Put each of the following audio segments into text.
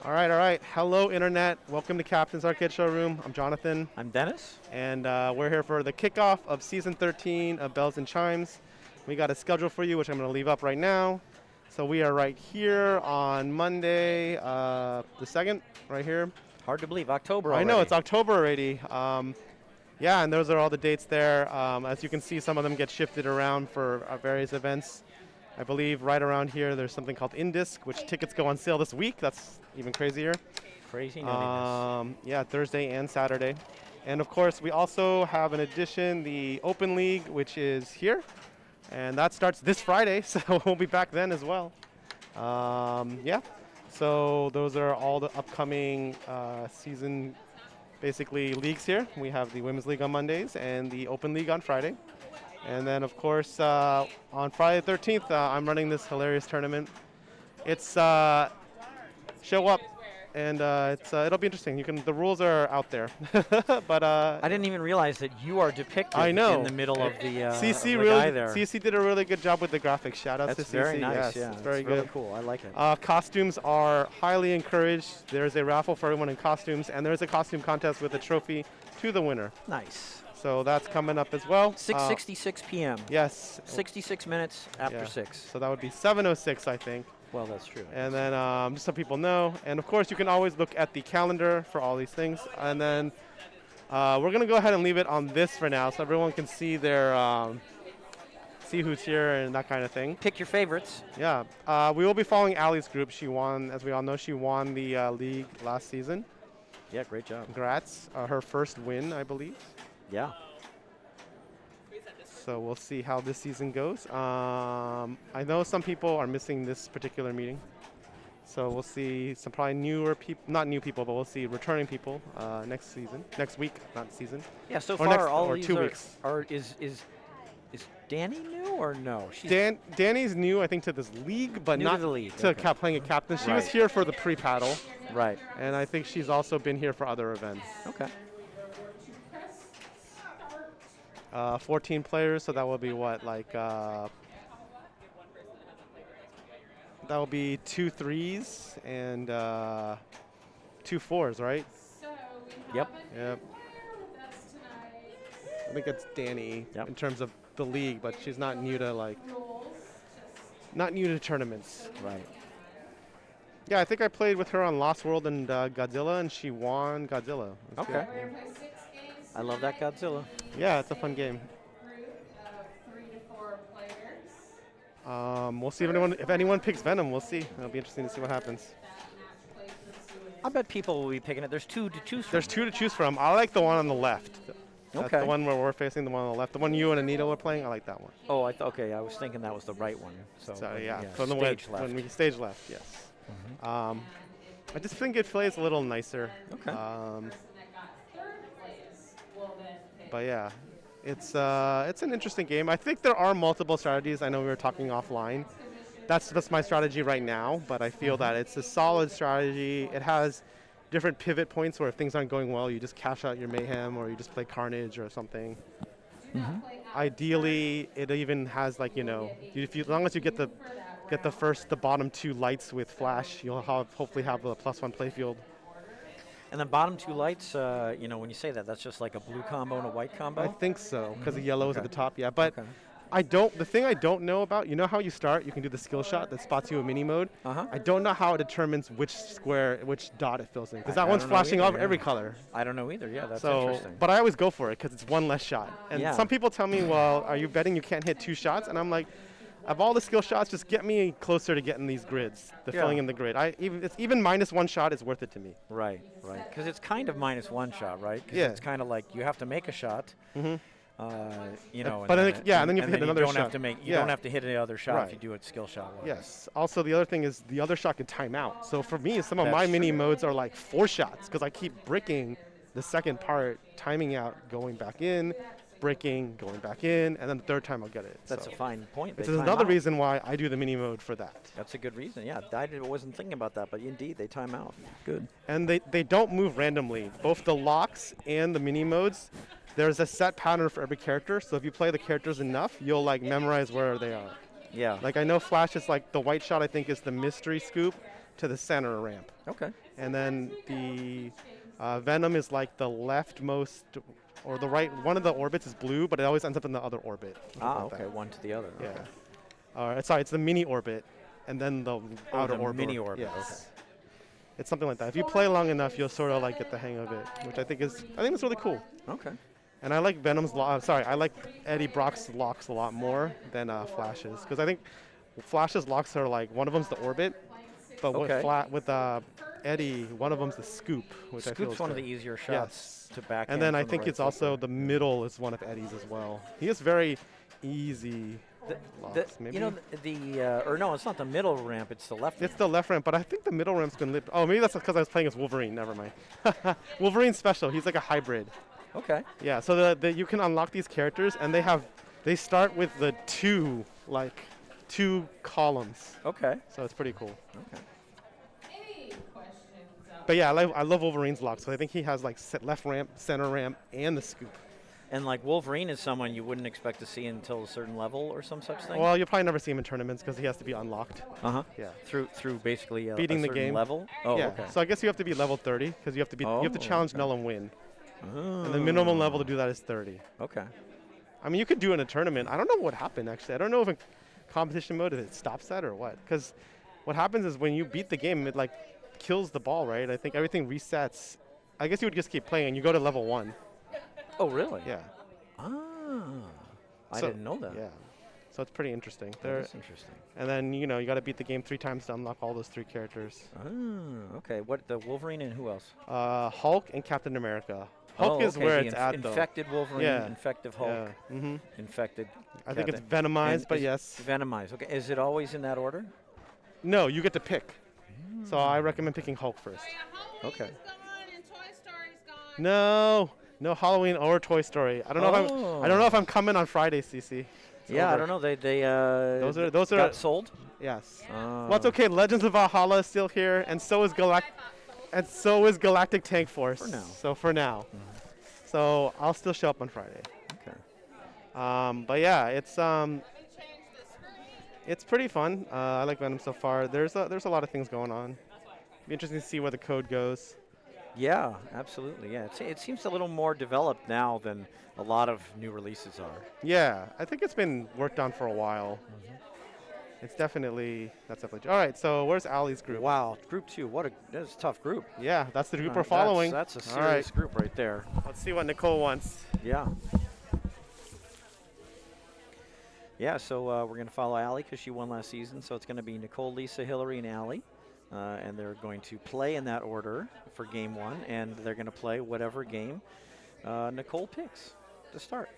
All right, all right. Hello, Internet. Welcome to Captain's Arcade Showroom. I'm Jonathan, I'm Dennis. and we're here for the kickoff of Season 13 of Bells and Chimes. We got a schedule for you, which I'm going to leave up right now. So we are right here on Monday, the 2nd, right here. Hard to believe, October I already. know, it's October already. Yeah, and those are all the dates there. As you can see, some of them get shifted around for various events. I believe right around here there's something called Indisc, which tickets go on sale this week. That's even crazier. Crazy nuttiness. Yeah, Thursday and Saturday. And of course, we also have in addition the Open League, which is here. And that starts this Friday, so we'll be back then as well. Yeah, so those are all the upcoming season, basically, leagues here. We have the Women's League on Mondays and the Open League on Friday. And then, of course, on Friday the 13th, I'm running this hilarious tournament. It's show up, and it'll be interesting. The rules are out there, but I didn't even realize that you are depicted I know. in the middle of the, CC of the guy there. CC did a really good job with the graphics. Shout out to That's CC. very nice. Yes, Yeah, it's very really good. cool. I like it. Costumes are highly encouraged. There's a raffle for everyone in costumes, and there's a costume contest with a trophy to the winner. Nice. So that's coming up as well. 6:66 p.m. Yes. 66 minutes after Yeah. 6. So that would be 7:06, I think. Well, that's true. And then just so people know. And of course, you can always look at the calendar for all these things. And then we're going to go ahead and leave it on this for now so everyone can see see who's here and that kind of thing. Pick your favorites. Yeah. We will be following Allie's group. She won, as we all know, she won the league last season. Yeah, great job. Congrats. Her first win, I believe. Yeah. So we'll see how this season goes. I know some people are missing this particular meeting. So we'll see some probably newer people, not new people, but we'll see returning people next week, not season. Yeah, so Or far next- all or these 2 are, weeks. is Danny new or no? She's Danny's new, I think, to this league, but New to not the league, to okay. playing a captain. She was Right. here for the pre-paddle, right. and I think she's also been here for other events. Okay. 14 players, so that will be what, like, that will be 2 3s and 2 4s, right? Yep. Yep. I think it's Danny Yep. in terms of the league, but she's not new to not new to tournaments. Right. Yeah, I think I played with her on Lost World and Godzilla, and she won Godzilla. It was Okay. good. I love that Godzilla. Yeah, it's a fun game. We'll see if anyone picks Venom. We'll see. It'll be interesting to see what happens. I bet people will be picking it. There's 2 to choose from. There's 2 to choose from. I like the one on the left. That's Okay. the one where we're facing, the one on the left. The one you and Anita were playing, I like that one. Oh, okay. I was thinking that was the right one. So, Yeah, yeah, from the stage left. when we stage left, yes. I just think it plays a little nicer. Okay. But yeah, it's an interesting game. I think there are multiple strategies. I know we were talking offline. That's my strategy right now, but I feel that it's a solid strategy. It has different pivot points where if things aren't going well, you just cash out your Mayhem or you just play Carnage or something. Ideally, it even has as long as you get the bottom 2 lights with Flash, you'll hopefully have a +1 playfield. And the bottom 2 lights, when you say that, that's just like a blue combo and a white combo? I think so, because the yellow is at Okay. the top, yeah. But Okay. the thing I don't know about, you know how you start, you can do the skill shot that spots you in mini mode? Uh-huh. I don't know how it determines which dot it fills in, because I that one's don't know flashing either, off yeah. every color. I don't know either. Yeah, that's So, interesting. but I always go for it, because it's one less shot. And Yeah. some people tell me, well, are you betting you can't hit 2 shots? And I'm like, of all the skill shots, just get me closer to getting these grids, Yeah. filling in the grid. Even -1 shot is worth it to me. Right. Because it's kind of -1 shot, right? 'Cause Yeah. it's kind of like you have to make a shot. Mhm. And but then then yeah, and then you have to hit another you don't shot. Have to make, you Yeah. don't have to hit any other shot if Right. you do it skill shot wise. Yes. Also, the other thing is the other shot can time out. So for me, some of my That's mini true. modes are like 4 shots because I keep bricking the second part, timing out, going back in, bricking, going back in, and then the third time I'll get it. That's so a fine point. this They is time another out. reason why I do the mini mode for that. That's a good reason. Yeah, wasn't thinking about that, but indeed they time out. Good. And they don't move randomly. Both the locks and the mini modes, there's a set pattern for every character. So if you play the characters enough, you'll memorize where they are. Yeah. I know Flash is the white shot, I think, is the mystery scoop to the center ramp. Okay. and then the Venom is like the leftmost or the right. One of the orbits is blue, but it always ends up in the other orbit. Ah, okay, one to the other. Yeah. Okay. Sorry, it's the mini orbit, and then the outer the orbit. mini orbit. Yes. Okay. It's something like that. If you play long enough, you'll sort of like get the hang of it, which I think it's really cool. Okay. And I like I like Eddie Brock's locks a lot more than Flash's, because I think Flash's locks are like one of them's the orbit, but with Eddie, one of them's the scoop, which I feel is one of good. the easier shots to back. And then I think it's also the middle is one of Eddie's as well. He has very easy locks, maybe. You know, or no, it's not the middle ramp, it's the left It's ramp. the left ramp, but I think the middle ramp's been lit. Oh, maybe that's because I was playing as Wolverine. Never mind. Wolverine's special. He's like a hybrid. Okay. Yeah, so you can unlock these characters, and they start with the two columns. Okay. So it's pretty cool. Okay. But yeah, I love Wolverine's locks. So I think he has like left ramp, center ramp, and the scoop. And like Wolverine is someone you wouldn't expect to see until a certain level or some such thing. Well, you'll probably never see him in tournaments because he has to be unlocked. Yeah. Through basically beating a the game level. Oh, yeah. okay. So I guess you have to be level 30 because you have to challenge Null and win. Oh. And the minimum level to do that is 30. Okay. I mean, you could do it in a tournament. I don't know what happened actually. I don't know if in competition mode if it stops that or what. Because what happens is when you beat the game, it like kills the ball, right? I think everything resets. I guess you would just keep playing and you go to level 1. Oh, really? Yeah. Ah. I didn't know that. Yeah. So it's pretty interesting. That's interesting. And then, you got to beat the game 3 times to unlock all those 3 characters. Ah, okay. What, the Wolverine and who else? Hulk and Captain America. Hulk is where it's at, though. Infected Wolverine, Yeah. infective Hulk, Yeah. infected. I think it's Captain. Venomized, And but is yes. Venomized. Okay. Is it always in that order? No, you get to pick. So I recommend picking Hulk first. Okay. No Halloween or Toy Story. I don't know if I'm coming on Friday, CC. Yeah, I don't know. They those are got sold. Yes. Oh. Well, it's okay. Legends of Valhalla is still here, and so is Galactic Tank Force. For now. So for now. So I'll still show up on Friday. Okay. But yeah, it's pretty fun. I like Venom so far. There's a lot of things going on. Be interesting to see where the code goes. Yeah, absolutely. Yeah, it seems a little more developed now than a lot of new releases are. Yeah, I think it's been worked on for a while. That's definitely all right. So where's Ali's group? Wow, group 2. That's a tough group. Yeah, that's the group we're following. That's a serious group right there. Let's see what Nicole wants. Yeah. Yeah, so we're going to follow Allie because she won last season. So it's going to be Nicole, Lisa, Hillary, and Allie. And they're going to play in that order for game 1. And they're going to play whatever game Nicole picks to start.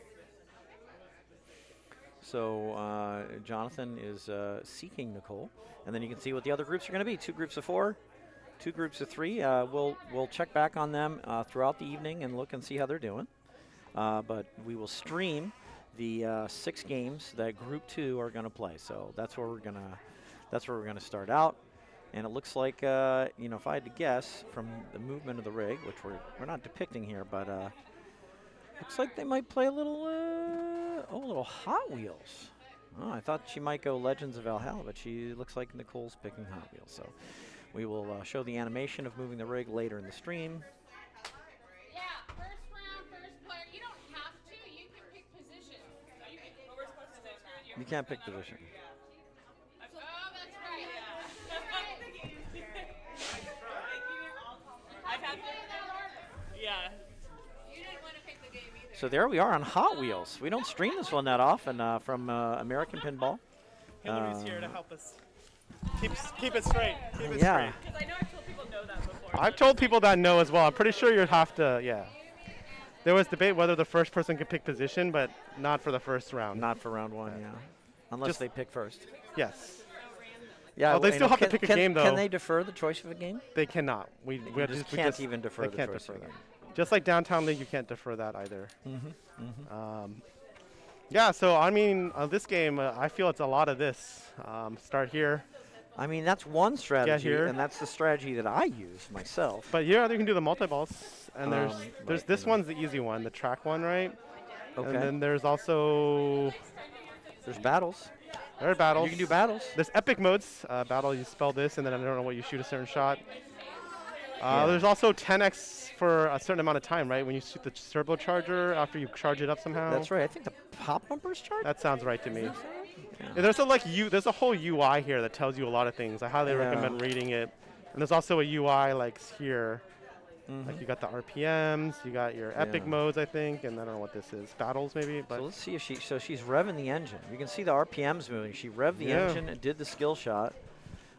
So Jonathan is seeking Nicole. And then you can see what the other groups are going to be. 2 groups of 4, 2 groups of 3. We'll check back on them throughout the evening and look and see how they're doing. But we will stream the 6 games that Group 2 are going to play. So that's where we're gonna start out. And it looks like if I had to guess from the movement of the rig, which we're not depicting here, but looks like they might play a little Hot Wheels. Oh, I thought she might go Legends of Valhalla, but she looks like Nicole's picking Hot Wheels. So we will show the animation of moving the rig later in the stream. You can't pick position. Oh, that's right. I've had yeah. You didn't want to pick the game either. So there we are on Hot Wheels. We don't stream this one that often from American Pinball. Hillary's here to help us keep it straight. Keep it Yeah. straight. Because I know I've told people know that before. I've told people that know as well. I'm pretty sure you'd have to, yeah. There was debate whether the first person could pick position, but not for the first round. Not for round 1, yeah. Unless they pick first. Yes. Yeah. Oh, they still have to pick a game, though. Can they defer the choice of a game? They cannot. We can't even defer they the can't choice defer of a that. game. Just like Downtown League, you can't defer that either. Yeah, so I mean, this game, I feel it's a lot of this. Start here. I mean, that's one strategy, here. and that's the strategy that I use myself. But yeah, you can do the multi-balls. And there's but, this one's the easy one, the track one, right? Okay. And then there's also There's battles. there are battles. You can do battles. There's epic modes. Battle, you spell this, and then I don't know what you shoot a certain shot. There's also 10x for a certain amount of time, right? When you shoot the turbocharger after you charge it up somehow. That's right. I think the pop bumpers charge. That sounds right to me. Yeah. Yeah, there's there's a whole UI here that tells you a lot of things. I highly recommend reading it. And there's also a UI like here. Like you got the RPMs, you got your epic modes, I think, and I don't know what this is. Battles maybe. But So let's see if she's revving the engine. You can see the RPMs moving. She revved the engine and did the skill shot,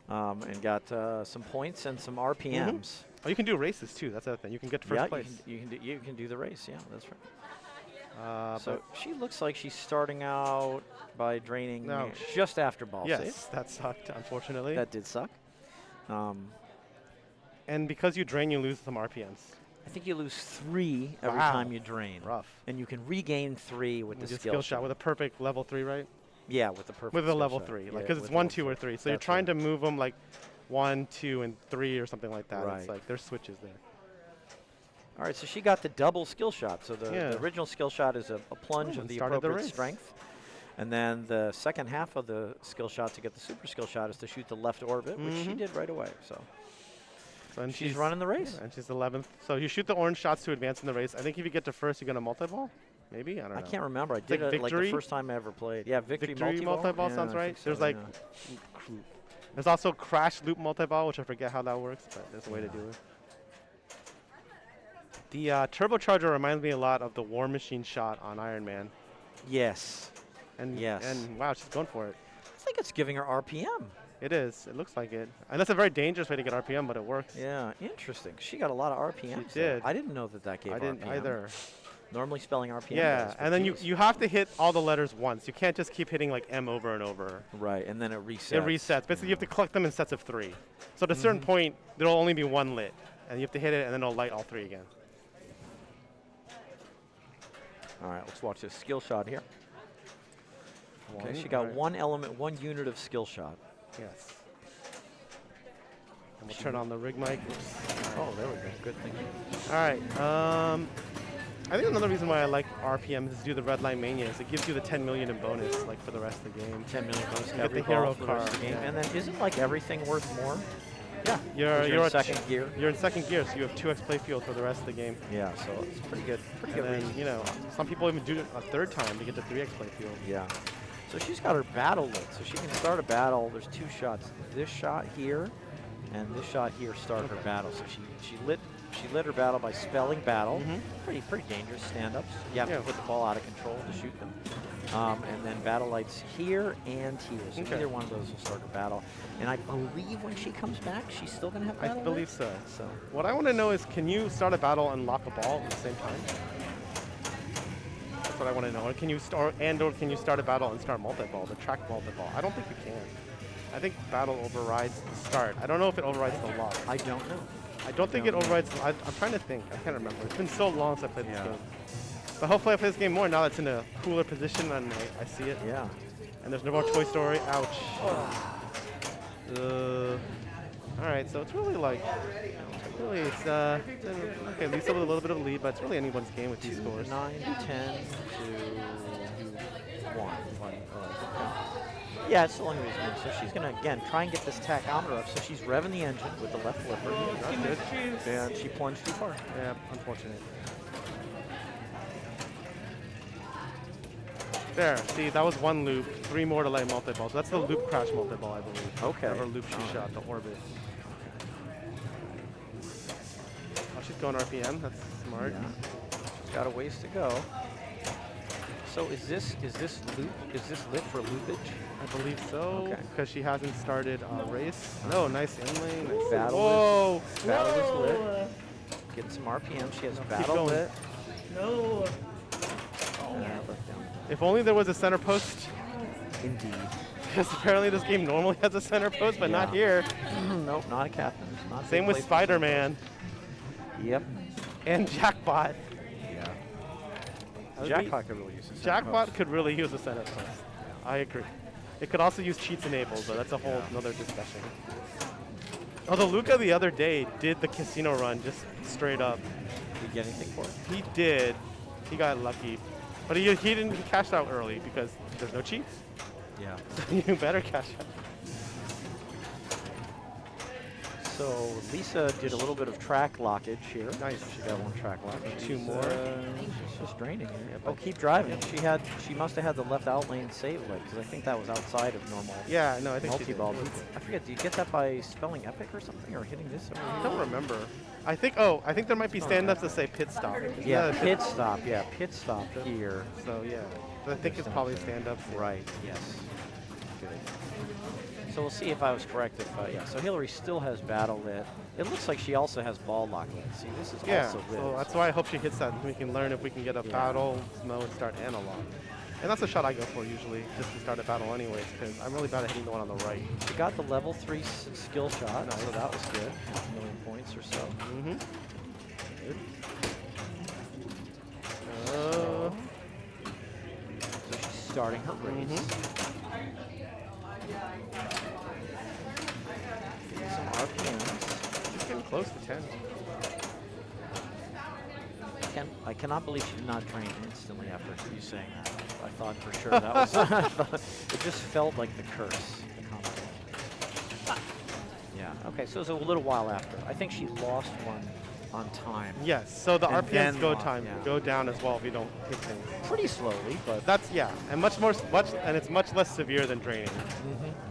and got some points and some RPMs. Oh, you can do races too. That's the other thing. You can get first place. You can do the race. Yeah, that's right. So but she looks like she's starting out by draining No. just after ball yes, save. that sucked, unfortunately. That did suck. And because you drain, you lose some RPMs. I think you lose 3 every Wow. time you drain. Rough. And you can regain 3 with the With skill shot with a perfect level 3, right? Yeah, with the perfect With a skill level shot. 3, Yeah, like because it's with 1, level 2, or 3. So you're That's trying right. to move them like 1, 2, and 3 or something like that. Right. It's like there's switches there. All right, so she got the double skill shot. So the Yeah. original skill shot is a plunge Oh, of and the started the appropriate race. strength. And then the second half of the skill shot to get the super skill shot is to shoot the left orbit, which she did right away. So And she's running the race. Yeah, and she's 11th. So you shoot the orange shots to advance in the race. I think if you get to first, you get a multi-ball. Maybe? I don't know. I can't remember. I like did it like the victory? first time I ever played. Yeah, victory, Victory multi-ball. multi-ball Yeah, sounds I right. think so, There's like, yeah. there's also crash loop multi-ball, which I forget how that works, but there's a way to do it. The turbocharger reminds me a lot of the War Machine shot on Iron Man. Yes. And Yes. and wow, she's going for it. I think it's giving her RPM. It is. It looks like it. And that's a very dangerous way to get RPM, but it works. Yeah, interesting. She got a lot of RPM. She did. I didn't know that gave I didn't RPM. either. Normally spelling RPM. Yeah, does, but and then geez. you have to hit all the letters once. You can't just keep hitting like M over and over. Right, and then it resets. It resets. Basically, you have to collect them in sets of 3. So at a certain point, there'll only be 1 lit, and you have to hit it, and then it'll light all 3 again. All right, let's watch this skill shot here. Okay, One, she got alright. 1 element, 1 unit of skill shot. Yes. And we'll turn on the rig mic. Oh, there we go. Good thing. All right. I think another reason why I like RPM is to do the red line mania is it gives you the 10 million in bonus like for the rest of the game. 10 million bonus You get every the hero ball for the rest of the card, game. yeah. And then isn't like everything worth more? Yeah, 'Cause you're you're in at second gear. You're in second gear, so you have 2x play field for the rest of the game. Yeah, so it's pretty good. Pretty And good then, reason. you know, some people even do it a 3rd time to get to 3x play field. Yeah. So she's got her battle lit. So she can start a battle. There's 2 shots. This shot here and this shot here start her battle. So she lit her battle by spelling battle. Pretty dangerous stand-ups. You have to put the ball out of control to shoot them. And then battle lights here and here. So Okay. either one of those will start a battle. And I believe when she comes back, she's still going to have I battle believe lights. so. What I want to know is, can you start a battle and lock a ball at the same time? That's what I want to know. Or can you start can you start a battle and start multi-ball, the track multi-ball? I don't think you can. I think battle overrides the start. I don't know if it overrides the lock. I don't know. I don't think it overrides. I'm trying to think. I can't remember. It's been so long since I played this game. But hopefully I play this game more now that it's in a cooler position and I see it. Yeah. And there's no more Toy Story. Ouch. All right, so it's really like, it's okay, at least a little bit of a lead, but it's really anyone's game with these scores. 9 to 10 to 1. Yeah, it's the only reason. So she's going to, again, try and get this tachometer up. So she's revving the engine with the left flipper. That's good. And she plunged too far. Yeah, unfortunate. There, see, that was 1 loop, 3 more to light multi-ball. So that's the loop crash multi-ball, I believe. Okay. Or loop she shot, the orbit. Oh, she's going RPM. That's smart. Yeah. She's got a ways to go. So is this lit for loopage? I believe so. Okay. Because she hasn't started a race. No, nice inlane. Nice. Battle Whoa! Battle is lit. Getting some RPM. She has battle going. lit. No. If only there was a center post. Indeed. Because apparently this game normally has a center post, but not Yeah. here. Nope, not a captain. Not Same with Spider-Man Yep. and Jackbot. Yeah. That would Jackpot could really use a center Jackbot post. could really use a center post. I agree. It could also use cheats enabled, but that's a whole another discussion. Although Luca the other day did the casino run just straight up. Did you get anything for it? He did. He got lucky. But he cashed out early because there's no cheats. Yeah. You better cash out. So Lisa did a little bit of track lockage here. Nice. She got one track lockage. Two more. She's just draining here. Yeah, Oh, but- keep driving. She must have had the left out lane save leg because I think that was outside of normal. Yeah, no, I think she did. multi-ball. I forget. Do you get that by spelling epic or something, or hitting this? Over I here? don't remember. I think there might be stand-ups that say pit stop. Isn't Yeah, that a pit stop. Yeah, pit stop here. So yeah, I think it's probably stand-ups. Right. Yes. Good. So we'll see if I was correct. If yeah. So Hillary still has battle lit. It looks like she also has ball lock lit. See, this is Yeah, also lit. so that's why I hope she hits that. We can learn if we can get a Yeah. battle mode start analog. And that's a shot I go for usually, just to start a battle anyways, because I'm really bad at hitting the one on the right. She got the level 3 skill shot, Nice. so that was good. 500,000 points or so. Mm-hmm. Good. Uh, So she's starting her race. Getting some RPMs. she's getting close to 10. I cannot believe she did not drain instantly after you saying that. I thought for sure that was. It just felt like the curse. The combo. Yeah. Okay. So it was a little while after. I think she lost one on time. Yes, so the And then RPMs go lost, time yeah. go down as well if you don't hit things. Pretty slowly, but. That's yeah, and and it's much less severe than draining.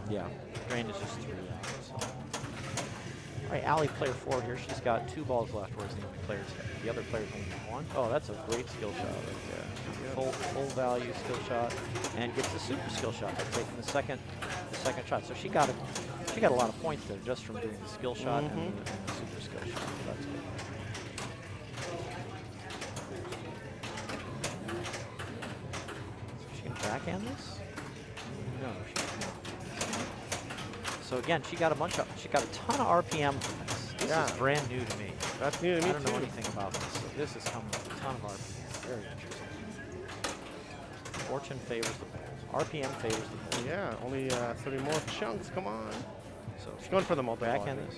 Yeah. Drain is just 3 out. So. All right, Allie, player 4 here. She's got 2 balls left, whereas the other players only have 1. Oh, that's a great skill shot right there. Full value skill shot, and gets the super skill shot by taking the second shot. So she got a lot of points there just from doing the skill shot and the super skill shot. So that's good. So she can backhand this? No, she can't. So again, she got a ton of RPM from this. This Yeah. is brand new to me. That's new to me I don't know too. anything about this, so this is coming with a ton of RPM. Very interesting. Fortune favors the balls. RPM favors the balls. Yeah, only 30 more chunks. Come on. So She's going for the multi. backhand this.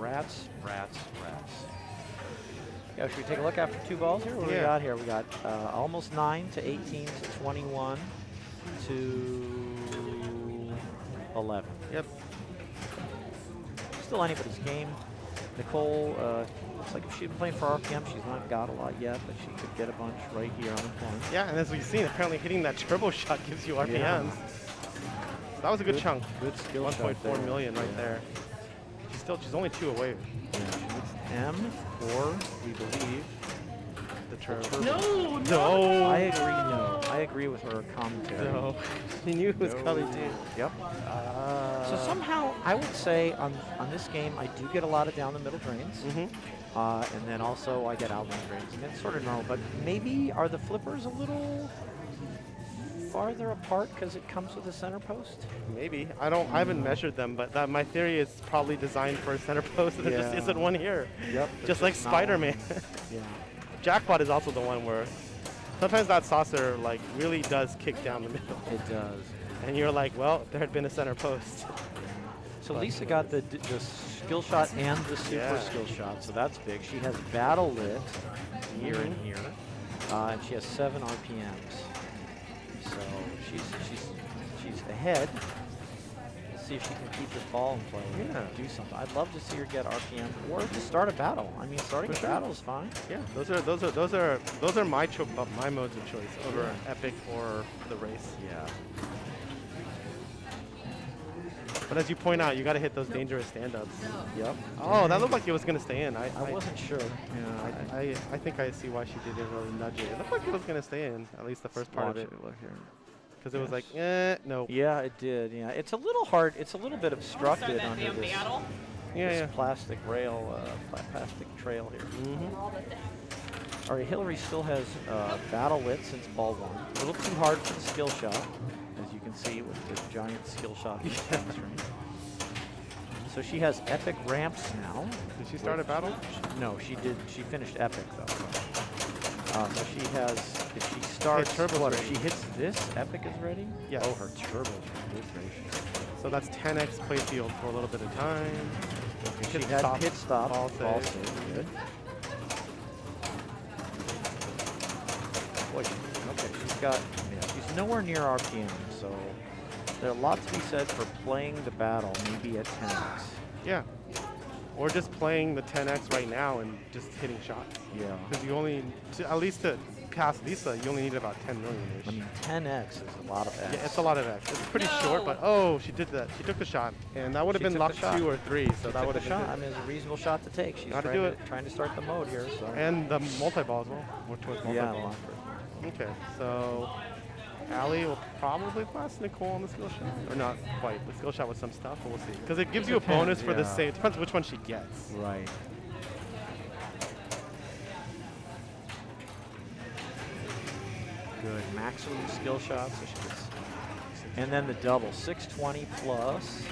Rats. Yeah, should we take a look after 2 balls here? What do we Yeah. got here? We got almost 9 to 18 to 21 to 11. Yep. Still anybody's game. Nicole, looks like if she'd been playing for RPM, she's not got a lot yet, but she could get a bunch right here on the point. Yeah, and as we've seen, apparently hitting that turbo shot gives you RPMs. Yeah. So that was a good chunk. Good skill shot 1.4 there. million right Yeah. there. She's only 2 away. Yeah, she needs M or, we believe, The turbo. No, No. I agree, no. I agree with her commentary. No. He knew it was coming too. Yep. So somehow, I would say on this game, I do get a lot of down the middle drains. And then also I get outline drains. And it's sort of normal, but maybe are the flippers a little farther apart because it comes with a center post? Maybe. I haven't measured them, but my theory is probably designed for a center post, and there just Yeah. isn't one here. Yep. Just like Spider-Man. Yeah. Jackpot is also the one where sometimes that saucer like really does kick down the middle. It does. And you're like, well, there had been a center post. So Lisa got the skill shot and the super Yeah. skill shot, so that's big. She has battle lit here and here, and she has 7 RPMs. So she's ahead. Let's see if she can keep this ball in play and Yeah. do something. I'd love to see her get RPM or to start a battle. I mean, starting For a sure. battle is fine. Yeah, those are my my modes of choice over Epic or the race. Yeah. But as you point out, you got to hit those dangerous stand-ups. Yep. Oh, that looked like it was gonna stay in. I wasn't sure. Yeah. I think I see why she didn't really nudge it. It looked like it was gonna stay in, at least the first part of it, Look here. because it was like, no. Yeah, it did. Yeah, it's a little hard. It's a little bit Start obstructed that under damn this. battle. Yeah, this yeah. plastic rail, plastic trail here. All the things. All right, Hillary still has battle lit since ball 1. A little too hard for the skill shot, as you can see with the giant skill shot. on the screen. So she has epic ramps now. Did she start a battle? No, she did. She finished epic though. So she has. If she starts, turbo's what? If ready. she hits this, epic is ready. Yes. Oh, her turbo's ready. Good gracious. So that's 10x playfield for a little bit of time. She Pit had stop, pit stop, ball ball save. save. Good. Boy, okay, she's nowhere near RPM, so There are a lot to be said for playing the battle, maybe at 10x. Yeah. Or just playing the 10x right now and just hitting shots. Yeah. Because you only, at least to pass Lisa, you only need about 10 million-ish. I mean, 10x is a lot of x. Yeah, it's a lot of X. It's pretty No. short, but oh, she did that. She took the shot, and that would have She been took lock the shot. 2 or 3, so She that took would the have been shot. I good. mean, it's a reasonable shot to take. She's Gotta trying do to, it. trying to start the mode here. So. And the multi-ball as well. More towards Yeah, multi-ball. longer. Okay, so Allie will probably pass Nicole on the skill shot. Or not quite. The skill shot with some stuff, but we'll see. Because it gives you a bonus for the yeah. save. Depends which one she gets. Right. Good. Maximum skill shots. So she gets, and then the double. 620 plus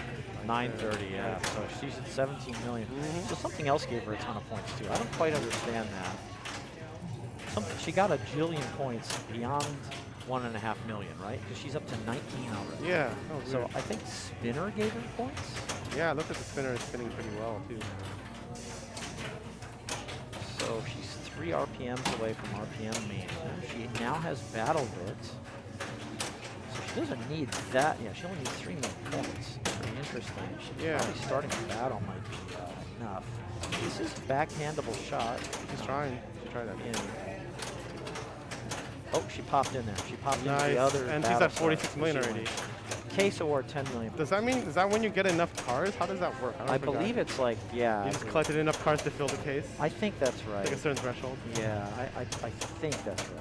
930. Yeah. So she's at 17 million. So something else gave her a ton of points too. I don't quite understand that. She got a jillion points beyond 1.5 million, right? Because she's up to 19 already. Yeah. Oh, So weird. I think Spinner gave her points. Yeah, look at the spinner is spinning pretty well, too. So she's 3 RPMs away from RPM main. She now has Battle Bit. So she doesn't need that. Yeah, she only needs 3 more points. Pretty interesting. She's Yeah. probably starting battle might be enough. This is backhandable shot. She's trying. She tried that. In. Oh, she popped in there. She popped into Nice. the other. And she's battle at 46 shot. million She already. wins. Case award 10 million. Does that mean, is that when you get enough cars? How does that work? I believe it's like, yeah. You just collected enough cars to fill the case? I think that's right. Like a certain threshold? Yeah, I think that's right.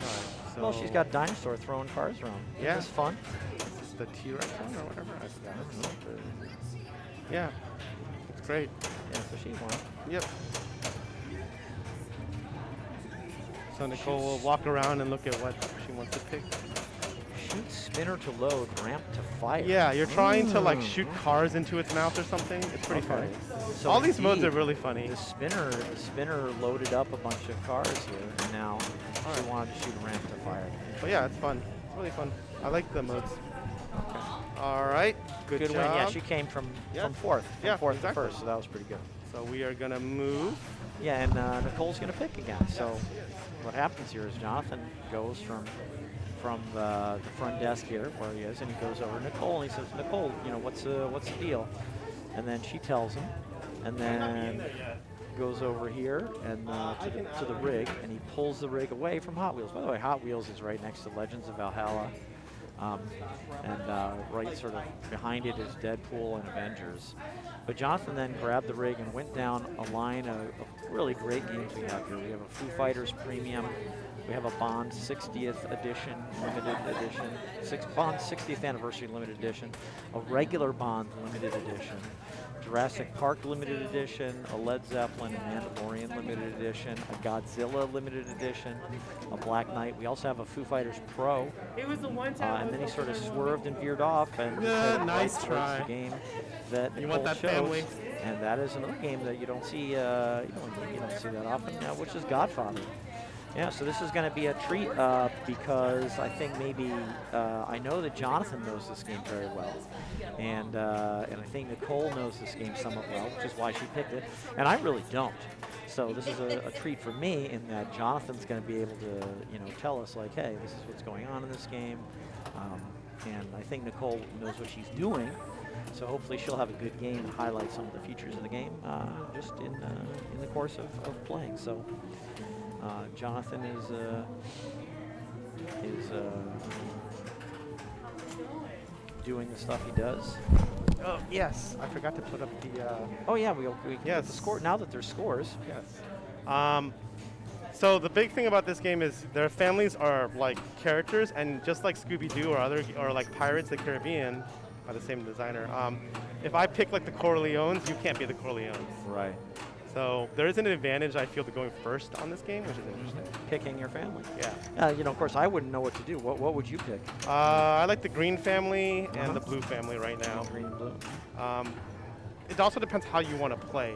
Alright, so Well, she's got Dinosaur throwing cars around. Yeah. It's fun. Is this the T-Rex one or whatever? I forgot. Yeah. It's great. Yeah, so she won. Yep. So Nicole will walk around and look at what she wants to pick. Shoot spinner to load, ramp to fire. Yeah, you're trying to like shoot cars into its mouth or something. It's pretty funny. So All these modes are indeed, really funny. The spinner loaded up a bunch of cars here, and now she Alright. wanted to shoot a ramp to fire. But yeah, it's fun. It's really fun. I like the modes. All right. Good Good job. win. Yeah, she came from Yeah. fourth. From Yeah, fourth exactly. to first, so that was pretty good. So we are gonna move. Yeah, and Nicole's going to pick again. So what happens here is Jonathan goes from the front desk here where he is, and he goes over to Nicole, and he says, Nicole, you know, what's the deal? And then she tells him, and then goes over here and to the rig, and he pulls the rig away from Hot Wheels. By the way, Hot Wheels is right next to Legends of Valhalla. And right sort of behind it is Deadpool and Avengers. But Jonathan then grabbed the rig and went down a line of really great games we have here. We have a Foo Fighters Premium. We have a Bond 60th Edition, Limited Edition, Bond 60th Anniversary Limited Edition, a regular Bond Limited Edition, Jurassic Park Limited Edition, a Led Zeppelin and Mandalorian Limited Edition, a Godzilla Limited Edition, a Black Knight. We also have a Foo Fighters Pro. It was the one time. And then he sort of swerved and veered off and Yeah, headed nice right towards try. the game that You Nicole want that chose. family. And that is another game that you don't see you don't see that often, which is Godfather. Yeah, so this is going to be a treat because I think maybe I know that Jonathan knows this game very well, and I think Nicole knows this game somewhat well, which is why she picked it, and I really don't. So this is a treat for me in that Jonathan's going to be able to tell us like, hey, this is what's going on in this game, and I think Nicole knows what she's doing. So hopefully she'll have a good game and highlight some of the features of the game just in the course of playing. So. Jonathan is doing the stuff he does. Oh yes, I forgot to put up the. Oh yeah, we can Yes. get the score now that there's scores. Yes. So the big thing about this game is their families are like characters, and just like Scooby-Doo or like Pirates of the Caribbean, by the same designer. If I pick like the Corleones, you can't be the Corleones. Right. So there is an advantage I feel to going first on this game, which is interesting. Picking your family. Yeah. Of course, I wouldn't know what to do. What would you pick? I like the green family and the blue family right now. Green, blue. It also depends how you want to play.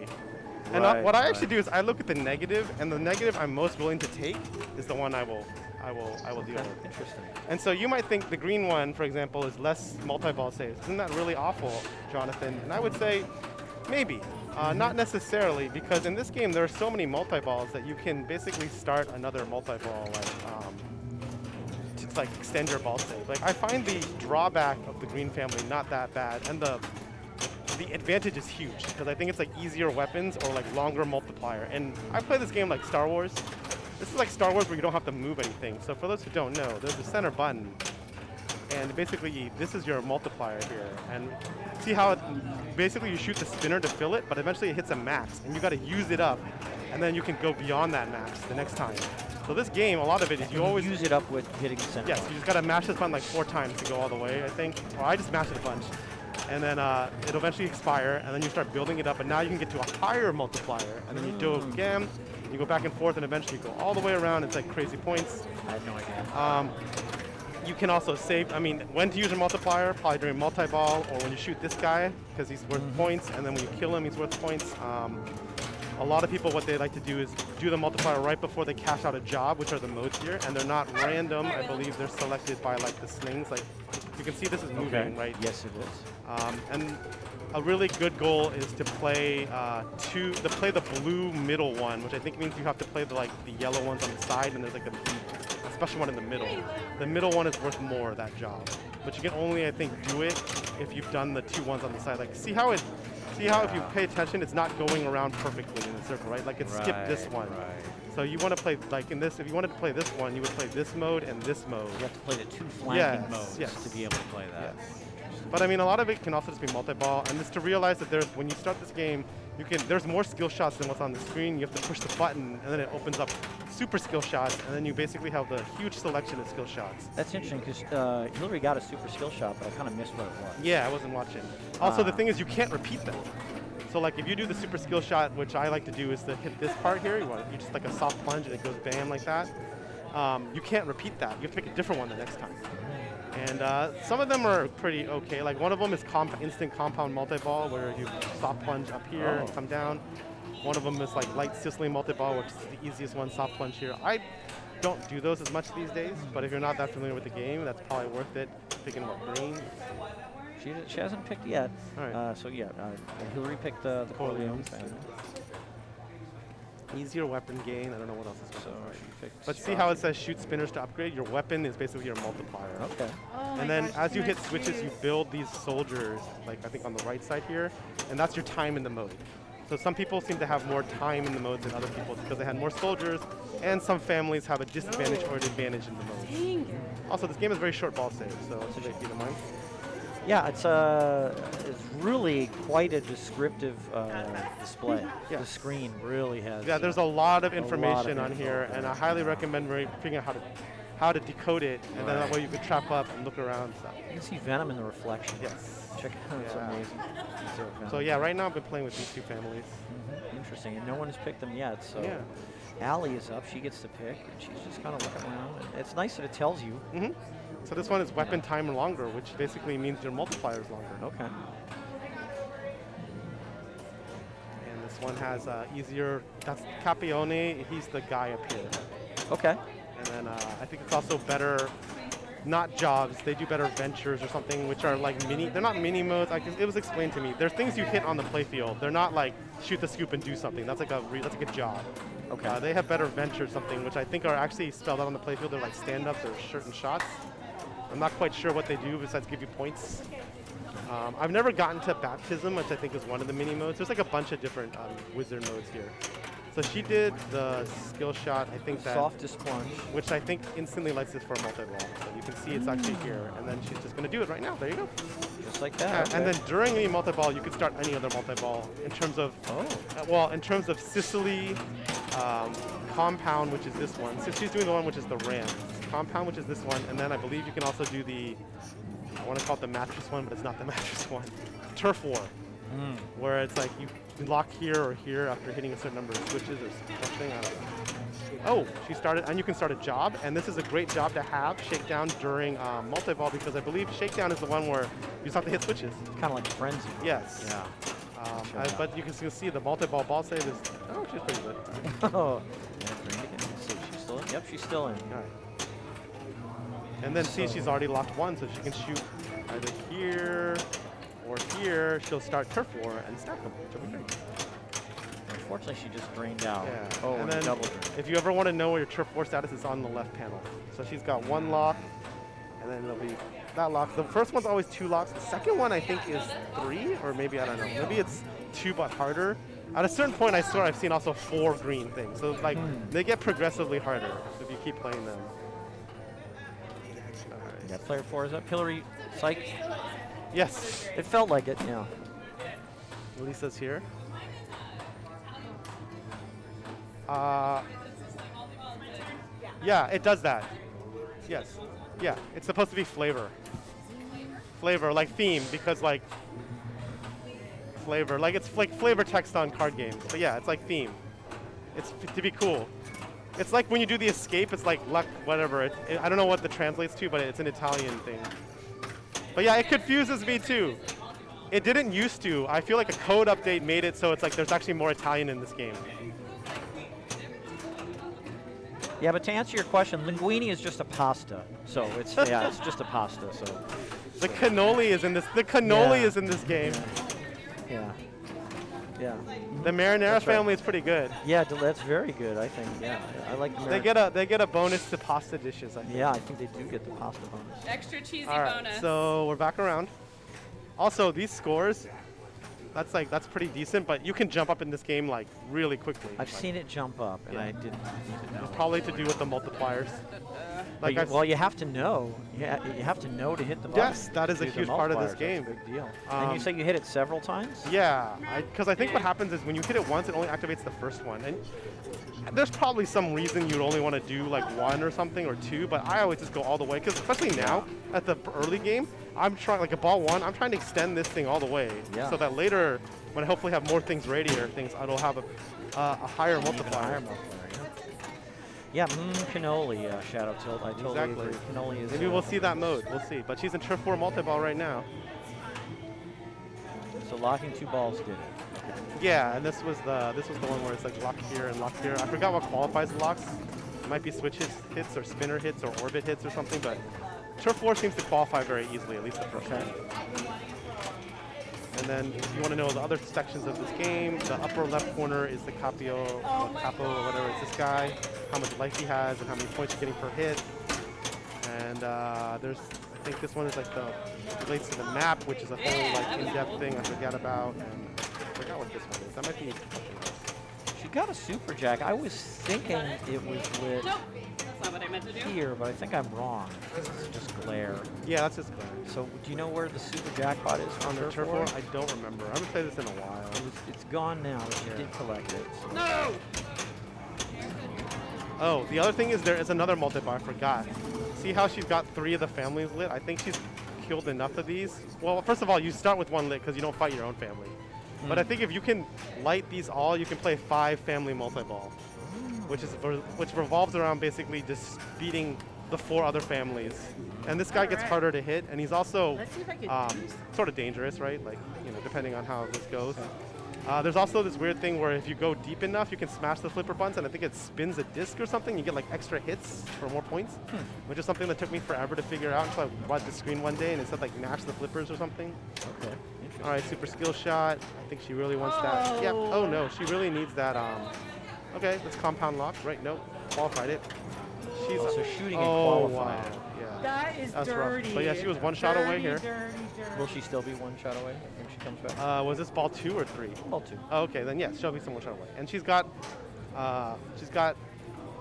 And Right, what I actually right. do is I look at the negative, and the negative I'm most willing to take is the one I will deal Okay, with. interesting. And so you might think the green one, for example, is less multi-ball saves. Isn't that really awful, Jonathan? And I would say maybe. Not necessarily, because in this game there are so many multi-balls that you can basically start another multi-ball to like extend your ball save. Like I find the drawback of the green family not that bad, and the advantage is huge because I think it's like easier weapons or like longer multiplier. And I play this game like Star Wars. This is like Star Wars where you don't have to move anything. So for those who don't know, there's a center button, and basically this is your multiplier here. And see how it, basically you shoot the spinner to fill it, but eventually it hits a max, and you got to use it up, and then you can go beyond that max the next time. So this game, a lot of it is you always use it up with hitting the center. Yes, you just got to mash this button like 4 times to go all the way, I think. Well, I just mashed it a bunch. And then it'll eventually expire, and then you start building it up, and now you can get to a higher multiplier, and then you do it again, you go back and forth, and eventually you go all the way around. It's like crazy points. I had no idea. You can also save, I mean, when to use a multiplier, probably during multi-ball, or when you shoot this guy, because he's worth points, and then when you kill him, he's worth points. A lot of people, what they like to do is do the multiplier right before they cash out a job, which are the modes here, and they're not random. I believe they're selected by like the slings. Like you can see, this is moving, right? Yes, it is. And a really good goal is to play play the blue middle one, which I think means you have to play the yellow ones on the side, and there's like a special one in the middle. The middle one is worth more, that job, but you can only, I think, do it if you've done the 2 ones on the side. Like see how if you pay attention, it's not going around perfectly in a circle, right? Like it skipped this one. Right. So you want to play, like in this, if you wanted to play this one, you would play this mode and this mode. You have to play the 2 flanking modes yes. to be able to play that. Yes. But I mean, a lot of it can also just be multi-ball, and just to realize that when you start this game, there's more skill shots than what's on the screen. You have to push the button, and then it opens up super skill shots, and then you basically have the huge selection of skill shots. That's interesting because Hillary got a super skill shot, but I kind of missed what it was. Yeah, I wasn't watching. Also, the thing is, you can't repeat them. So like if you do the super skill shot, which I like to do, is to hit this part here. You just like a soft plunge, and it goes bam like that. You can't repeat that. You have to pick a different one the next time. And some of them are pretty okay. Like one of them is instant compound multi-ball, where you soft plunge up here and come down. One of them is like light Sicily multi-ball, which is the easiest one, soft plunge here. I don't do those as much these days, but if you're not that familiar with the game, that's probably worth it. Picking what, green? She hasn't picked yet. All right. So yeah, Hillary picked the Corleone family. Easier weapon gain. I don't know what else is. So she picked. But see how it says shoot spinners to upgrade? Your weapon is basically your multiplier. Okay. Oh And my then gosh, as you can I hit see switches, you this? build these soldiers, like I think on the right side here, and that's your time in the mode. So some people seem to have more time in the modes than other people because they had more soldiers, and some families have a disadvantage or an advantage in the modes. Dang it. Also, this game is very short ball save, so that's something to keep in mind. Yeah, it's really quite a descriptive display. Yes. The screen really has. Yeah, there's a lot of lot of information on info, here, and I highly recommend figuring out how to decode it, and then that way you can trap up and look around. So. You can see Venom in the reflection. Yes. Check it out. It's Yeah. amazing. So yeah, right now I've been playing with these 2 families. Interesting, and no one has picked them yet. So Yeah. Allie is up. She gets to pick, and she's just kind of looking around. And it's nice that it tells you. Mm-hmm. So this one is weapon time longer, which basically means your multiplier is longer. Okay. And this one has easier. That's Capione. He's the guy up here. Okay. And then I think it's also better. Not jobs. They do better ventures or something, which are like mini. They're not mini modes. It was explained to me. They're things you hit on the playfield. They're not like shoot the scoop and do something. That's like a job. Okay. They have better ventures, something which I think are actually spelled out on the playfield. They're like stand-ups or certain shots. I'm not quite sure what they do besides give you points. I've never gotten to baptism, which I think is one of the mini modes. There's like a bunch of different wizard modes here. So she did the skill shot, I think that, Softest plunge. which I think instantly lights this for a multi-ball. So you can see it's actually here, and then she's just going to do it right now. There you go. Just like that. And then during any multi-ball, you could start any other multi-ball in terms of, in terms of Sicily, compound, which is this one. So she's doing the one which is the ramp. Compound, which is this one, and then I believe you can also do the, I want to call it the mattress one, but it's not the mattress one. Turf war, where it's like you lock here or here after hitting a certain number of switches or something. I don't know. Oh, she started, and you can start a job, and this is a great job to have, shakedown during multi-ball, because I believe shakedown is the one where you just have to hit switches. Kind of like frenzy. Yes. Yeah. But you can see the multi-ball ball save is, oh, she's pretty good. Oh. Yeah, green again. Let's see if she's still in. Yep, she's still in. All right. And then see, she's already locked one, so she can shoot either here or here. She'll start turf war and stack them, which will be great. Unfortunately, she just drained out. Yeah. Oh, and and then double drain. if you ever want to know where your turf war status is on the left panel. So she's got one lock, and then it'll be that lock. The first one's always 2 locks. The second one I think is 3, or maybe I don't know. Maybe it's 2 but harder. At a certain point, I swear I've seen also 4 green things. So like they get progressively harder if you keep playing them. Yeah, player 4 is up. Hillary Psych. Yes. It felt like it, yeah. Lisa's here. Yeah, it does that. Yes. Yeah, it's supposed to be flavor. Flavor, like theme, because like flavor, like it's like flavor text on card games. But yeah, it's like theme. It's to be cool. It's like when you do the escape, it's like luck, whatever. I don't know what the translates to, but it's an Italian thing. But yeah, it confuses me too. It didn't used to. I feel like a code update made it so it's like there's actually more Italian in this game. Yeah, but to answer your question, linguine is just a pasta. So it's yeah, it's just a pasta. So The cannoli is in this. The cannoli Yeah. is in this game. yeah, yeah, The marinara That's right. family is pretty good. yeah. That's very good. I think. Yeah, I like. The They get a bonus to pasta dishes. I think. Yeah, I think they do get the pasta bonus. Extra cheesy All right, bonus. so we're back around. Also, these scores, that's pretty decent, but you can jump up in this game like really quickly. I've seen it jump up, and Yeah. I didn't need to know. Probably to do with the multipliers. Like But you have to know. Yeah, you have to know to hit the button. Yes, that is to a do the huge part of this multipliers. game. That's a big deal. And you Um, say you hit it several times? Yeah, because I think what happens is when you hit it once, it only activates the first one. And there's probably some reason you'd only want to do like 1 or something or 2, but I always just go all the way. Because especially now, at the early game, I'm trying, like a ball 1, I'm trying to extend this thing all the way. Yeah. So that later, when I hopefully have more things ready or things, it'll have a higher multiplier. Yeah, cannoli, Shadow Tilt. I totally Exactly. agree. Cannoli is. Maybe we'll see that mode. We'll see. But she's in Turf 4 multi-ball right now. So locking 2 balls did it. Yeah, and this was the one where it's like lock here and lock here. I forgot what qualifies the locks. It might be switch hits or spinner hits or orbit hits or something, but Turf 4 seems to qualify very easily, at least the first one. And then if you want to know the other sections of this game, the upper left corner is the capo or whatever. It's this guy, how much life he has and how many points you're getting per hit. And there's, I think this one is like relates to the map, which is a whole like in-depth thing I forgot about. And I forgot what this one is. That might be something else. She got a super jack. I was thinking it was lit Nope, that's not what I meant to do. here, but I think I'm wrong. This is just glare. Yeah, that's just glare. So do you know where the super jackpot is On the Turf 4, 4? I don't remember. I haven't played this in a while. It's gone now. She Yeah. did collect it. So. No! Oh, the other thing is there is another multi-bar. I forgot. See how she's got 3 of the families lit? I think she's killed enough of these. Well, first of all, you start with 1 lit because you don't fight your own family. But I think if you can light these all, you can play 5 family multi-ball, which revolves around basically just beating the 4 other families. And this guy gets harder to hit, and he's also Let's see if I can sort of dangerous, right? Like, depending on how this goes. There's also this weird thing where if you go deep enough, you can smash the flipper buttons, and I think it spins a disc or something. You get like extra hits for more points, which is something that took me forever to figure out until I watched the screen one day and it said like mash the flippers or something. Okay. All right, super skill shot. I think she really wants that. Yep. Oh no, she really needs that. Okay, let's compound lock. Right, nope. Qualified it. She's Oh, so shooting and oh qualifying. wow. Yeah. That is That's rough. dirty. But yeah, she was 1 shot away here. Dirty. Will she still be 1 shot away when she comes back? Was this ball 2 or 3? Ball 2. Oh, okay, then yes, she'll be some 1 shot away. And she's got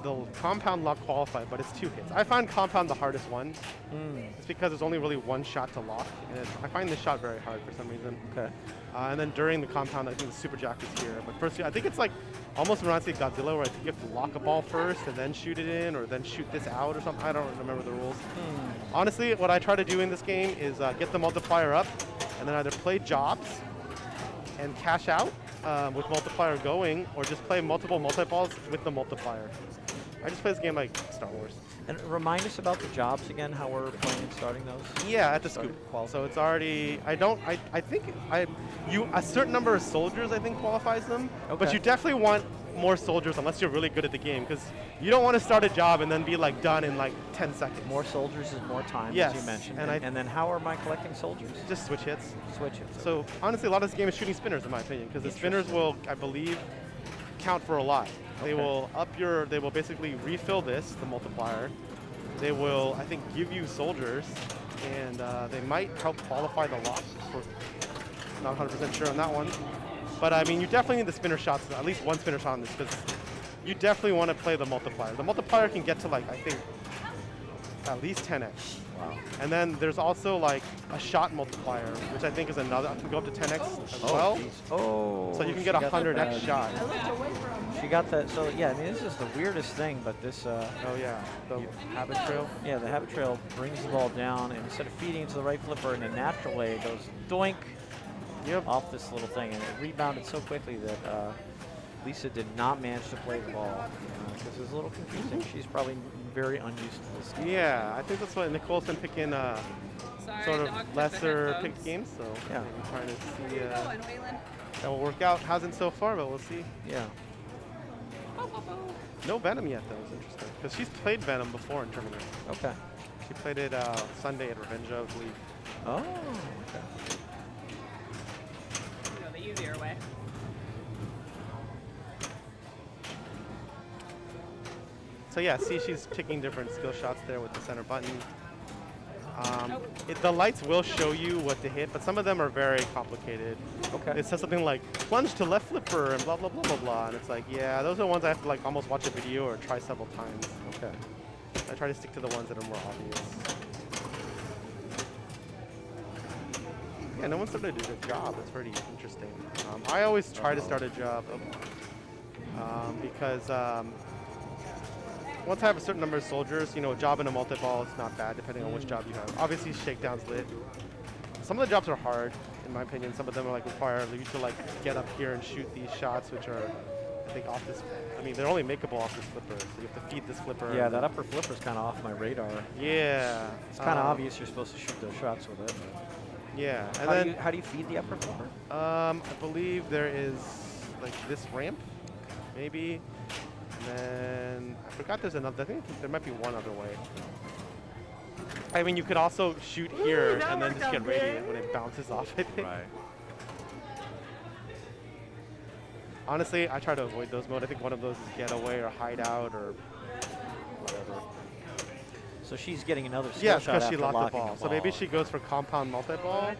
the compound lock qualified, but it's 2 hits. I find compound the hardest one. It's because there's only really 1 shot to lock, and I find this shot very hard for some reason. Okay. And then during the compound, I think the super jack is here. But first, I think it's like almost reminds me of Godzilla, where I think you have to lock a ball first and then shoot it in, or then shoot this out or something. I don't remember the rules. Honestly, what I try to do in this game is get the multiplier up, and then either play jobs and cash out with multiplier going, or just play multiple multi-balls with the multiplier. I just play this game like Star Wars. And remind us about the jobs again, how we're playing and starting those. Yeah, at the Started scoop. So it's already, I think a certain number of soldiers I think qualifies them, but Okay. you definitely want more soldiers unless you're really good at the game, because you don't want to start a job and then be like done in like 10 seconds. More soldiers is more time, Yes, as you mentioned. and And then how am I collecting soldiers? Just switch hits. Switch it. So honestly, a lot of this game is shooting spinners in my opinion, because the spinners will, I believe, count for a lot. They Okay. will they will basically refill this, the multiplier. they will, I think, give you soldiers, and they might help qualify the lock. Not 100% sure on that one. But I mean, you definitely need the spinner shots, at least one spinner shot on this, because you definitely want to play the multiplier. The multiplier can get to like, I think, at least 10x. Wow. And then there's also like a shot multiplier, which I think is another, can go up to 10x as well. Geez. Oh. So you can she get a got the 100x bad- shot. She got that. So yeah, I mean, this is the weirdest thing, but this. Oh yeah, the habit trail. Yeah, the habit trail brings the ball down, and instead of feeding it to the right flipper in a natural way, it goes doink Yep. off this little thing, and it rebounded so quickly that Lisa did not manage to play the ball. This is a little confusing. She's probably very unused to this game. Yeah, I think that's what Nicole's been picking Sorry, sort dog of took the lesser headphones. picked games, so Yeah. maybe trying to see Where you going, Waylon? that will work out. Hasn't so far, but we'll see. Yeah. Oh, oh, oh. No Venom yet, though. It's interesting because she's played Venom before in tournament. Okay. She played it Sunday at Revenge, I believe. Oh. Okay. Go the easier way. So yeah, see, she's picking different skill shots there with the center button. Nope. The lights will show you what to hit, but some of them are very complicated. Okay. It says something like plunge to left flipper and blah blah blah blah blah, and it's like, yeah, those are the ones I have to like almost watch a video or try several times. Okay. I try to stick to the ones that are more obvious. Yeah, no one started to do a job. It's pretty interesting. I always try to start a job because once I have a certain number of soldiers, you know, a job in a multi-ball is not bad depending on which job you have. Obviously, shakedown's lit. Some of the jobs are hard, in my opinion. Some of them are like require you to like get up here and shoot these shots, which are, I think, off this. I mean, they're only makeable off this flipper, so you have to feed this flipper. Yeah, that upper flipper's kind of off my radar. Yeah. It's kind of obvious you're supposed to shoot those shots with it. Yeah, and How, then how do you feed the upper flipper? I believe there is like this ramp, maybe. And then I forgot there's another. I think there might be one other way. I mean, you could also shoot here and then just get radiant when it bounces off, I think. Right. Honestly, I try to avoid those mode. I think one of those is getaway or hideout or whatever. So she's getting another skill Yeah, shot because she after locked the locking ball. So maybe she goes for compound multi-ball.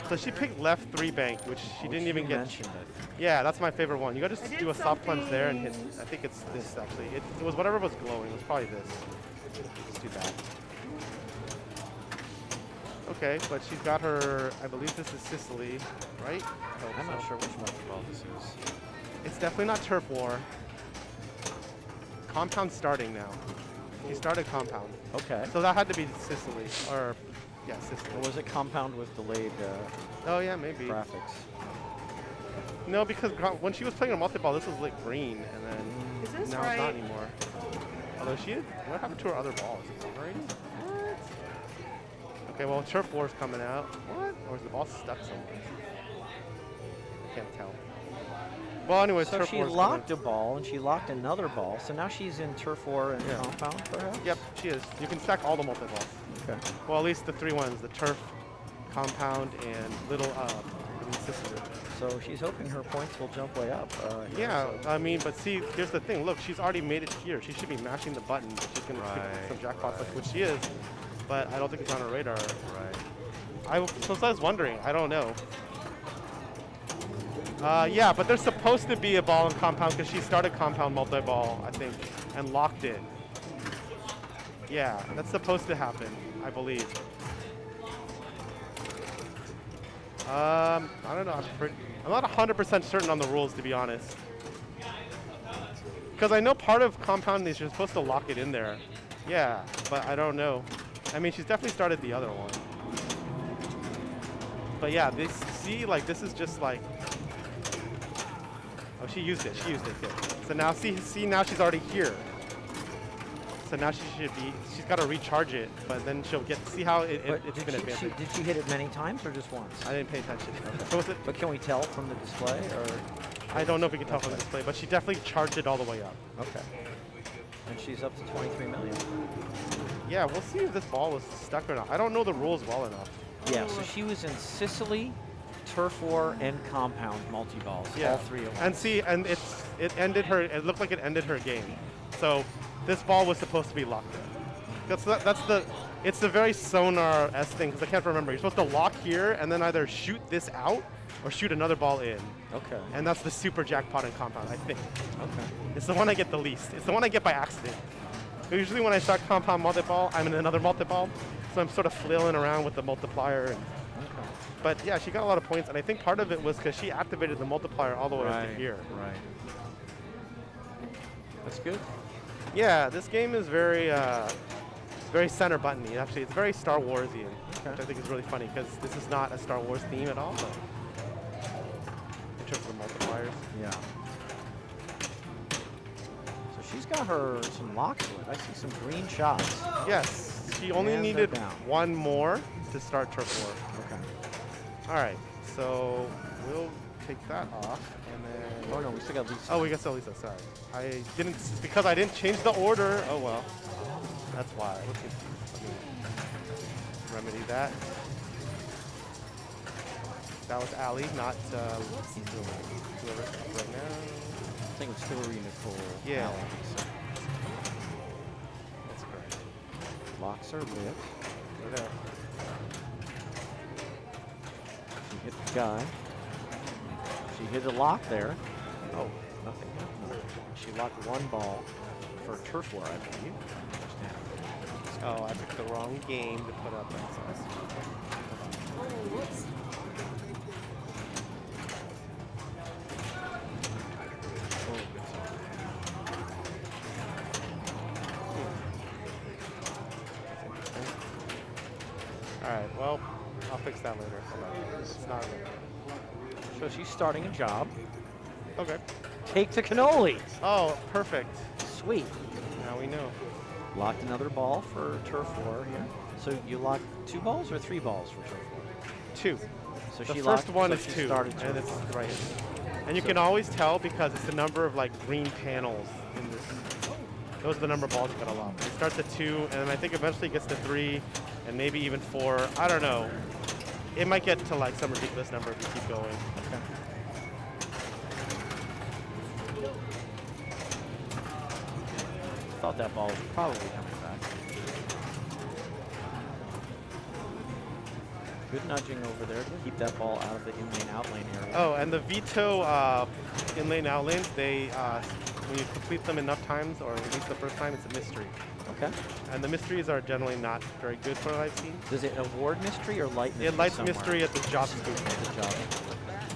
So she picked left 3 bank, which she didn't even get. mentioned it. Yeah, that's my favorite one. You gotta just I do did a soft plunge there and hit. something. I think it's this actually. It was whatever was glowing. It was probably this. Let's do that. Okay, but she's got her. I believe this is Sicily, right? Oh, I'm not so. sure which multi-ball this is. It's definitely not Turf War. Compound starting now. She started compound, Okay. so that had to be Sicily or yeah, Sicily. Or was it compound with delayed Oh yeah, maybe. graphics? No, because when she was playing a multi-ball, this was like green, and then Is this now it's not right? anymore. Although what happened to her other balls? Is it already? What? Okay, well, Turf War's coming out. What? Or is the ball stuck somewhere? Can't tell. Well, anyways, So Turf she War's locked coming. a ball and she locked another ball. So now she's in turf war and Yeah. compound, perhaps? Yep, she is. You can stack all the multi-balls. Okay. Well, at least the 3 ones: the Turf, Compound, and Little Sicily. So she's hoping her points will jump way up. Here, Yeah, so- I mean, but see, here's the thing. Look, she's already made it here. She should be mashing the button. She's gonna pick Right, some jackpots, like right. which she is. But I don't think it's on her radar. Right. So I was wondering. I don't know. Yeah, but there's supposed to be a ball in compound because she started compound multi-ball, I think, and locked it. Yeah, that's supposed to happen, I believe. I don't know. I'm not 100% certain on the rules, to be honest. Because I know part of compound is you're supposed to lock it in there. Yeah, but I don't know. I mean, she's definitely started the other one. But yeah, this this is just like. Oh, she used it. She used it. Good. So now, see, now she's already here. So now she's got to recharge it, but then she'll see how it's But been advancing. did she hit it many times or just once? I didn't pay attention. So was it? But can we tell from the display or? I don't know if we can tell from the display, but she definitely charged it all the way up. Okay. And she's up to 23 million. Yeah, we'll see if this ball was stuck or not. I don't know the rules well enough. Yeah, so she was in Sicily, turf war, and compound multi-balls. Yeah. All 3 at once. And see, and it ended her. It looked like it ended her game. So this ball was supposed to be locked in It's the very sonar-esque thing, because I can't remember. You're supposed to lock here and then either shoot this out or shoot another ball in. Okay. And that's the super jackpot in compound, I think. Okay. It's the one I get the least. It's the one I get by accident. Usually when I start compound multi-ball, I'm in another multi-ball, so I'm sort of flailing around with the multiplier. And but yeah, she got a lot of points, and I think part of it was because she activated the multiplier all the way up to here. Right. That's good. Yeah, this game is very center buttony. Actually, it's very Star Warsian, which I think is really funny because this is not a Star Wars theme at all. But in terms of the multipliers. Yeah. So she's got some locks to it. I see some green shots. Yes, she only And they're needed down. one more to start turf war. Okay. All right, so we'll take that off, and then. Oh no, we still got Lisa. Oh, we got still Lisa. Sorry, I didn't because I didn't change the order. Oh well, that's why. Let me remedy that. That was Allie, not whoever right now. I think it's Hillary Nicole. Yeah. Allen. That's correct. Locks are lit. Right there. She hit the guy. She hit a lock there. Oh, Nothing happened. She locked one ball for turf war, I believe. oh, I picked the wrong game to put up. That's all right. Well, I'll fix that later. It's not. So she's starting a job. Okay. Take the cannoli. Oh, perfect. Sweet. Now we know. Locked another ball for turf war here. So you locked 2 balls or 3 balls for turf war? 2. So The she first locked, one so is she 2, started and turf it's war. right here. And you So- can always tell because it's the number of like green panels in this. Those are the number of balls you gotta lock. It starts at 2, and I think eventually it gets to 3, and maybe even 4. I don't know. It might get to like some ridiculous number if you keep going. Okay. Thought that ball was probably coming back. Good nudging over there to keep that ball out of the in-lane, out-lane area. Oh, and the veto in-lane out-lanes, they when you complete them enough times, or at least the first time, it's a mystery. Okay. And the mysteries are generally not very good for what I've seen. Does it award mystery or light mystery? It lights somewhere? mystery at the job scoop. The job.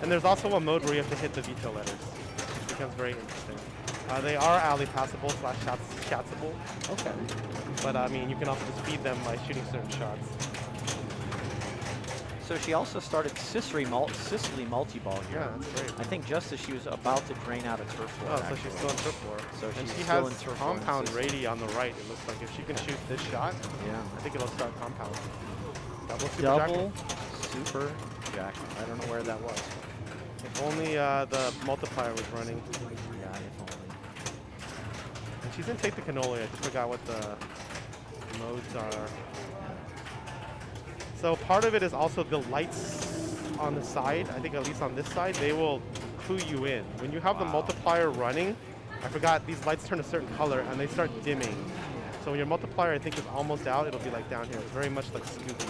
And there's also a mode where you have to hit the veto letters. It becomes very interesting. They are alley passable / shotsable, Okay. but I mean, you can also just feed them by shooting certain shots. So she also started Sicily multi-ball here. Yeah, that's great. I think just as she was about to drain out a turf war. Oh, so she's still in turf war. So and she's she still has in turf war and compound Sicily. ready on the right. It looks like if she can shoot this shot, Yeah. I think it'll start compound. Double super Double jacket. super jacket. I don't know where that was. If only the multiplier was running. Yeah, if only. And she's in Take the Cannoli. I just forgot what the modes are. So part of it is also the lights on the side. I think at least on this side, they will clue you in. When you have the multiplier running, I forgot these lights turn a certain color and they start dimming. So when your multiplier, I think, is almost out, it'll be like down here. It's very much like Scooby.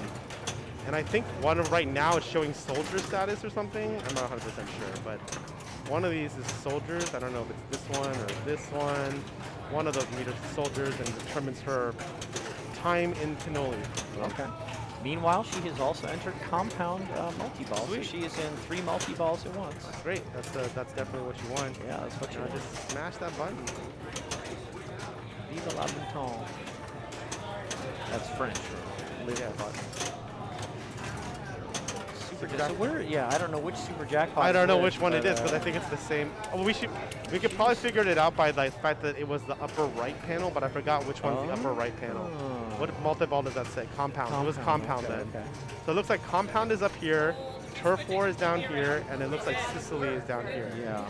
And I think one of right now is showing soldier status or something. I'm not 100% sure, but one of these is soldiers. I don't know if it's this one or this one. One of those meters is soldiers and determines her time in cannoli. Okay. Meanwhile, she has also entered compound multi-ball. So Sweet. she is in 3 multi-balls at once. Great. That's definitely what you want. Yeah, that's what you Now want. just smash that button. Vive la bouton. That's French. Live Yes. the button. Super jackpot. So where? Yeah, I don't know which super jackpot. I don't know is which one it but, is, but I think it's the same. Oh, we could probably figure it out by the fact that it was the upper right panel, but I forgot which one's the upper right panel. Oh. What multi-ball does that say? Compound. It was compound okay, then. okay. So it looks like compound is up here, turf war is down here, and it looks like Sicily is down here. Yeah.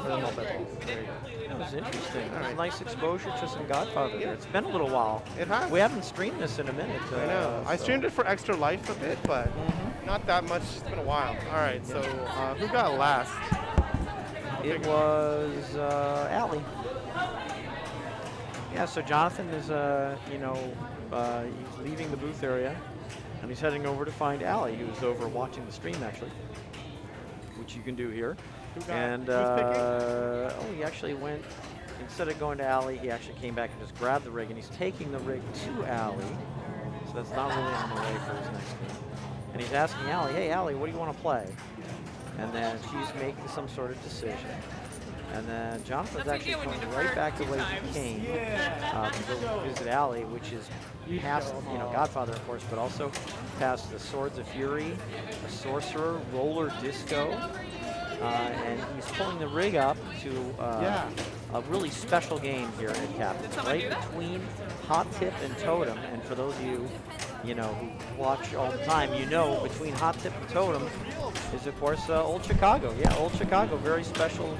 For the multi-balls. There you go. That was interesting. All right. Nice exposure to some Godfather there. It's been a little while. It has. We haven't streamed this in a minute. I know. I streamed it for extra life a bit, but not that much. It's been a while. All right, so who got last? It was Allie. Yeah, so Jonathan is, he's leaving the booth area, and he's heading over to find Allie, who's over watching the stream actually, which you can do here. And he actually went, instead of going to Allie, he actually came back and just grabbed the rig, and he's taking the rig to Allie. So that's not really on the way for his next game. And he's asking Allie, hey Allie, what do you want to play? And then she's making some sort of decision. And then Jonathan's actually going right back the way he came to go visit Allie, which is past, Godfather, of course, but also past the Swords of Fury, a Sorcerer, Roller Disco, and he's pulling the rig up to a really special game here at Captain, right between Hot Tip and Totem. And for those of you, who watch all the time, between Hot Tip and Totem is, of course, Old Chicago. Yeah, Old Chicago, very special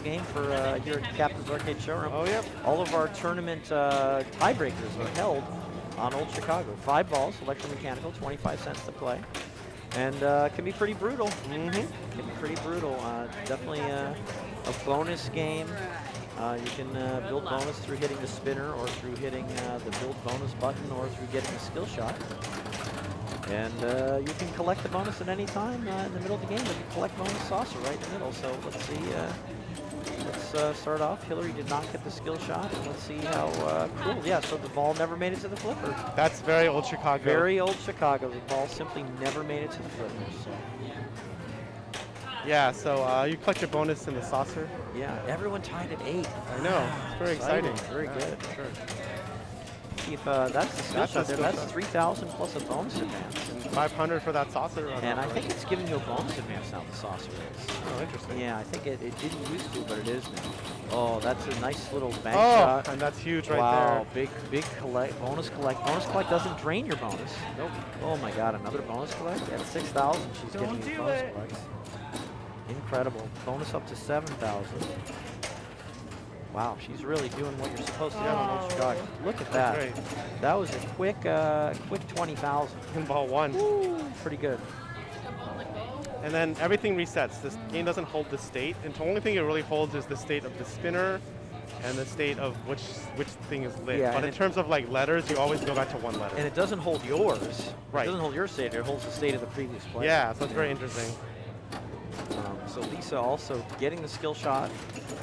game for here at Captain's Arcade Showroom. Oh, yep. All of our tournament tiebreakers are held on Old Chicago. 5 balls, electromechanical, 25 cents to play. And can be pretty brutal. Can be pretty brutal. Definitely a bonus game. You can build bonus through hitting the spinner, or through hitting the build bonus button, or through getting a skill shot. And you can collect the bonus at any time in the middle of the game. You can collect bonus saucer right in the middle. So let's see. Let's start off. Hillary did not get the skill shot. And let's see how cool. Yeah, so the ball never made it to the flipper. That's very Old Chicago. Very Old Chicago. The ball simply never made it to the flipper. So. Yeah, so you collect your bonus in the saucer. Yeah, everyone tied at 8. I know. It's very exciting. Very good. Sure. See if that's the skill shot there. That's 3,000 plus a bonus advance. And 500 for that saucer. And I think it's giving you a bonus advance now, the saucer is. Oh, interesting. Yeah, I think it didn't used to, but it is now. Oh, that's a nice little bank Oh, shot. and that's huge right Wow, there. big collect, bonus collect. Bonus collect doesn't drain your bonus. Nope. Oh my God, another bonus collect? At 6,000, she's getting these bonus collects. Incredible. Bonus up to 7,000. Wow, she's really doing what you're supposed to do on Old Chicago. Look at that. Great. That was a quick 20,000. In ball 1. Woo, pretty good. And then everything resets. This game doesn't hold the state. And the only thing it really holds is the state of the spinner and the state of which thing is lit. Yeah, but in terms of like letters, you always go back to one letter. And it doesn't hold yours. Right. It doesn't hold your state. It holds the state of the previous player. Yeah, so it's very interesting. So Lisa also getting the skill shot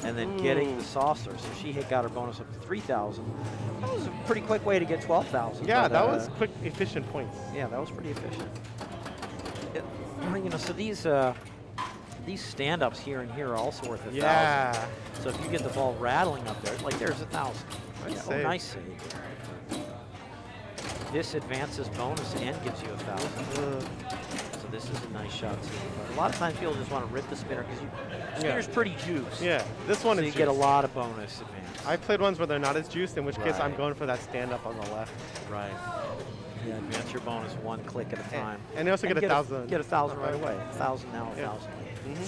and then getting the saucer. So she got her bonus up to 3,000. That was a pretty quick way to get 12,000. Yeah, but, that was quick, efficient points. Yeah, that was pretty efficient. So these stand-ups here and here are also worth 1,000. Yeah. So if you get the ball rattling up there, like there's 1,000. Nice Oh, save. nice save. This advances bonus and gives you 1,000. So this is a nice shot too. But a lot of times people just want to rip the spinner because spinner's pretty juiced. Yeah, this one So is you get a juiced. lot of bonus advance. I played ones where they're not as juiced, in which case I'm Right. going for that stand-up on the left. Right. Yeah, advance your bonus 1 click at a time. And you also get 1,000. Get 1,000 right away. 1,000 now, Yeah. 1,000 later.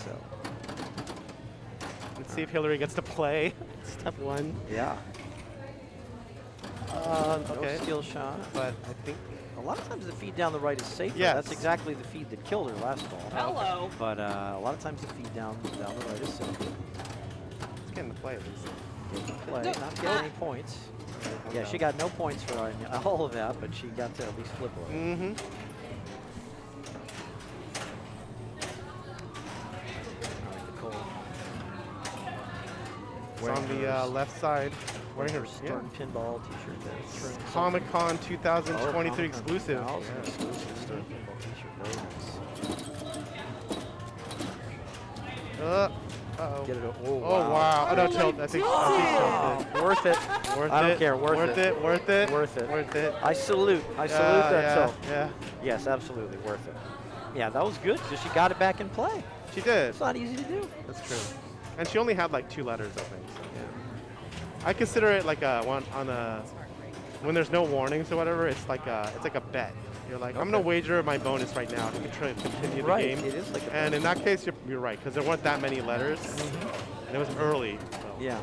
So, Let's see if Hillary gets to play. Step 1. yeah. Okay. No skill shot. But I think A lot of times the feed down the right is safer. Yes. That's exactly the feed that killed her last ball. Hello. But a lot of times the feed down the right is safer. it's getting to play at least. Getting to play, not getting any points. Yeah, she got no points for all of that, but she got to at least flip over. Mm-hmm. Nicole. It's on the left side. Wearing her Starting pinball t-shirt there. Comic-Con 2023 exclusive. Yeah. Yeah. Exclusive Starting pinball t-shirt. Very nice. Uh-oh. Get it. Oh, wow. Oh, no, tilt. I think tilted. Worth it. Worth I don't it. care. Worth it. Worth it. Worth it. Worth it. I salute that yeah, tilt. yeah. Yes, absolutely worth it. Yeah, that was good because she got it back in play. She did. It's not easy to do. That's true. And she only had like 2 letters, I think. So, yeah. I consider it like a one on a when there's no warnings or whatever. It's like a bet. You're like, I'm gonna wager my bonus right now to continue the game. It is like a And in that case, you're right, because there weren't that many letters, and it was early. So. yeah.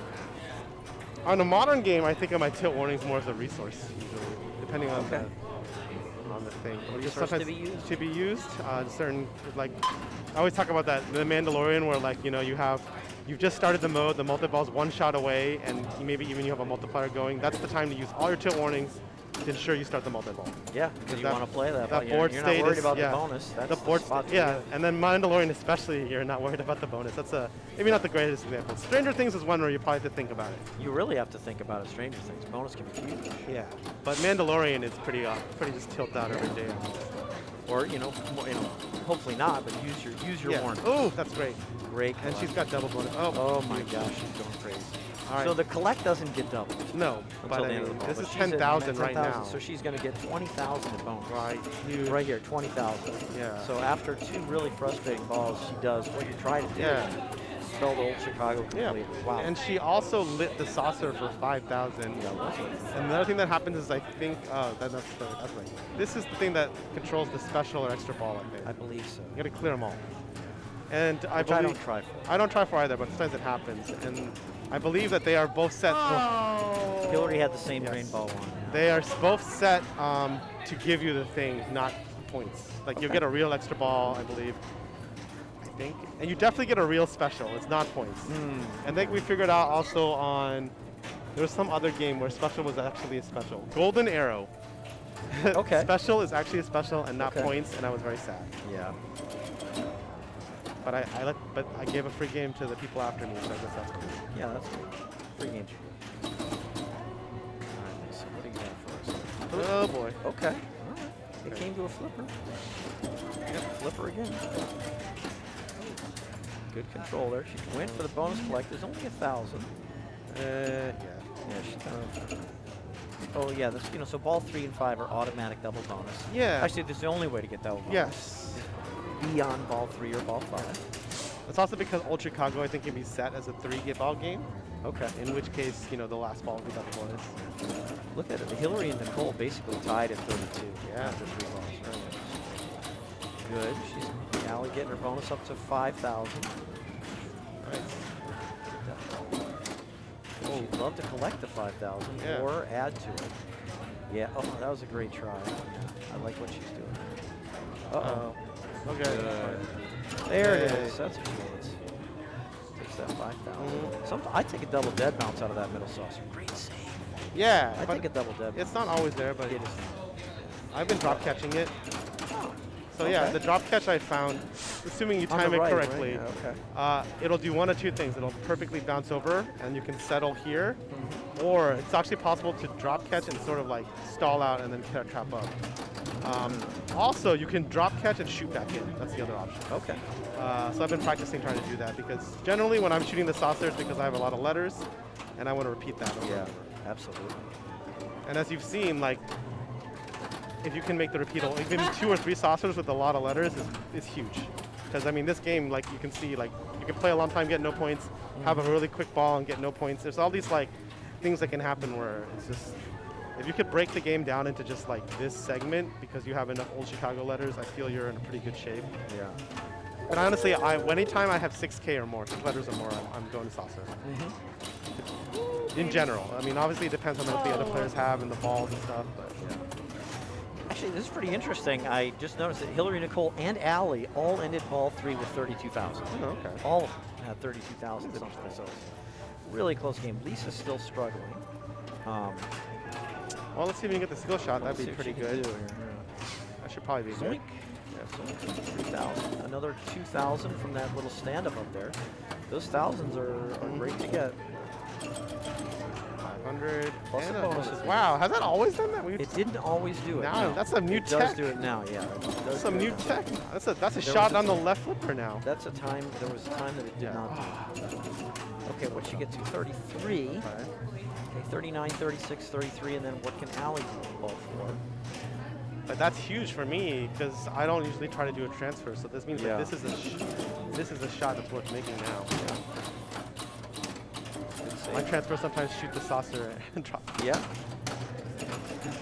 On a modern game, I think of my tilt warnings more as a resource, usually, depending on the thing. A Just resource to sometimes be used? To be used. Certain, like, I always talk about that, the Mandalorian, where like, you know, you have you've just started the mode, the multi-ball's one shot away, and maybe even you have a multiplier going, that's the time to use all your tilt warnings to ensure you start the multi-ball. Yeah, because you that- want to play that. that but board you're state not worried is- about yeah. the bonus. That's The board spot state, to yeah, do. and then Mandalorian especially, you're not worried about the bonus. That's maybe not the greatest example. Stranger Things is one where you probably have to think about it. You really have to think about it. Stranger Things. Bonus can be huge. Yeah, but Mandalorian is pretty just tilt out every day. Or hopefully not, but use your Yeah. warning. Oh, that's great. Great. And she's got double bonus. Oh my gosh, she's going crazy. All right. So the collect doesn't get doubled No, until but the I end of the mean, ball. this but is she's at 10,000 right 10,000, now. So she's going to get 20,000 in bonus. Right, huge. Right here, 20,000. Yeah. So after 2 really frustrating balls, she does what you try to do. Yeah. Spell the old Chicago Yeah. completely. Wow. And she also lit the saucer for 5,000. And the other thing that happens is I think, that's right. This is the thing that controls the special or extra ball, I think. I believe so. You gotta clear them all. And I Which I believe don't try for. I don't try for either, but sometimes it happens. And I believe that they are both set. Oh. Hillary had the same Yes. green ball one. They are both set to give you the thing, not points. Like you'll Okay. get a real extra ball, I believe. I think, and you definitely get a real special. It's not points. And then we figured out also on there was some other game where special was actually a special. Golden Arrow. Okay. Special is actually a special and not Okay. points, and I was very sad. Yeah. But I gave a free game to the people after me, so I guess that's cool. Yeah, that's good. Free games. All right, so what do you got for us? Oh boy. Okay. All right. It came to a flipper. Yep, flipper again. Good control there. She went for the bonus collect. There's only 1,000. Yeah. Yeah, she's kind of. Oh yeah, this so ball 3 and 5 are automatic double bonus. Yeah. Actually, this is the only way to get double bonus. Yes. Beyond ball 3 or ball 5. It's also because Old Chicago, I think, can be set as a 3-ball game. Okay. In which case, the last ball would be double bonus. Look at it. Hillary and Nicole basically tied at 32. Yeah. After 3 balls. Right. Good. She's Allie getting her bonus up to 5,000. Right. Oh, she'd love to collect the 5,000 Yeah. or add to it. Yeah. Oh, that was a great try. I like what she's doing. Uh-oh. Okay. There it Yay. is. That's what it is. Takes that 5,000. I take a double dead bounce out of that middle saucer. Great save. Yeah. I but take a double dead bounce. It's not always there, but It is. I've been drop catching it. Oh, So yeah, okay. the drop catch I found, assuming you On the time it right, right? correctly, Yeah, okay. it'll do one of two things. It'll perfectly bounce over, and you can settle here, Mm-hmm. or it's actually possible to drop catch and sort of like stall out and then trap up. Also, you can drop catch and shoot back in. That's the other option. Okay. So I've been practicing trying to do that because generally when I'm shooting the saucer, it's because I have a lot of letters, and I want to repeat that over and Yeah, over. absolutely. And as you've seen, like, if you can make the repeatable, even 2 or 3 saucers with a lot of letters is huge. Because, I mean, this game, like, you can see, like, you can play a long time, get no points, have a really quick ball and get no points. There's all these, like, things that can happen where it's just, if you could break the game down into just, like, this segment because you have enough Old Chicago letters, I feel you're in a pretty good shape. Yeah. And honestly, anytime I have 6K or more, 6 letters or more, I'm going to saucer. In general. I mean, obviously it depends on what the other players have and the balls and stuff, but yeah. Actually, this is pretty interesting. I just noticed that Hillary, Nicole, and Allie all ended ball 3 with 32,000. Oh, okay. All of them had 32,000 something. So really close game. Lisa's still struggling. Well, let's see if we can get the skill shot. That'd be pretty good. Here. That should probably be Zoink. good. Yeah, Zoink. 3,000. Another 2,000 from that little stand-up up there. Those thousands are great to get. 500. Plus and the a bonuses. bonus. Wow, has that always done that? It didn't always do it. Now, no. that's some new it tech. does do it now, yeah. It does That's some do new it now. tech. That's a There shot was a on the time- left flipper now. That's a time, there was a time that it did not do it. Okay, what you get to 33. Okay. Okay, 39, 36, 33, and then what can Allie do ball for? But that's huge for me because I don't usually try to do a transfer. So this means Yeah. that this is a shot that's worth making now. My transfer sometimes shoot the saucer and drop. Yeah.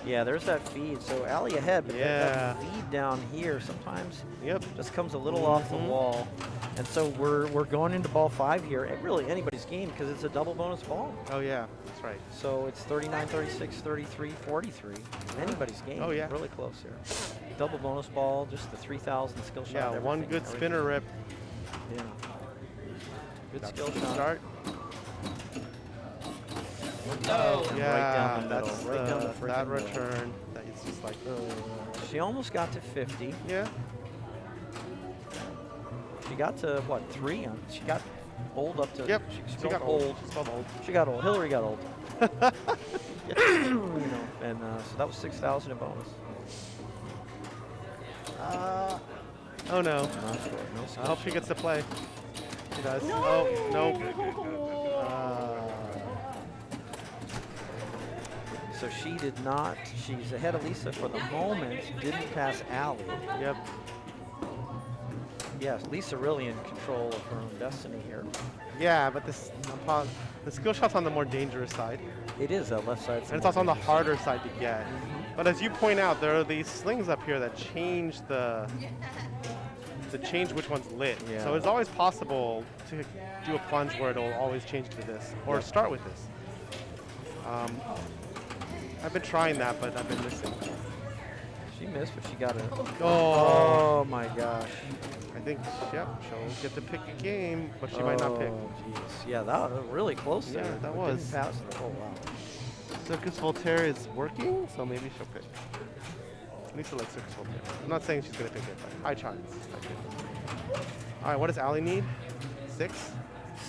Yeah, there's that feed. So Allie ahead, but that feed down here sometimes Yep. just comes a little off the wall. And so we're going into ball 5 here. It really anybody's game because it's a double bonus ball. Oh yeah, that's right. So it's 39, 36, 33, 43. Anybody's game. Oh, yeah. Really close here. Double bonus ball, just the 3,000 skill shot. Yeah, one everything- good spinner rip. Yeah. Good That's skill the shot. start. Oh, Yeah, right down the middle. that's Right down the that freaking middle. return. That it's just like, She almost got to 50. yeah. She got to, what, 3? She got old up to. Yep. She got old. She spelled old. She got old. Hillary got old. You know, and so that was 6,000 in bonus. Oh no. Not sure. No I skill hope she shot. gets to play. She does. Oh, no. So she did not. She's ahead of Lisa for the moment. Didn't pass Allie. Yep. Yes, Lisa really in control of her own destiny here. Yeah, but the skill shot's on the more dangerous side. It is that left side. And it's also on the harder side to get. But as you point out, there are these slings up here that change change which one's lit. Yeah. So it's always possible to do a plunge where it'll always change to this, or start with this. I've been trying that, but I've been missing. She missed, but she got it. Oh, Oh my gosh. I think, yep, she'll get to pick a game, but she might not pick. Oh, jeez. Yeah, that was really close there. Yeah, that But was. Didn't pass. Oh, wow. Circus Voltaire is working, so maybe she'll pick. Lisa likes Circus Voltaire. I'm not saying she's going to pick it, but high chance. All right, what does Allie need? 6?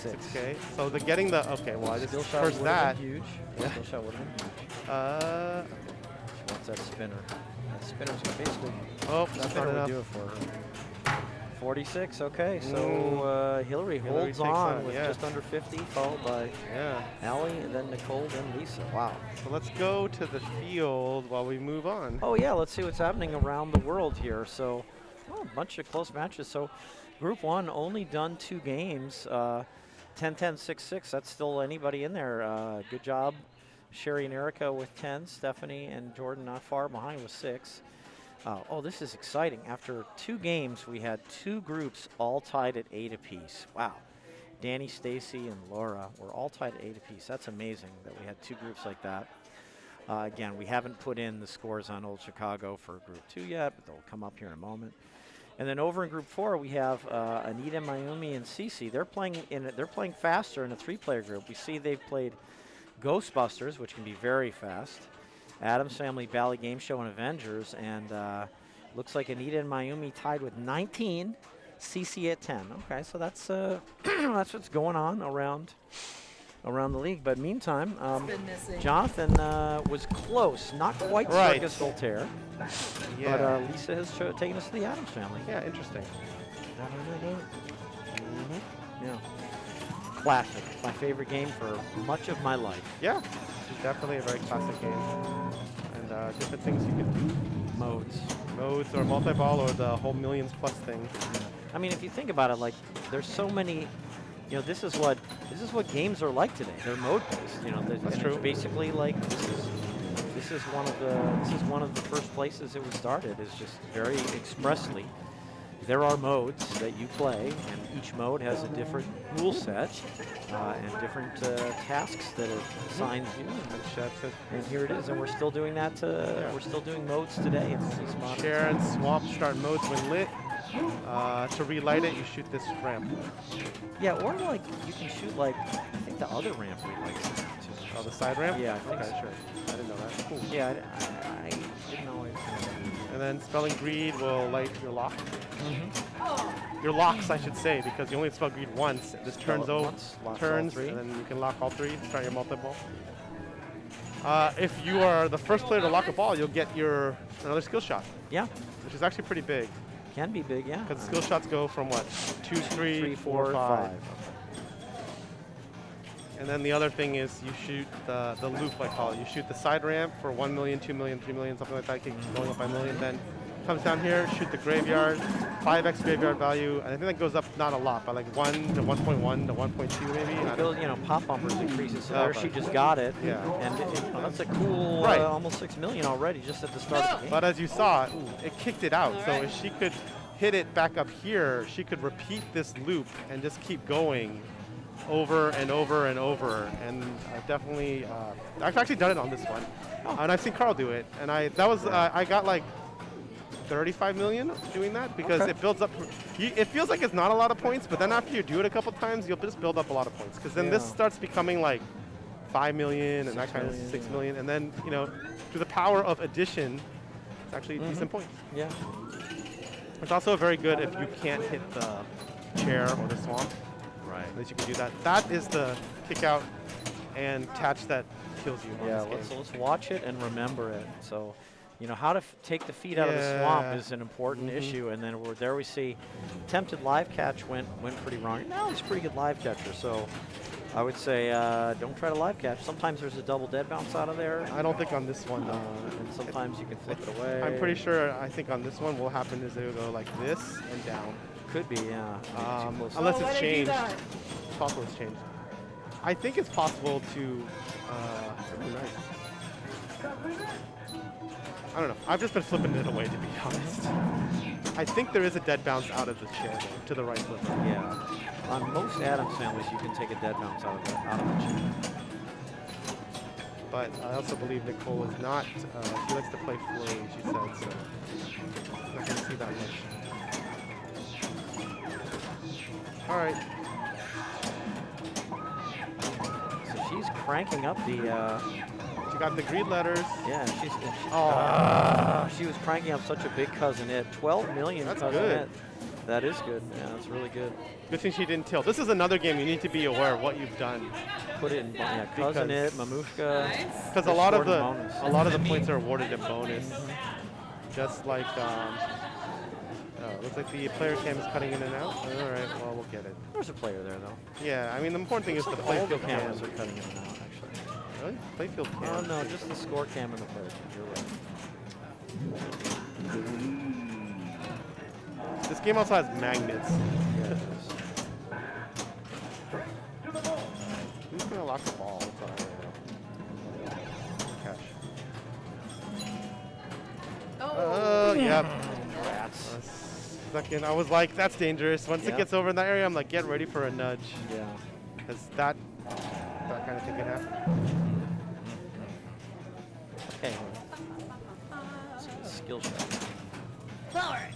6. 6K. So the getting the, okay, well, I just Skill shot first would've that. been huge. Yeah. Skill shot would have been huge. She wants that spinner. That spinner's going to basically. Oh, that's not Spinner would enough. do it for her. 46, okay. So Hillary Hillary holds takes on that, with yeah. just under 50, followed by Yeah. Allie, and then Nicole, then Lisa. Wow. So let's go to the field while we move on. Oh, yeah, let's see what's happening around the world here. So, a bunch of close matches. So, Group 1 only done 2 games. 10-10, 6-6. That's still anybody in there. Good job, Sherry and Erica with 10. Stephanie and Jordan not far behind with 6. Oh, this is exciting. After 2 games, we had 2 groups all tied at 8 apiece. Wow. Danny, Stacy, and Laura were all tied at 8 apiece. That's amazing that we had 2 groups like that. Again, we haven't put in the scores on Old Chicago for Group 2 yet, but they'll come up here in a moment. And then over in Group 4, we have Anita, Mayumi, and Cece. They're playing faster in a 3-player group. We see they've played Ghostbusters, which can be very fast. Adam's Family, Bally Game Show, and Avengers. And looks like Anita and Mayumi tied with 19, CC at 10. Okay, so that's that's what's going on around the league. But meantime, Jonathan was close, not quite Circus Voltaire. Yeah. But Lisa has taken us to the Adams Family. Yeah, interesting. Yeah. Classic. My favorite game for much of my life. Yeah, it's definitely a very classic game. And different things you can do. Modes or multi-ball or the whole millions plus thing. I mean, if you think about it, like, there's so many, you know, this is what games are like today. They're mode-based, you know. That's and true. It's basically like this is one of the first places it was started. Is just very expressly. There are modes that you play, and each mode has a different rule set and different tasks that it assigns you. And here it is, and we're still doing that. We're still doing modes today. Share and swap start modes when lit. To relight it, you shoot this ramp. Yeah, or like you can shoot like I think the other ramp relights it too. Oh, the side ramp? Yeah, I think okay, so. sure. I didn't know that. Cool. Yeah, I didn't know it. And then spelling greed will light your lock. Mm-hmm. Your locks, I should say, because you only spell greed once. This turns over, turns, all 3. and then you can lock all 3. Start your multi-ball. If you are the first player to lock a ball, you'll get another skill shot. Yeah, which is actually pretty big. can be big. Yeah, Because the skill shots go from what? 2, 3, 4, 5. And then the other thing is you shoot the loop, I call it. You shoot the side ramp for 1 million, 2 million, 3 million, something like that, keep going up by a million. Then comes down here, shoot the graveyard, 5x graveyard value, and I think that goes up not a lot, but like 1 to 1.1 to 1.2 maybe. Those, you know, pop bumpers increases. So there she just got it. Yeah. And that's a cool, Right. almost 6 million already just at the start of the game. But as you saw, it kicked it out. So if she could hit it back up here, she could repeat this loop and just keep going over and over and over. And I've definitely, I've actually done it on this one. And I've seen Carl do it. And I got like 35 million doing that because Okay. it builds up. It feels like it's not a lot of points, but then after you do it a couple times, you'll just build up a lot of points because then this Yeah. starts becoming like 5 million and 6 that kind million, of 6 yeah. million, and then through the power of addition, it's actually decent points. Yeah. It's also very good if you can't hit the chair or the swamp. Right. At least you can do that. That is the kick out and catch that kills you. Yeah, on this game. let's watch it and remember it. So, how to take the feet out of the swamp Yeah. is an important Mhm. issue. And then there we see attempted live catch went pretty wrong. Now he's a pretty good live catcher. So I would say don't try to live catch. Sometimes there's a double dead bounce out of there. I don't think on this one, though. And sometimes you can flip it away. I'm pretty sure. I think on this one, what will happen is it will go like this and down, Could be, yeah. Maybe too close. unless Oh, it's why did you do changed. that? It's possible it's changed. I think it's possible to. It's really nice. I don't know. I've just been flipping it away, to be honest. I think there is a dead bounce out of the chair, though, to the right flipper. Yeah. On most Adams families, you can take a dead bounce out of the chain. But I also believe Nicole is not. She likes to play flow, she said, so I'm not going to see that much. All right. So she's cranking up the. She got the green letters. Yeah, she Oh, was cranking up such a big cousinette. 12 million That's cousinette. good. That is good. Yeah, that's really good. good thing she didn't tilt. This is another game you need to be aware of what you've done, Put it in Because- cousinette, mamushka. Nice. because a It's lot of scored the in bonus. points are awarded in bonus. Just like looks like the player cam is cutting in and out. All right, well we'll get it. There's a player there though. Yeah, I mean the important thing is the Looks like all the playfield cam. cameras are cutting in and out actually. Really? Playfield Oh cam. no, just the score cam and the player cam. You're right. This game also has magnets. Yeah, it is. Who's gonna lock the ball? That's what I want to know. Cash. Oh. Yep. Rats. Second, I was like, that's dangerous. Once Yeah. it gets over in that area, I'm like, get ready for a nudge, Yeah. because that kind of thing can happen. Okay. Let's get a skill shot. Forward.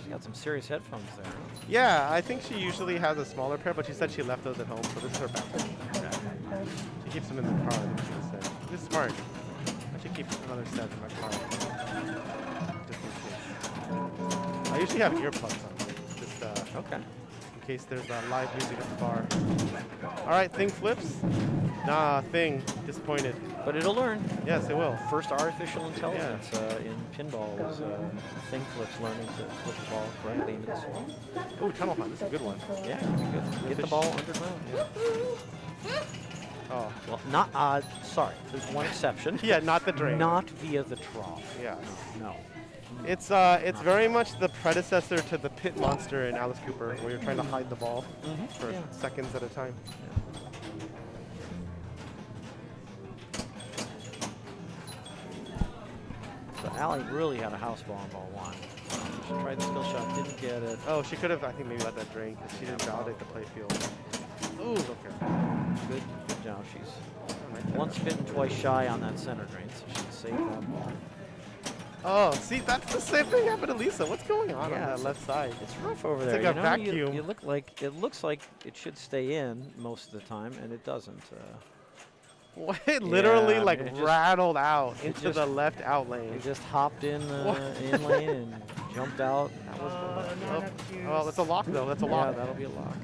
She's got some serious headphones there. Yeah, I think she usually has a smaller pair, but she said she left those at home, so this is her backup. She keeps them in the car. I think she said. This is smart. I should keep another set in my car. Just in case. I usually have earplugs on, just Okay. in case there's live music at the bar. All right, thing flips. Nah, thing disappointed. But it'll learn. Yes, it will. First artificial intelligence in pinball was thing flips learning to flip the ball correctly into the swamp. Ooh, tunnel hunt. This is a good one. Yeah, good. Get the ball underground. Oh, Well, sorry, there's one exception. yeah, not the drain. Not via the trough. Yeah. No. It's very much the predecessor to the pit monster in Alice Cooper, where you're trying to hide the ball for Yeah. seconds at a time. So Allie really had a house ball on ball one. She tried the skill shot, didn't get it. Oh, she could have, I think, maybe let that drain because she didn't validate the play field. Ooh, okay. Good job. She's Oh, right there. once bitten, twice shy on that center drain, so she saved that ball. Oh, see, that's the same thing happened to Lisa. What's going on Yeah, that it's- left side? It's rough over It's there. like a you vacuum. You look like it looks like it should stay in most of the time, and it doesn't. It literally Yeah, like it just- rattled out into just- the left out lane. It just hopped in What? in lane and jumped out. That was Oh, that's a lock though. That's a yeah, lock. that'll be a lock.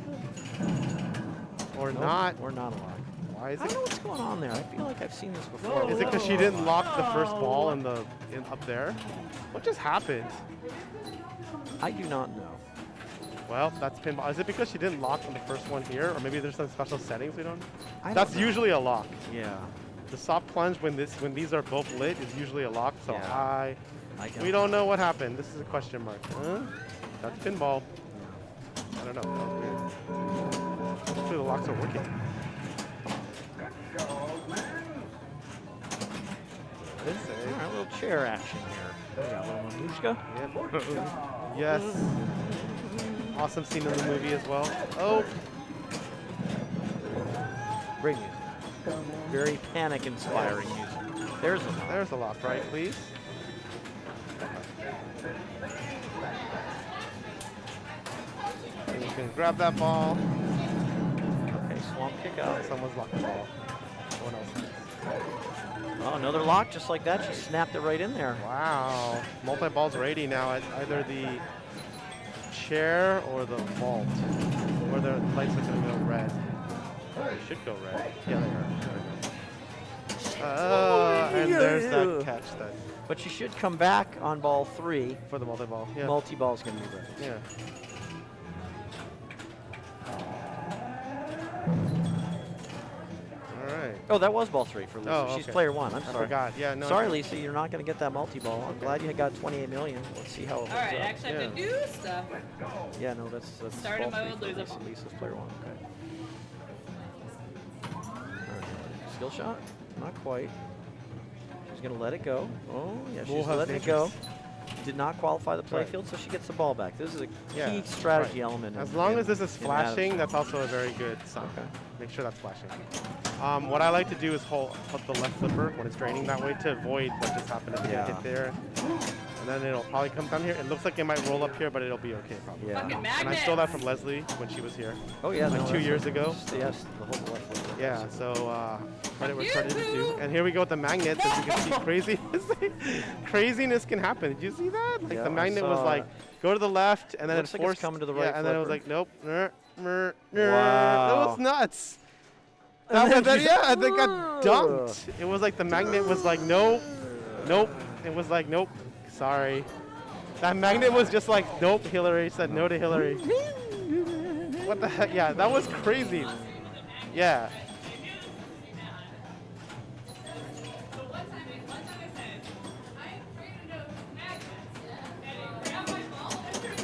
Or Nope, not. or not a lock. Why is I it? don't know what's going on there. I feel like I've seen this before. Is it because she didn't lock the first ball in the up there? What just happened? I do not know. Well, that's pinball. Is it because she didn't lock on the first one here, or maybe there's some special settings we don't? I That's don't know. usually a lock. Yeah. The soft plunge when these are both lit is usually a lock. So Yeah. we don't know what happened. This is a question mark. Huh? That's pinball. I don't know. That was weird. Hopefully the locks are working. All right, a little chair action here. We got a little Mamushka. Yep. Yes. Awesome scene in the movie as well. Oh, Great music. Very panic-inspiring music. There's a lock. there's a lock, right, please? And you can grab that ball. Okay, swamp kick out. Someone's locked the ball. Someone else has. Oh, another lock just like that. She snapped it right in there. Wow. Multi-ball's ready now at either the chair or the vault. Or the lights are going to go red. They should go red. Yeah, they are. There we go. And there's that catch that But she should come back on ball 3. for the multi-ball. Yeah. Multi-ball's going to be red. Yeah. All right. Oh, that was ball 3 for Lisa. Oh, She's okay. player 1. I'm I sorry. forgot. Yeah, no. Sorry, Lisa, you're not going to get that multi-ball. I'm glad you got 28 million. Let's see how it All goes right, up. actually I have to do stuff. Yeah, no, that's Start ball in mode, 3 for lose a Lisa. ball. Lisa's player 1. Okay. All right. Skill shot? Not quite. She's going to let it go. Oh, yeah, she's Bullhouse letting it go. dangerous. Did not qualify the Right. playfield, so she gets the ball back. This is a Yeah, key strategy right. element. As in- long in- as this is in flashing, Adam's. that's also a very good sign. Okay. Make sure that's flashing. What I like to do is hold the left flipper when it's draining that way to avoid what just happened if it Yeah. hit there. And then it'll probably come down here. It looks like it might roll up here, but it'll be okay probably. Yeah. Fucking And I magnets. stole that from Leslie when she was here. Oh, yeah. like no, 2 that's years a- ago. Yes, the whole left flipper. Yeah, so credit where credit is due. And here we go with the magnets. As you can see, craziness can happen. Did you see that? Like Yeah, the I magnet was saw like, go to the left, and then Looks it like it's forced. coming to the yeah, right and then it was flipper. like, nope. That Wow. was nuts. And That then was, that, she's yeah, like, and they got dunked. It was like the magnet was like, nope, nope. It was like, nope, sorry. That magnet was just like, nope, Hillary said no to Hillary. What the heck? Yeah, that was crazy. Yeah.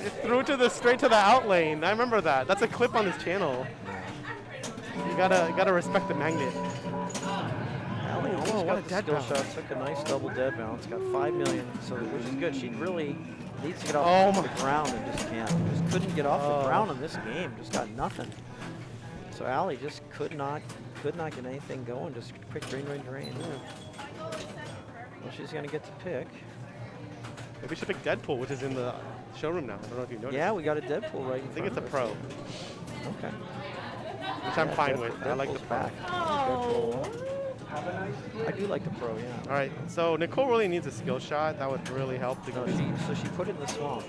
It threw to the straight to the out lane. I remember that. That's a clip on his channel. You gotta respect the magnet. Allie almost what a got the dead skill bounce. shot. Took a nice double dead bounce. Got 5 million, so which is good. She really needs to get off Oh the my. ground and just can't. Just couldn't get off Oh. the ground in this game. Just got nothing. So Allie just could not get anything going. Just quick drain. Well, she's gonna get to pick. Maybe we should pick Deadpool, which is in the showroom now. I don't know if you noticed. Yeah, we got a Deadpool right in I think it's a front pro, of us. Okay. which I'm Yeah, fine with. I like the Deadpool's pro. back. Oh. I do like the pro, yeah. All right, so Nicole really needs a skill shot. That would really help. To No, so she put it in the swamp.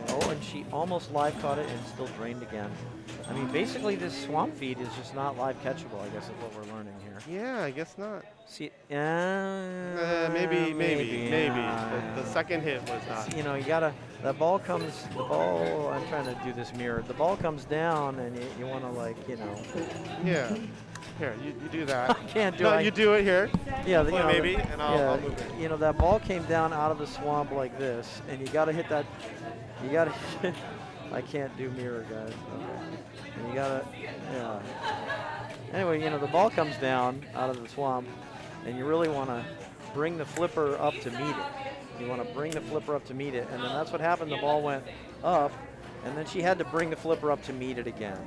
Oh, and she almost live caught it and still drained again. I mean, basically this swamp feed is just not live catchable, I guess is what we're learning here. Yeah, I guess not. See, Maybe. yeah. The second hit was not. You know, you gotta, I'm trying to do this mirror. The ball comes down and you wanna like, you know. Yeah. Here, you do that. I can't do No, it. you do it here. Yeah, Well, maybe, and I'll move it. You know, that ball came down out of the swamp like this, and you gotta hit that, you gotta, I can't do mirror, guys. Okay. And you gotta, yeah. Anyway, you know, the ball comes down out of the swamp, and you really wanna bring the flipper up to meet it. You wanna bring the flipper up to meet it, and then that's what happened. The ball went up, and then she had to bring the flipper up to meet it again.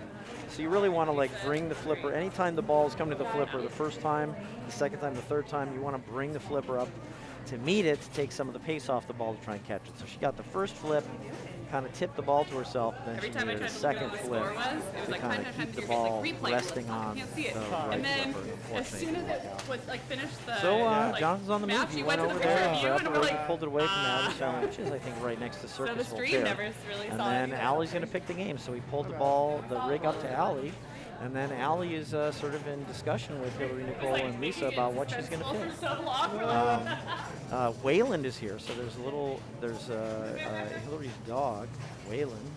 So you really want to like bring the flipper, anytime the balls come to the flipper, the first time, the second time, the third time, you want to bring the flipper up to meet it, to take some of the pace off the ball to try and catch it. So she got the first flip, kind of tipped the ball to herself, then Every she time I needed a tried to second figure out flip what the score was, it was to like kind 5 of times keep the your ball face, like replay. resting on Can't see it. the right And then flipper. as soon as it was like finished the So like, Jonathan's on the move. map, He she went went over to the there picture and of you grabbed and the we're rig like, and pulled it away from Allie's Center, which is I think right next to so Circus the stream never really And saw then it. Allie's going to pick the game. So he pulled the rig up to Allie. And then Allie is sort of in discussion with Hillary, Nicole, and Lisa about what she's going to pick. So long. Wayland is here, so there's Hillary's dog, Wayland,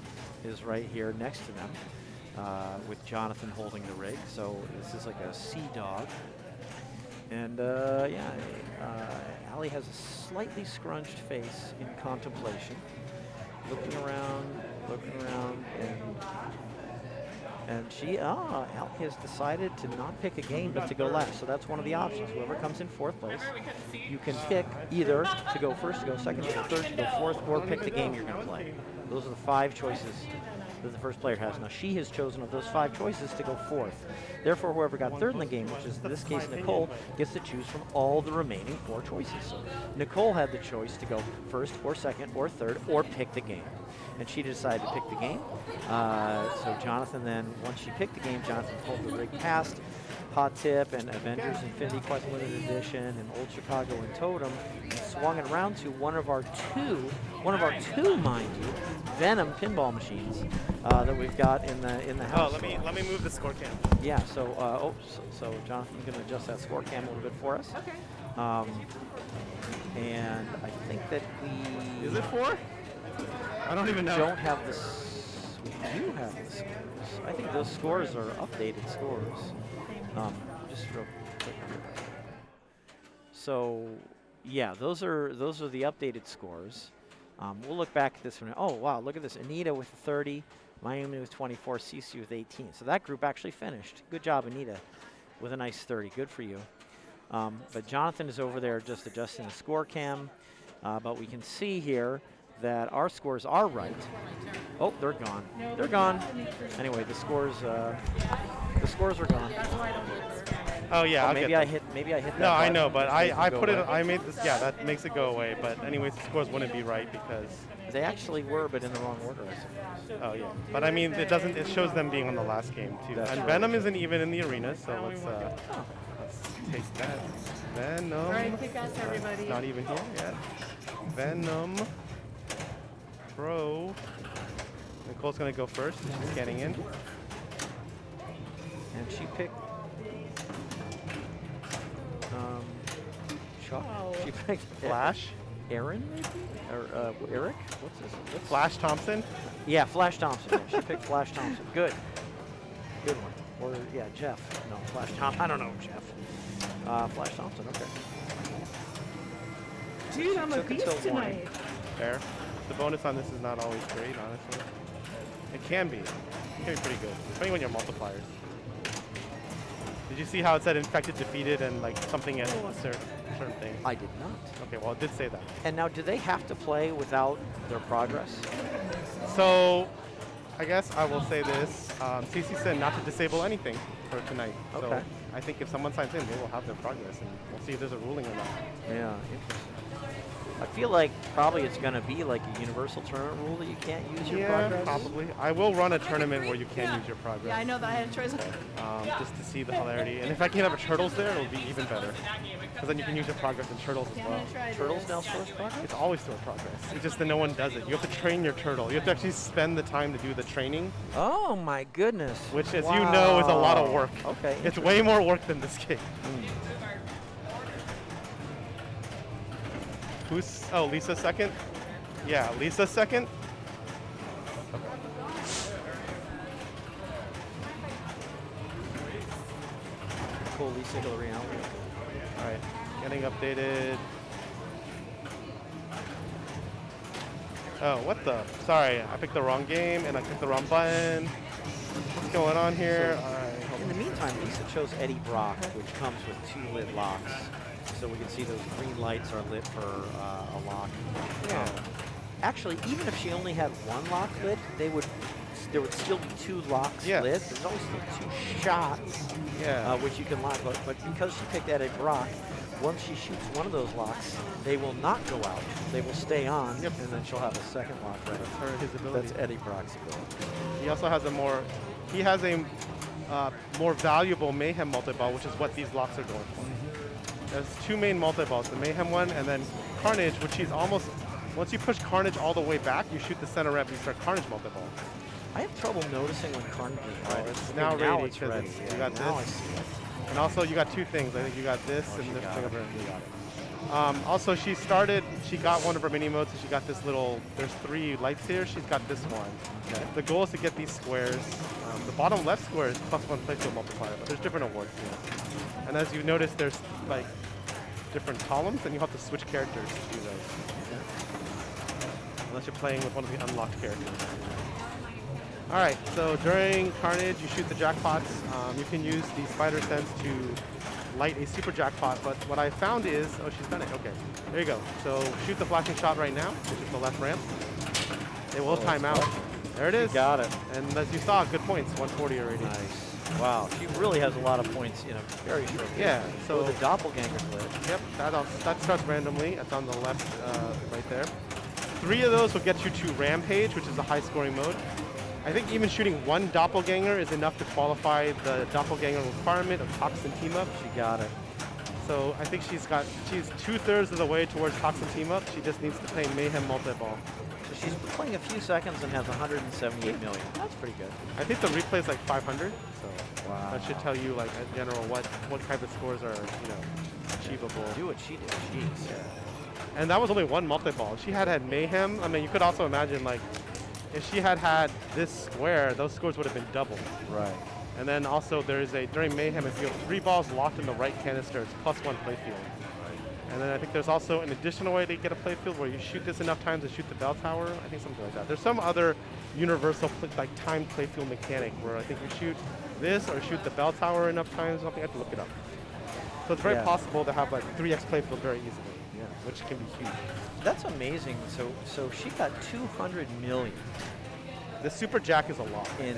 is right here next to them, with Jonathan holding the rig. So this is like a sea dog. And Allie has a slightly scrunched face in contemplation, looking around, and she, Allie has decided to not pick a game, but to go last. So that's one of the options. Whoever comes in fourth place, you can pick either to go first, to go second, to go third, to go fourth, or pick the game you're going to play. Those are the 5 choices that the first player has. Now she has chosen of those 5 choices to go fourth. Therefore, whoever got third in the game, which is in this case Nicole, gets to choose from all the remaining 4 choices. So Nicole had the choice to go first or second or third or pick the game. And she decided to pick the game. So Jonathan then, once she picked the game, Jonathan pulled the rig past Hot Tip and Avengers Infinity Quest Limited Edition and Old Chicago and Totem, and swung it around to one of our two, mind you, Venom pinball machines that we've got in the house. Oh, let me move the score cam. Yeah. So so Jonathan, you can adjust that score cam a little bit for us. Okay. And I think that we Is it 4? I don't even know. don't have this. We do have the scores. I think those scores are updated scores. Just real quick here. So, yeah, those are the updated scores. We'll look back at this one. Oh wow, look at this. Anita with 30, Miami with 24, CC with 18. So that group actually finished. Good job, Anita, with a nice 30. Good for you. But Jonathan is over there just adjusting the score cam. But we can see here that our scores are right. Oh, they're gone. They're gone. Anyway, the scores are gone. Oh yeah, Oh, I'll maybe get I them. hit that. No, I button, know, but which makes I them put go it. away. I made this. Yeah, that makes it go away. But anyways, the scores wouldn't be right because. They actually were, but in the wrong order, I suppose. Oh yeah, but I mean, it doesn't. It shows them being on the last game too. That's And right. Venom isn't even in the arena, so let's take that. Venom. All right, kick ass, everybody. Not even here yet. Venom. Pro. Nicole's gonna go first. She's getting in. And she picked. Chuck. She picked Flash. Aaron, maybe? Or Eric? What's his? Flash Thompson. Yeah, Flash Thompson. Yeah, she picked Flash Thompson. Good. Good one. Or, yeah, Jeff. No, Flash Thompson. I don't know, Jeff. Flash Thompson, okay. Dude, I'm a Took beast until morning. tonight. Fair. The bonus on this is not always great, honestly. It can be. It can be pretty good, depending on your multipliers. Did you see how it said infected, defeated, and like something at a certain thing? I did not. Okay, well, it did say that. And now, do they have to play without their progress? So, I guess I will say this. CC said not to disable anything for tonight. So Okay. I think if someone signs in, they will have their progress, and we'll see if there's a ruling or not. Yeah, interesting. I feel like probably it's going to be like a universal tournament rule that you can't use your progress. Probably. I will run a tournament where you can use your progress. Yeah, I know that I had a choice. Just to see the hilarity. And if I can have a turtles there, it'll be even better. Because then you can use your progress in turtles as Yeah, I'm well. gonna try Turtles this. now source progress? It's always still progress. It's just that no one does it. You have to train your turtle. You have to actually spend the time to do the training, Oh my goodness. which, as you know, is a lot of Wow. work. Okay. It's way more work than this game. Who's? Oh, Lisa second. Yeah, Lisa second. Cool, Lisa Hillary Allen. All right, getting updated. Oh, what the? Sorry, I picked the wrong game and I clicked the wrong button. What's going on here? So, All right, hold In the meantime, Lisa chose Eddie Brock, which comes with 2 lit locks. So we can see those green lights are lit for a lock. Yeah. Actually, even if she only had 1 lock lit, there would still be 2 locks Yes. lit. There's always still 2 shots, Yeah. which you can lock. But because she picked Eddie Brock, once she shoots one of those locks, they will not go out. They will stay on, Yep. and then she'll have a second lock ready. That's his ability. That's Eddie Brock's ability. He also has a more, he has a more valuable Mayhem multi-ball, which is what these locks are going for. There's 2 main multi-balls, the Mayhem one and then Carnage, which he's almost, once you push Carnage all the way back, you shoot the center ramp, you start Carnage multi-ball. I have trouble noticing when Carnage is ready. it's Okay, now ready it's 'cause ready. it's- Yeah, you got now this. I see it. And also you got 2 things. I think you got this Oh, and she this got thing it. over here. You got it. Also, she got one of her mini modes, so she got this little, there's 3 lights here, she's got this one. Okay. The goal is to get these squares. The bottom left square is +1 playfield multiplier, but there's different awards here. And as you notice, there's like different columns, and you have to switch characters to do those. Unless you're playing with one of the unlocked characters. All right, so during Carnage, you shoot the jackpots. You can use the spider sense to light a super jackpot, but what I found is, oh, she's done it, okay. There you go. So shoot the flashing shot right now, which is the left ramp. It will time out, There it is. Got it. And as you saw, good points, 140 already. Nice. Wow, she really has a lot of points in a very short period. Yeah, so the doppelganger glitch. Yep, that starts randomly. It's on the left right there. 3 of those will get you to Rampage, which is a high-scoring mode. I think even shooting 1 doppelganger is enough to qualify the doppelganger requirement of Toxin Team-Up. She got it. So I think she's 2/3 of the way towards Toxin Team-Up. She just needs to play Mayhem multi-ball. So she's playing a few seconds and has 178 million. That's pretty good. I think the replay is like 500, so Wow. that should tell you, like, in general, what type of scores are, achievable. Do what she did. Jeez. And that was only 1 multi-ball. If she had Mayhem, I mean, you could also imagine, like, if she had this square, those scores would have been double. Right. And then also there is during Mayhem, if you have 3 balls locked in the right canister, it's +1 playfield. And then I think there's also an additional way to get a playfield where you shoot this enough times to shoot the bell tower. I think something like that. There's some other universal like timed playfield mechanic where I think you shoot this or shoot the bell tower enough times. I think I have to look it up. So it's very possible to have like 3x playfield very easily. Yeah, which can be huge. That's amazing. So she got 200 million The Super Jack is a lot. in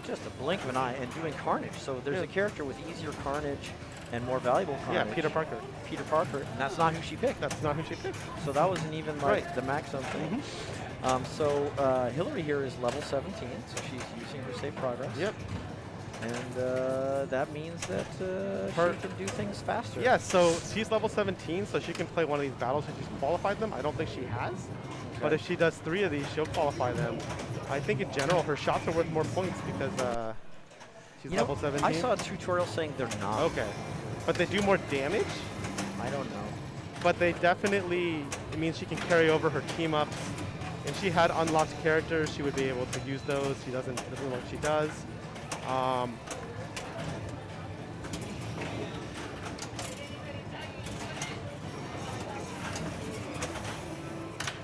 just a blink of an eye and doing Carnage. So there's a character with easier Carnage and more valuable Carnage. Yeah, Peter Parker. Peter Parker, and that's not who she picked. That's not who she picked. So that wasn't even like the maximum thing. So Hillary here is level 17, so she's using her save progress. Yep. And that means that she can do things faster. Yeah, so she's level 17, so she can play one of these battles if she's qualified them. I don't think she has. But if she does 3 of these, she'll qualify them. I think in general, her shots are worth more points because she's level 17. I saw a tutorial saying they're not. Okay. But they do more damage? I don't know. But they definitely, it means she can carry over her team ups. If she had unlocked characters, she would be able to use those. She doesn't, it doesn't look like she does.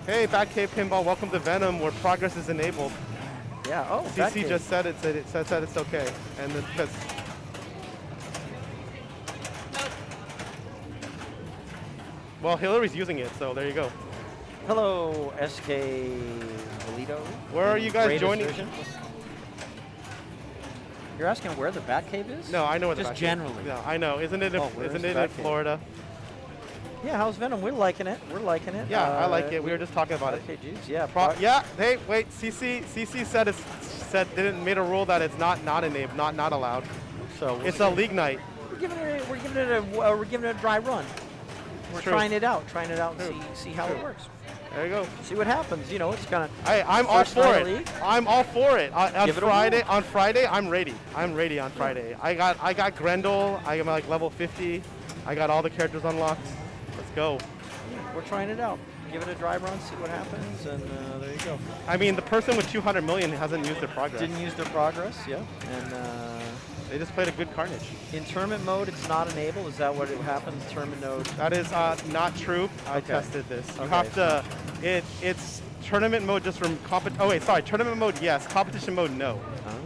Hey, Batcave Pinball, welcome to Venom, where progress is enabled. Yeah, oh, CC just said it said it's okay. And because well, Hillary's using it, so there you go. Hello, SK Valito. Where are you guys Greatest joining? Vision. You're asking where the Batcave is? No, I know what the Just Batcave generally. is. No, I know. Isn't it where is in the Batcave? Florida? Yeah, how's Venom? We're liking it. We're liking it. Yeah, I like it. We were just talking about it. RKGs, yeah. Yeah. Hey, wait. CC said made a rule that it's not enabled, not allowed. So It's a league night. we're giving it a dry run. We're True. trying it out and True. see how True. it works. There you go. See what happens. You know, it's kind of. I'm all First for night of it. league? I'm all for it. On Give it a Friday, whirl. on Friday, I'm ready. I'm ready on Friday. I got Grendel. I am like level 50. I got all the characters unlocked. Let's go. We're trying it out. Give it a dry run, see what happens, and there you go. I mean, the person with 200 million hasn't used their progress. Didn't use their progress, yeah. And They just played a good Carnage. in tournament mode, it's not enabled. Is that what it happens? Tournament mode. That is not true. I Okay. tested this. You Okay, have to. It's tournament mode just from tournament mode yes. Competition mode no.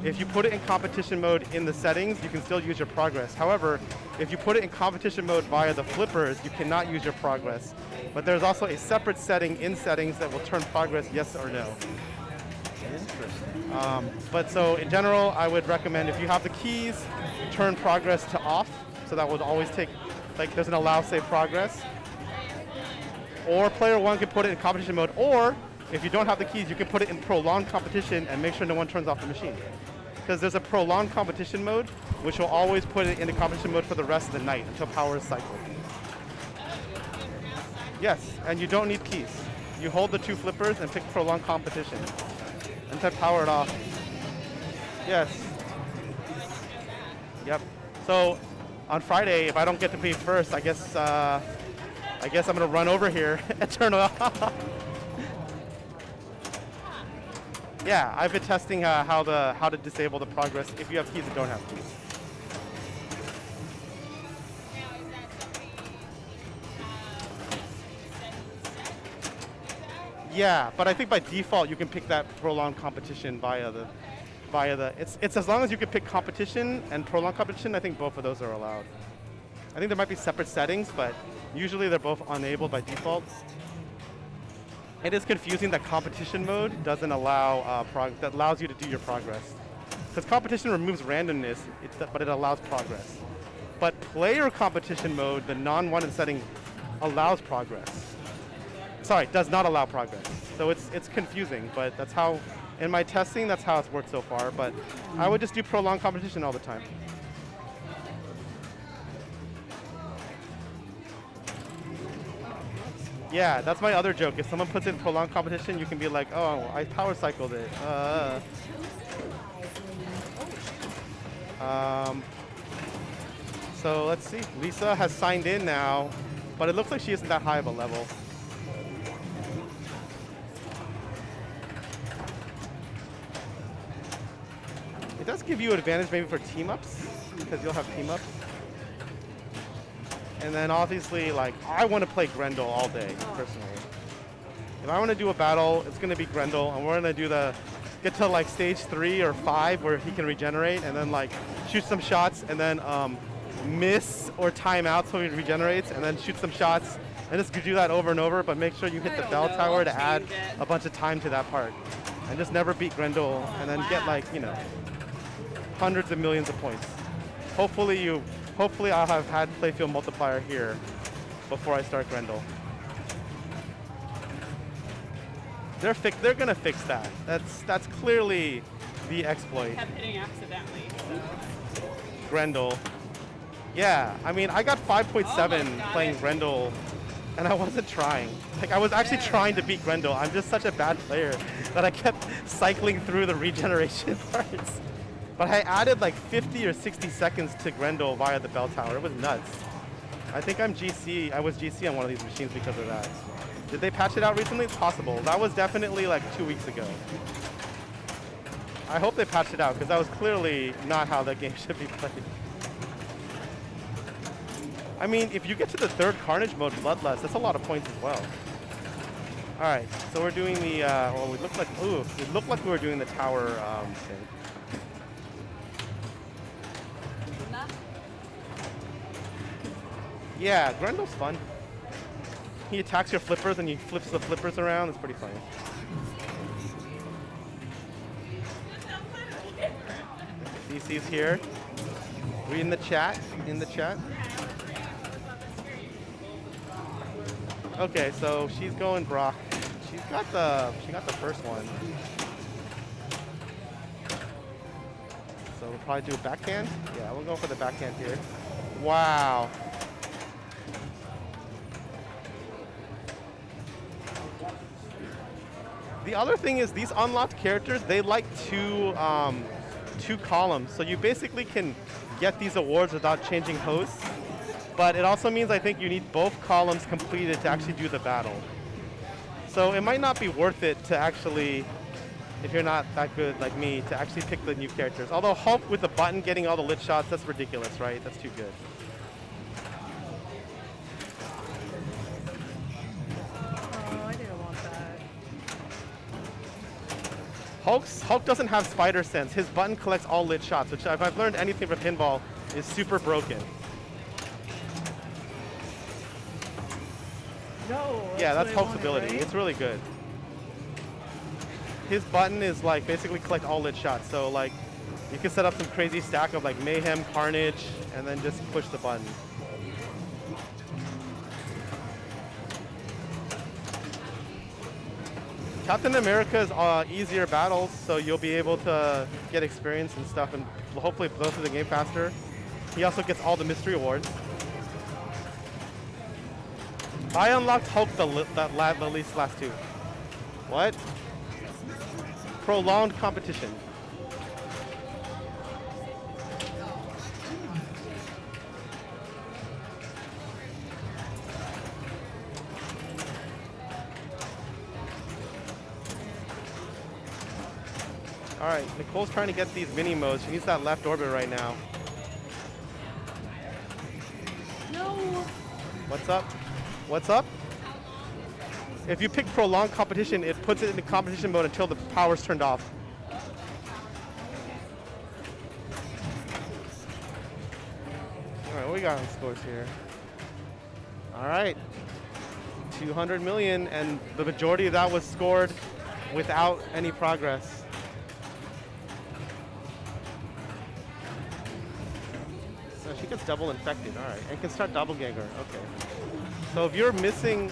If you put it in competition mode in the settings, you can still use your progress. However, if you put it in competition mode via the flippers, you cannot use your progress. But there's also a separate setting in settings that will turn progress yes or no. Interesting. But so in general, I would recommend if you have the keys, turn progress to off. So that would always take, like there's an allow save progress. Or player 1 can put it in competition mode. Or if you don't have the keys, you can put it in prolonged competition and make sure no one turns off the machine. Because there's a prolonged competition mode, which will always put it into competition mode for the rest of the night until power is cycled. Yes, and you don't need keys. You hold the 2 flippers and pick prolonged competition. And then power it off. Yes. Yep. So on Friday, if I don't get to be first, I guess I'm gonna run over here and turn it off. Yeah, I've been testing how to disable the progress if you have keys and don't have keys. Now, is that something Yeah, but I think by default you can pick that prolonged competition via the it's as long as you can pick competition and prolonged competition. I think both of those are allowed. I think there might be separate settings, but usually they're both enabled by default. It is confusing that competition mode doesn't allow that allows you to do your progress. Because competition removes randomness, but it allows progress. But player competition mode, the non-wanted setting, allows progress. Sorry, does not allow progress. So it's confusing, but that's how, in my testing, that's how it's worked so far. But I would just do prolonged competition all the time. Yeah, that's my other joke. If someone puts in prolonged competition, you can be like, oh, I power cycled it. So let's see. Lisa has signed in now, but it looks like she isn't that high of a level. It does give you advantage maybe for team ups, because you'll have team ups. And then obviously, like, I want to play Grendel all day, personally. If I want to do a battle, it's going to be Grendel, and we're going to do get to like stage 3 or 5 where he can regenerate, and then like shoot some shots, and then miss or time out so he regenerates, and then shoot some shots, and just do that over and over, but make sure you hit the bell tower to add a bunch of time to that part. And just never beat Grendel, and then get like, you know, hundreds of millions of points. Hopefully I'll have had playfield multiplier here before I start Grendel. They're gonna fix that. That's clearly the exploit. Kept hitting accidentally. So. Grendel. Yeah, I mean, I got 5.7 Oh playing Grendel, and I wasn't trying. Like, I was actually trying to beat Grendel. I'm just such a bad player that I kept cycling through the regeneration parts. But I added like 50 or 60 seconds to Grendel via the bell tower. It was nuts. I think I was GC on one of these machines because of that. Did they patch it out recently? It's possible. That was definitely like 2 weeks ago. I hope they patched it out, because that was clearly not how that game should be played. I mean, if you get to the 3rd Carnage mode, Bloodlust, that's a lot of points as well. All right, so we're doing the, well, it looked like we were doing the tower thing. Yeah, Grendel's fun. He attacks your flippers and he flips the flippers around. It's pretty funny. DC's here. Read in the chat. Okay, so she's going Brock. She got the first one. So we'll probably do a backhand. Yeah, we'll go for the backhand here. Wow. The other thing is these unlocked characters, they like two columns. So you basically can get these awards without changing hosts. But it also means I think you need both columns completed to actually do the battle. So it might not be worth it to actually, if you're not that good like me, to actually pick the new characters. Although Hulk with the button getting all the lit shots, that's ridiculous, right? That's too good. Oh, I didn't want that. Hulk doesn't have spider sense. His button collects all lit shots, which if I've learned anything from pinball, is super broken. No. Yeah, that's what I Hulk's wanted, ability. right? It's really good. His button is like basically collect all lit shots. So like you can set up some crazy stack of like Mayhem, Carnage, and then just push the button. Captain America's easier battles, so you'll be able to get experience and stuff and hopefully blow through the game faster. He also gets all the mystery awards. I unlocked Hulk the last two. What? Prolonged competition. All right, Nicole's trying to get these mini modes. She needs that left orbit right now. No. What's up? What's up? If you pick prolonged competition, it puts it into competition mode until the power's turned off. All right, what we got on scores here? All right. 200 million, and the majority of that was scored without any progress. So she gets double infected, all right, and can start doppelganger, okay. So if you're missing,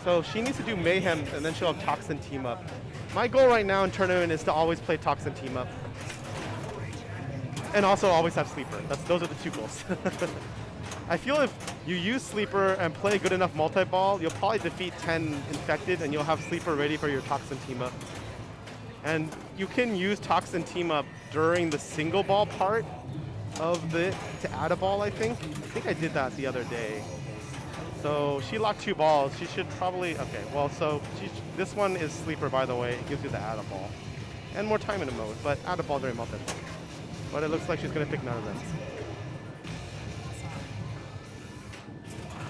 so she needs to do Mayhem, and then she'll have Toxin team up. My goal right now in tournament is to always play Toxin team up. And also always have Sleeper. Those are the two goals. I feel if you use Sleeper and play good enough multi-ball, you'll probably defeat 10 infected and you'll have Sleeper ready for your Toxin team up. And you can use Toxin team up during the single ball part of the to add a ball, I think. I think I did that the other day. So she locked 2 balls. She should probably, okay, well, so this one is Sleeper, by the way. It gives you the add a ball. And more time in a mode, but add a ball during multi-ball. But it looks like she's going to pick none of them.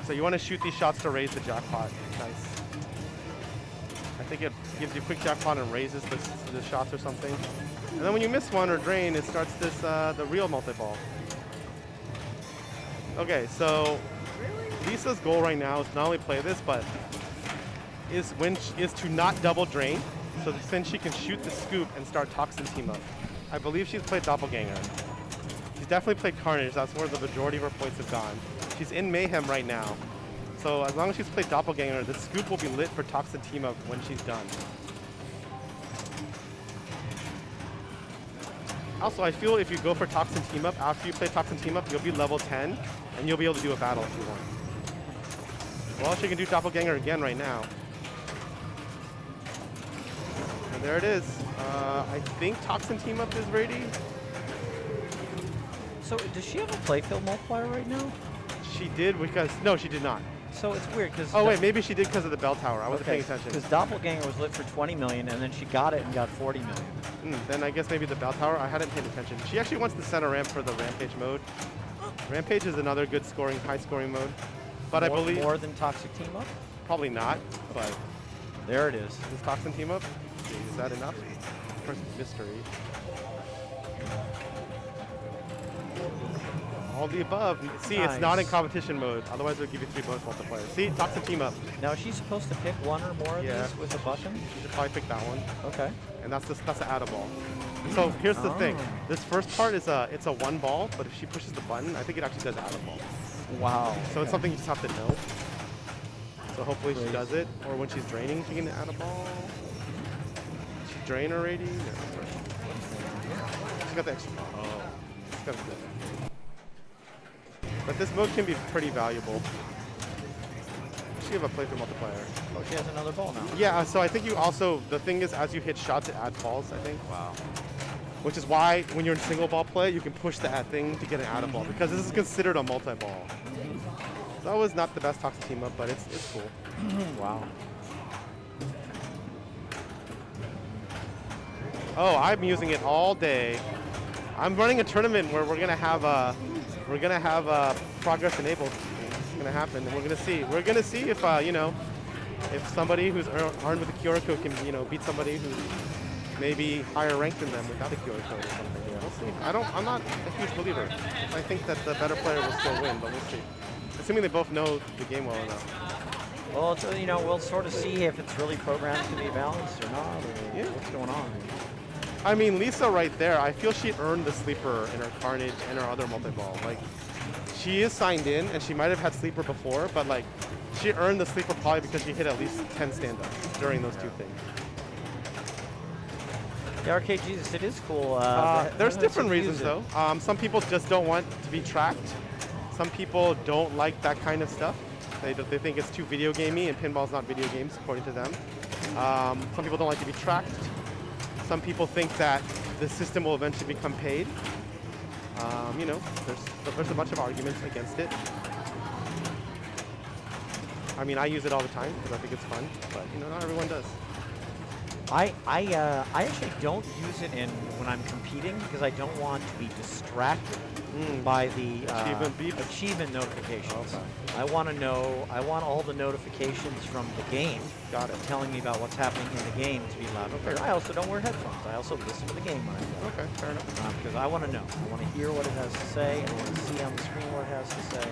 So you want to shoot these shots to raise the jackpot. Nice. I think it gives you quick jackpot and raises the shots or something. And then when you miss one or drain, it starts this the real multi-ball. Okay, so Lisa's goal right now is not only play this, but is to not double drain, so then she can shoot the scoop and start Toxin team up. I believe she's played Doppelganger. She's definitely played Carnage. That's where the majority of her points have gone. She's in Mayhem right now. So as long as she's played Doppelganger, the scoop will be lit for Toxin team up when she's done. Also, I feel if you go for Toxin team up, after you play Toxin team up, you'll be level 10, and you'll be able to do a battle if you want. Well, she can do Doppelganger again right now. And there it is. I think Toxin team up is ready. So does she have a playfield multiplier right now? She did because, no, she did not. So it's weird because... Oh wait, maybe she did because of the bell tower. I wasn't paying attention. Because Doppelganger was lit for 20 million and then she got it and got 40 million. Then I guess maybe the bell tower. I hadn't paid attention. She actually wants the center ramp for the Rampage mode. Rampage is another good scoring, high scoring mode. But I believe... More than Toxic Team Up? Probably not, but... There it is. Is Toxin team up? Is that enough? First mystery. All the above. See, Nice. It's not in competition mode. Otherwise, it would give you 3 bonus multipliers. See, Toxin team up. Now, is she supposed to pick one or more of Yeah. these with a button? You should probably pick that one. Okay. And that's the add a ball. So here's the thing. Oh. This first part is it's a 1 ball, but if she pushes the button, I think it actually does add a ball. Wow. So it's something you just have to know. So hopefully Crazy. she does it. Or when she's draining, she can add a ball. Did she drain already? No, sorry. She's got the extra ball. Oh. She's got it. But this mode can be pretty valuable. She have a playthrough multiplier. Oh, she has another ball now. Yeah, so I think you also, the thing is, as you hit shots, it adds balls, I think. Wow. Which is why, when you're in single ball play, you can push the add thing to get an add a ball, because this is considered a multi-ball. That was not the best Toxic team up, but it's cool. Wow. Oh, I'm using it all day. I'm running a tournament where we're gonna have progress enabled. It's gonna happen, and we're gonna see. We're gonna see if if somebody who's armed with a QR code can beat somebody who's maybe higher ranked than them without a QR code or something. Yeah, we'll see. I'm not a huge believer. I think that the better player will still win, but we'll see. Assuming they both know the game well enough. Well, it's, we'll sort of see if it's really programmed to be balanced or not, or Yeah. what's going on. I mean, Lisa right there, I feel she earned the sleeper in her Carnage and her other multi-ball. Like, she is signed in, and she might have had sleeper before, but like, she earned the sleeper probably because she hit at least 10 stand-ups during those 2 things. The Arcade Jesus, it is cool. There's different to use reasons, it. though. Some people just don't want to be tracked. Some people don't like that kind of stuff. They think it's too video gamey, and pinball's not video games, according to them. Some people don't like to be tracked. Some people think that the system will eventually become paid. There's a bunch of arguments against it. I mean, I use it all the time because I think it's fun, but not everyone does. I actually don't use it when I'm competing because I don't want to be distracted by the achievement notifications. Okay. I want to know. I want all the notifications from the game. Got it. Telling me about what's happening in the game to be loud and clear. I also don't wear headphones. I also listen to the game when I play. Okay, fair enough. Because I want to know. I want to hear what it has to say. I want to see on the screen what it has to say.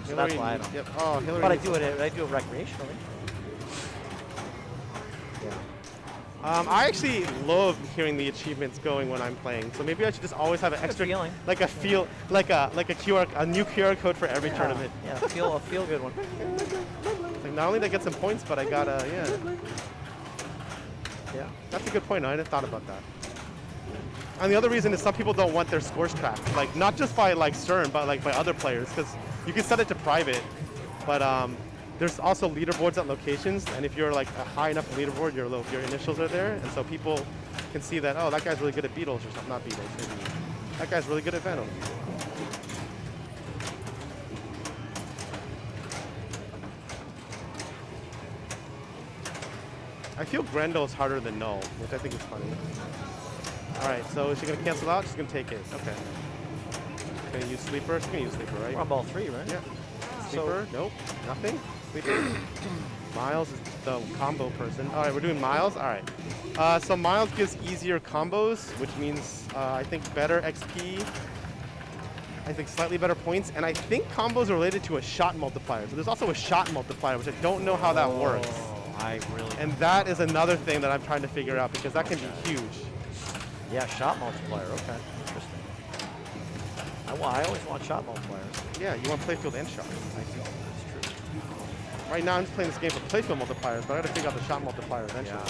So that's why I don't. Yep. Oh, Hillary. But I do it recreationally. Yeah. I actually love hearing the achievements going when I'm playing. So maybe I should just always have an extra feeling. like a new QR code for every tournament. Yeah, a feel good one. Like not only did I get some points, but I got Yeah. That's a good point. I hadn't thought about that. And the other reason is some people don't want their scores tracked, like not just by like CERN, but like by other players, because you can set it to private, but there's also leaderboards at locations, and if you're like a high enough leaderboard, your initials are there, and so people can see that, oh, that guy's really good at Beatles or something, not Beatles, maybe. That guy's really good at Venom. I feel Grendel's harder than Null, which I think is funny. All right, so is she gonna cancel out? She's gonna take it. Okay. Gonna use Sleeper. She's gonna use Sleeper, right? We're on ball 3, right? Yeah. Sleeper. Nope. Nothing. Sleeper. Miles is the combo person. All right, we're doing Miles. All right. So Miles gives easier combos, which means I think better XP. I think slightly better points, and I think combos are related to a shot multiplier. So there's also a shot multiplier, which I don't know how that works. I really. And that is another thing that I'm trying to figure out because that can be huge. Yeah, shot multiplier. Okay, interesting. I always want shot multipliers. Yeah, you want playfield and shot. I feel that's true. Right now, I'm just playing this game for playfield multipliers, but I gotta figure out the shot multiplier eventually.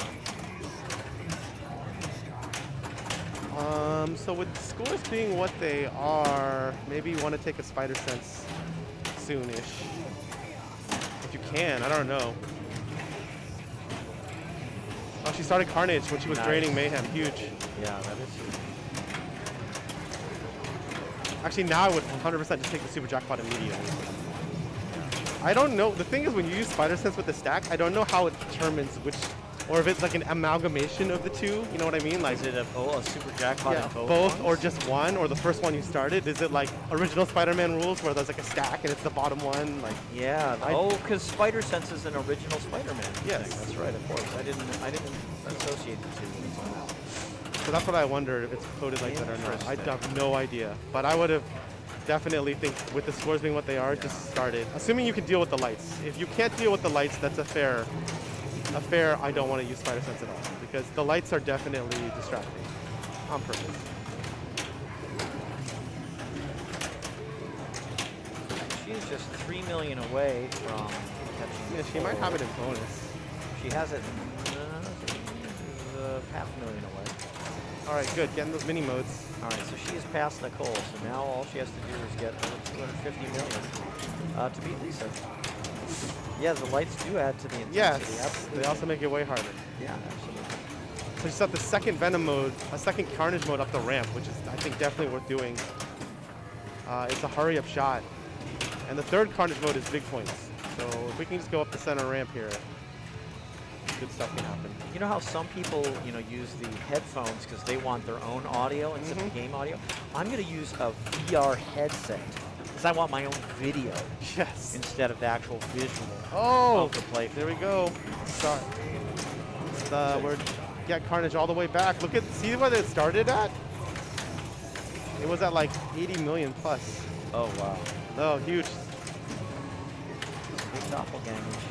So with scores being what they are, maybe you want to take a Spider Sense soonish. If you can, I don't know. Oh, she started Carnage when she was draining Mayhem. Huge. Yeah, that is huge. Actually, now I would 100% just take the Super Jackpot immediately. I don't know. The thing is, when you use Spider Sense with the stack, I don't know how it determines which, or if it's like an amalgamation of the two. You know what I mean? Like, is it a Super Jackpot in both both or ones? just one, or the first one you started? Is it like original Spider-Man rules where there's like a stack and it's the bottom one? Like, yeah. Because Spider Sense is an original Spider-Man. Yes. Thing. That's right. Of course. I didn't associate the two until now. so that's what I wondered if it's coded like that or not. I have no idea, but I would have definitely think with the scores being what they are, just start it. Assuming you can deal with the lights. If you can't deal with the lights, that's a fair. I don't want to use Spider Sense at all because the lights are definitely distracting on purpose. She's just 3 million away from catching. Yeah, she might have it in bonus. She has it. She's $500,000 away. All right, good. Getting those mini modes. All right, so she is past Nicole. So now all she has to do is get over 250 million to beat Lisa. Yeah, the lights do add to the intensity. Yes, absolutely. they also make it way harder. Yeah, absolutely. So you set the second Venom mode, a second Carnage mode up the ramp, which is, I think, definitely worth doing. It's a hurry-up shot. And the third Carnage mode is big points. So if we can just go up the center ramp here, good stuff can happen. You know how some people, use the headphones because they want their own audio instead of game audio? I'm going to use a VR headset because I want my own video Yes. instead of the actual visual Oh, of the play. there we go. Start. We're get Carnage all the way back. See where it started at? It was at like 80 million plus. Oh, wow. Oh, huge. Big doppelgangers.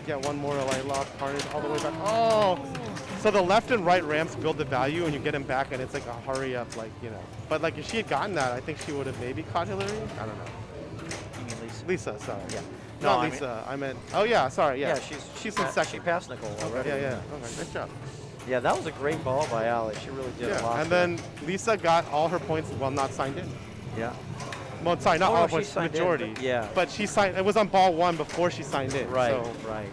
Get one more like lock Carnage all the way back. Oh! So the left and right ramps build the value and you get him back and it's like a hurry up, But like if she had gotten that, I think she would have maybe caught Hillary. I don't know. You mean Lisa? Lisa, sorry. Yeah. Not No, Lisa. I meant. Oh yeah, sorry. Yeah. Yeah, she's in second. She passed Nicole already. Yeah. Okay, nice job. Yeah, that was a great ball by Ali. She really did a lot. And then Lisa got all her points while not signed in. Yeah. Well, sorry, not Oh, all no, her points, she signed in, majority. but yeah. But she signed. It was on ball one before she signed in. Right. So, Right.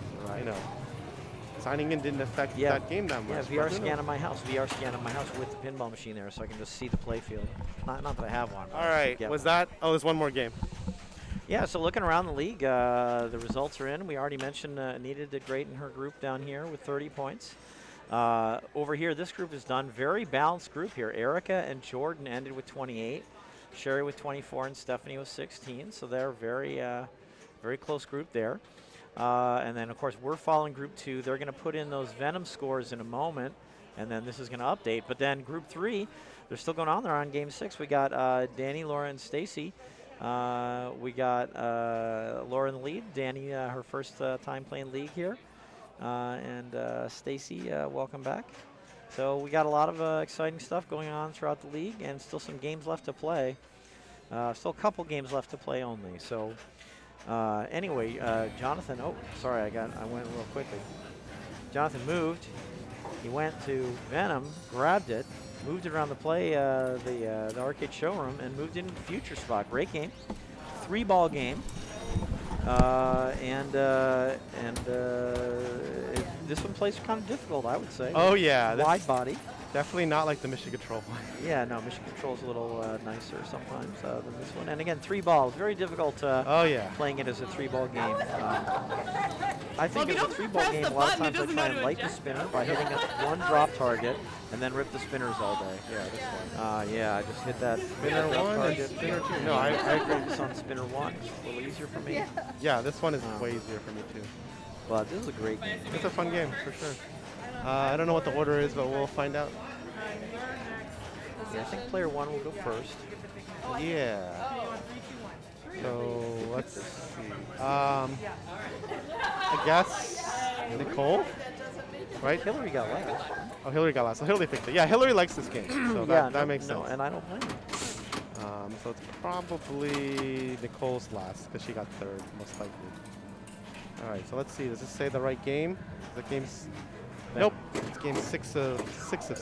signing in didn't affect that game that much. Yeah, VR scan of my house. VR scan of my house with the pinball machine there, so I can just see the play field. Not that I have one. But All I should right. get Was one. that? Oh, there's one more game. Yeah, so looking around the league, the results are in. We already mentioned Anita did great in her group down here with 30 points. Over here, this group is done. Very balanced group here. Erica and Jordan ended with 28. Sherry with 24 and Stephanie with 16. So they're very close group there. And then, of course, we're following Group 2. They're going to put in those Venom scores in a moment, and then this is going to update. But then Group 3, they're still going on. They're on Game 6. We got Danny, Laura, and Stacy. We got Laura in the lead. Danny, her first time playing league here. And Stacy, welcome back. So we got a lot of exciting stuff going on throughout the league, and still some games left to play. Still a couple games left to play only. So anyway, Jonathan. Oh, sorry, I went a little quickly. Jonathan moved. He went to Venom, grabbed it, moved it around the play, the arcade showroom, and moved into the future spot. Great game, 3-ball game. This one plays kind of difficult, I would say. Oh yeah, Wide body. definitely not like the Mission Control one. Yeah, no, Mission Control is a little nicer sometimes than this one. And again, 3 balls, very difficult Oh yeah. playing it as a 3-ball game. I think Well, as a if you 3-ball don't game, press a the lot of button, it times I doesn't try know and to light the adjust. spinner by hitting one drop target and then rip the spinners all day. Yeah, this one. Yeah, I just hit that Spinner drop 1 and target. spinner 2. No, I agree. Focus on spinner 1. It's a little easier for me. Yeah, this one is way easier for me too. But this is a great game. It's a fun game for sure. I don't know what the order is, but we'll find out. Yeah, I think player 1 will go first. Yeah. So let's see. I guess Nicole, right? Hillary got last. Oh, Hillary got last. So Hillary picked it. Yeah, Hillary likes this game, so that makes sense. No, and I don't blame her. So it's probably Nicole's last because she got third, most likely. All right, so let's see. Does this say the right game? The game's nope. It's game 6 of 6 now.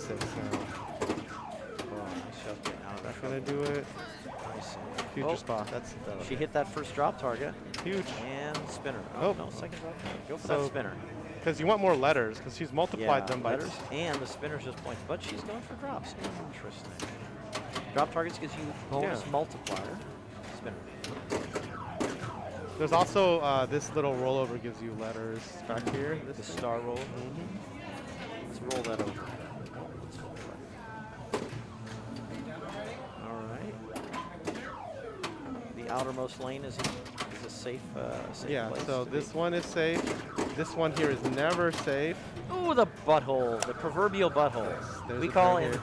That's gonna do it. Future spot. That's She hit that first drop target. huge. And spinner. Oh. No, second drop target. Go for So that spinner. Because you want more letters, because she's multiplied them by letters, and the spinner's just points. But she's going for drops. Interesting. Drop targets gives you bonus multiplier. Spinner. There's also this little rollover gives you letters back here. The star roll. Let's roll that over. All right. The outermost lane is a safe Yeah, place so to this be. one is safe. This one here is never safe. Ooh, the butthole, the proverbial butthole. There's We it call right in here.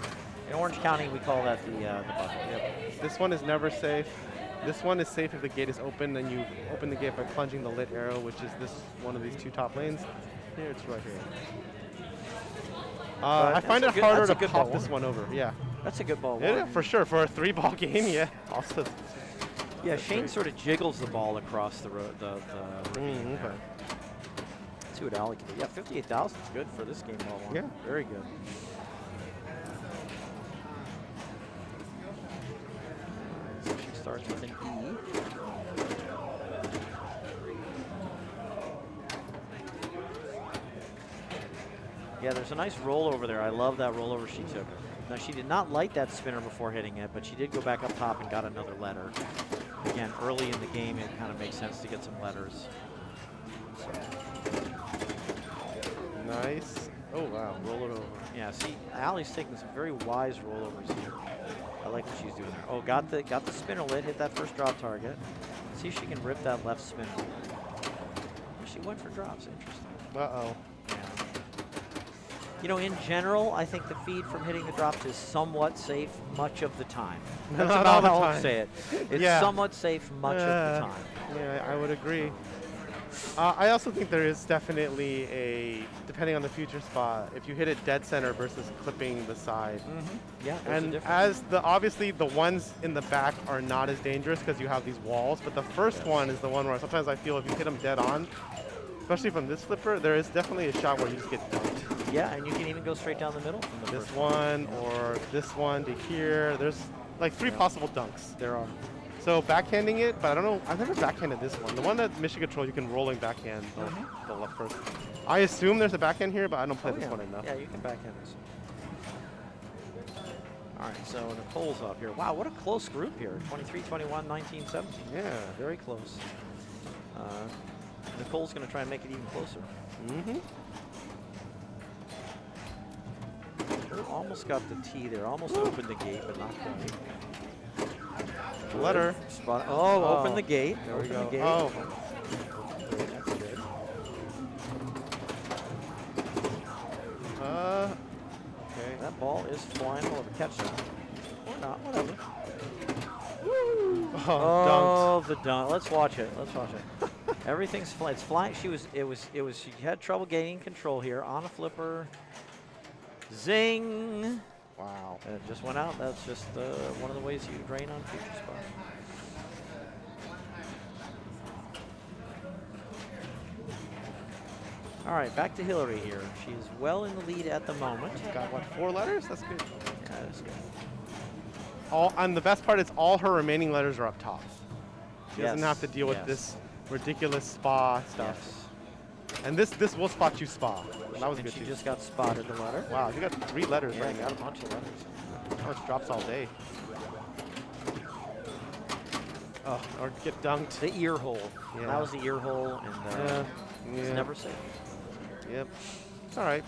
Orange County, we call that the butthole. Yep. This one is never safe. This one is safe if the gate is open, and you open the gate by plunging the lit arrow, which is this one of these 2 top lanes. Here, it's right here. I find it harder to pop this one over. Yeah. That's a good ball. Yeah, for sure. For a 3-ball game, yeah. Also. Yeah, Shane sort of jiggles the ball across the road. Okay. Let's see what Allie can do. Yeah, 58,000 is good for this game ball one. Yeah. Very good. So she starts with an E. Yeah, there's a nice rollover there. I love that rollover she took. Now, she did not light that spinner before hitting it, but she did go back up top and got another letter. Again, early in the game, it kind of makes sense to get some letters. So. Nice. Oh, wow. Roll it over. Yeah, see, Allie's taking some very wise rollovers here. I like what she's doing there. Oh, got the spinner lit, hit that first drop target. See if she can rip that left spinner. She went for drops. Interesting. Uh-oh. Yeah. You know, in general, I think the feed from hitting the drops is somewhat safe much of the time. That's Not about all the how I'll time. say it. It's Yeah. somewhat safe much of the time. Yeah, I would agree. I also think there is definitely a, depending on the future spot, if you hit it dead center versus clipping the side. Yeah, there's a And difference. obviously the ones in the back are not as dangerous because you have these walls, but the first one is the one where sometimes I feel if you hit them dead on, especially from this flipper, there is definitely a shot where you just get dunked. Yeah, and you can even go straight down the middle from the This first one or this one to here. There's like 3 possible dunks. There are. So backhanding it, but I don't know. I've never backhanded this one. The one that Mission Control, you can rolling backhand the left first. I assume there's a backhand here, but I don't play this one enough. Yeah, you can backhand this. All right, so Nicole's up here. Wow, what a close group here. 23, 21, 19, 17. Yeah. Very close. Nicole's going to try and make it even closer. Mm-hmm. Almost got the T there. Almost opened the gate, but not quite. Letter. Spot. Oh, open the gate. There we Open go. the gate. Oh. That's good. Okay. That ball is flying all over. Catch that. Or not, whatever. Oh, The dunk. Let's watch it. Let's watch it. Everything's flying. It's flying. She had trouble gaining control here on a flipper. Zing. dunked. Wow. And it just went out. That's just one of the ways you drain on future spot. All right, back to Hillary here. She is well in the lead at the moment. Got what, 4 letters? That's good. Yeah, that's good. And the best part is all her remaining letters are up top. She doesn't Yes, have to deal with yes. this ridiculous spa stuff. Yes. And this will spot you spa. That was And good she too. just got spotted the letter. Wow, you got 3 letters Yeah, right got now. a bunch of letters. Oh, it drops all day. Oh, or get dunked. The ear hole. Yeah. That was the ear hole, and it's Yeah. never safe. Yep. It's all right.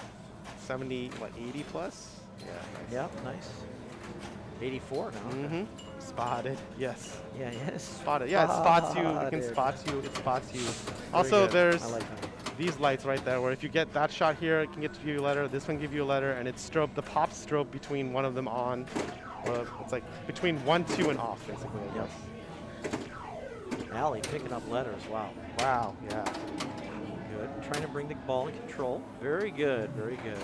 70, what, 80 plus? Yeah. Nice. Yep, nice. 84 now. Mm-hmm. Spotted. Yes. Yeah, yes. Spotted. Yeah, it spots you. It can spot you. It spots you. Also, good. there's I like that. these lights right there where if you get that shot here, it can get you a letter. This one give you a letter, and it's strobe. The pop strobe between one of them on. Or it's like between 1, 2, and off, basically. I Yep. guess. Allie picking up letters. Wow. Wow. Yeah. Good. Trying to bring the ball in control. Very good. Very good.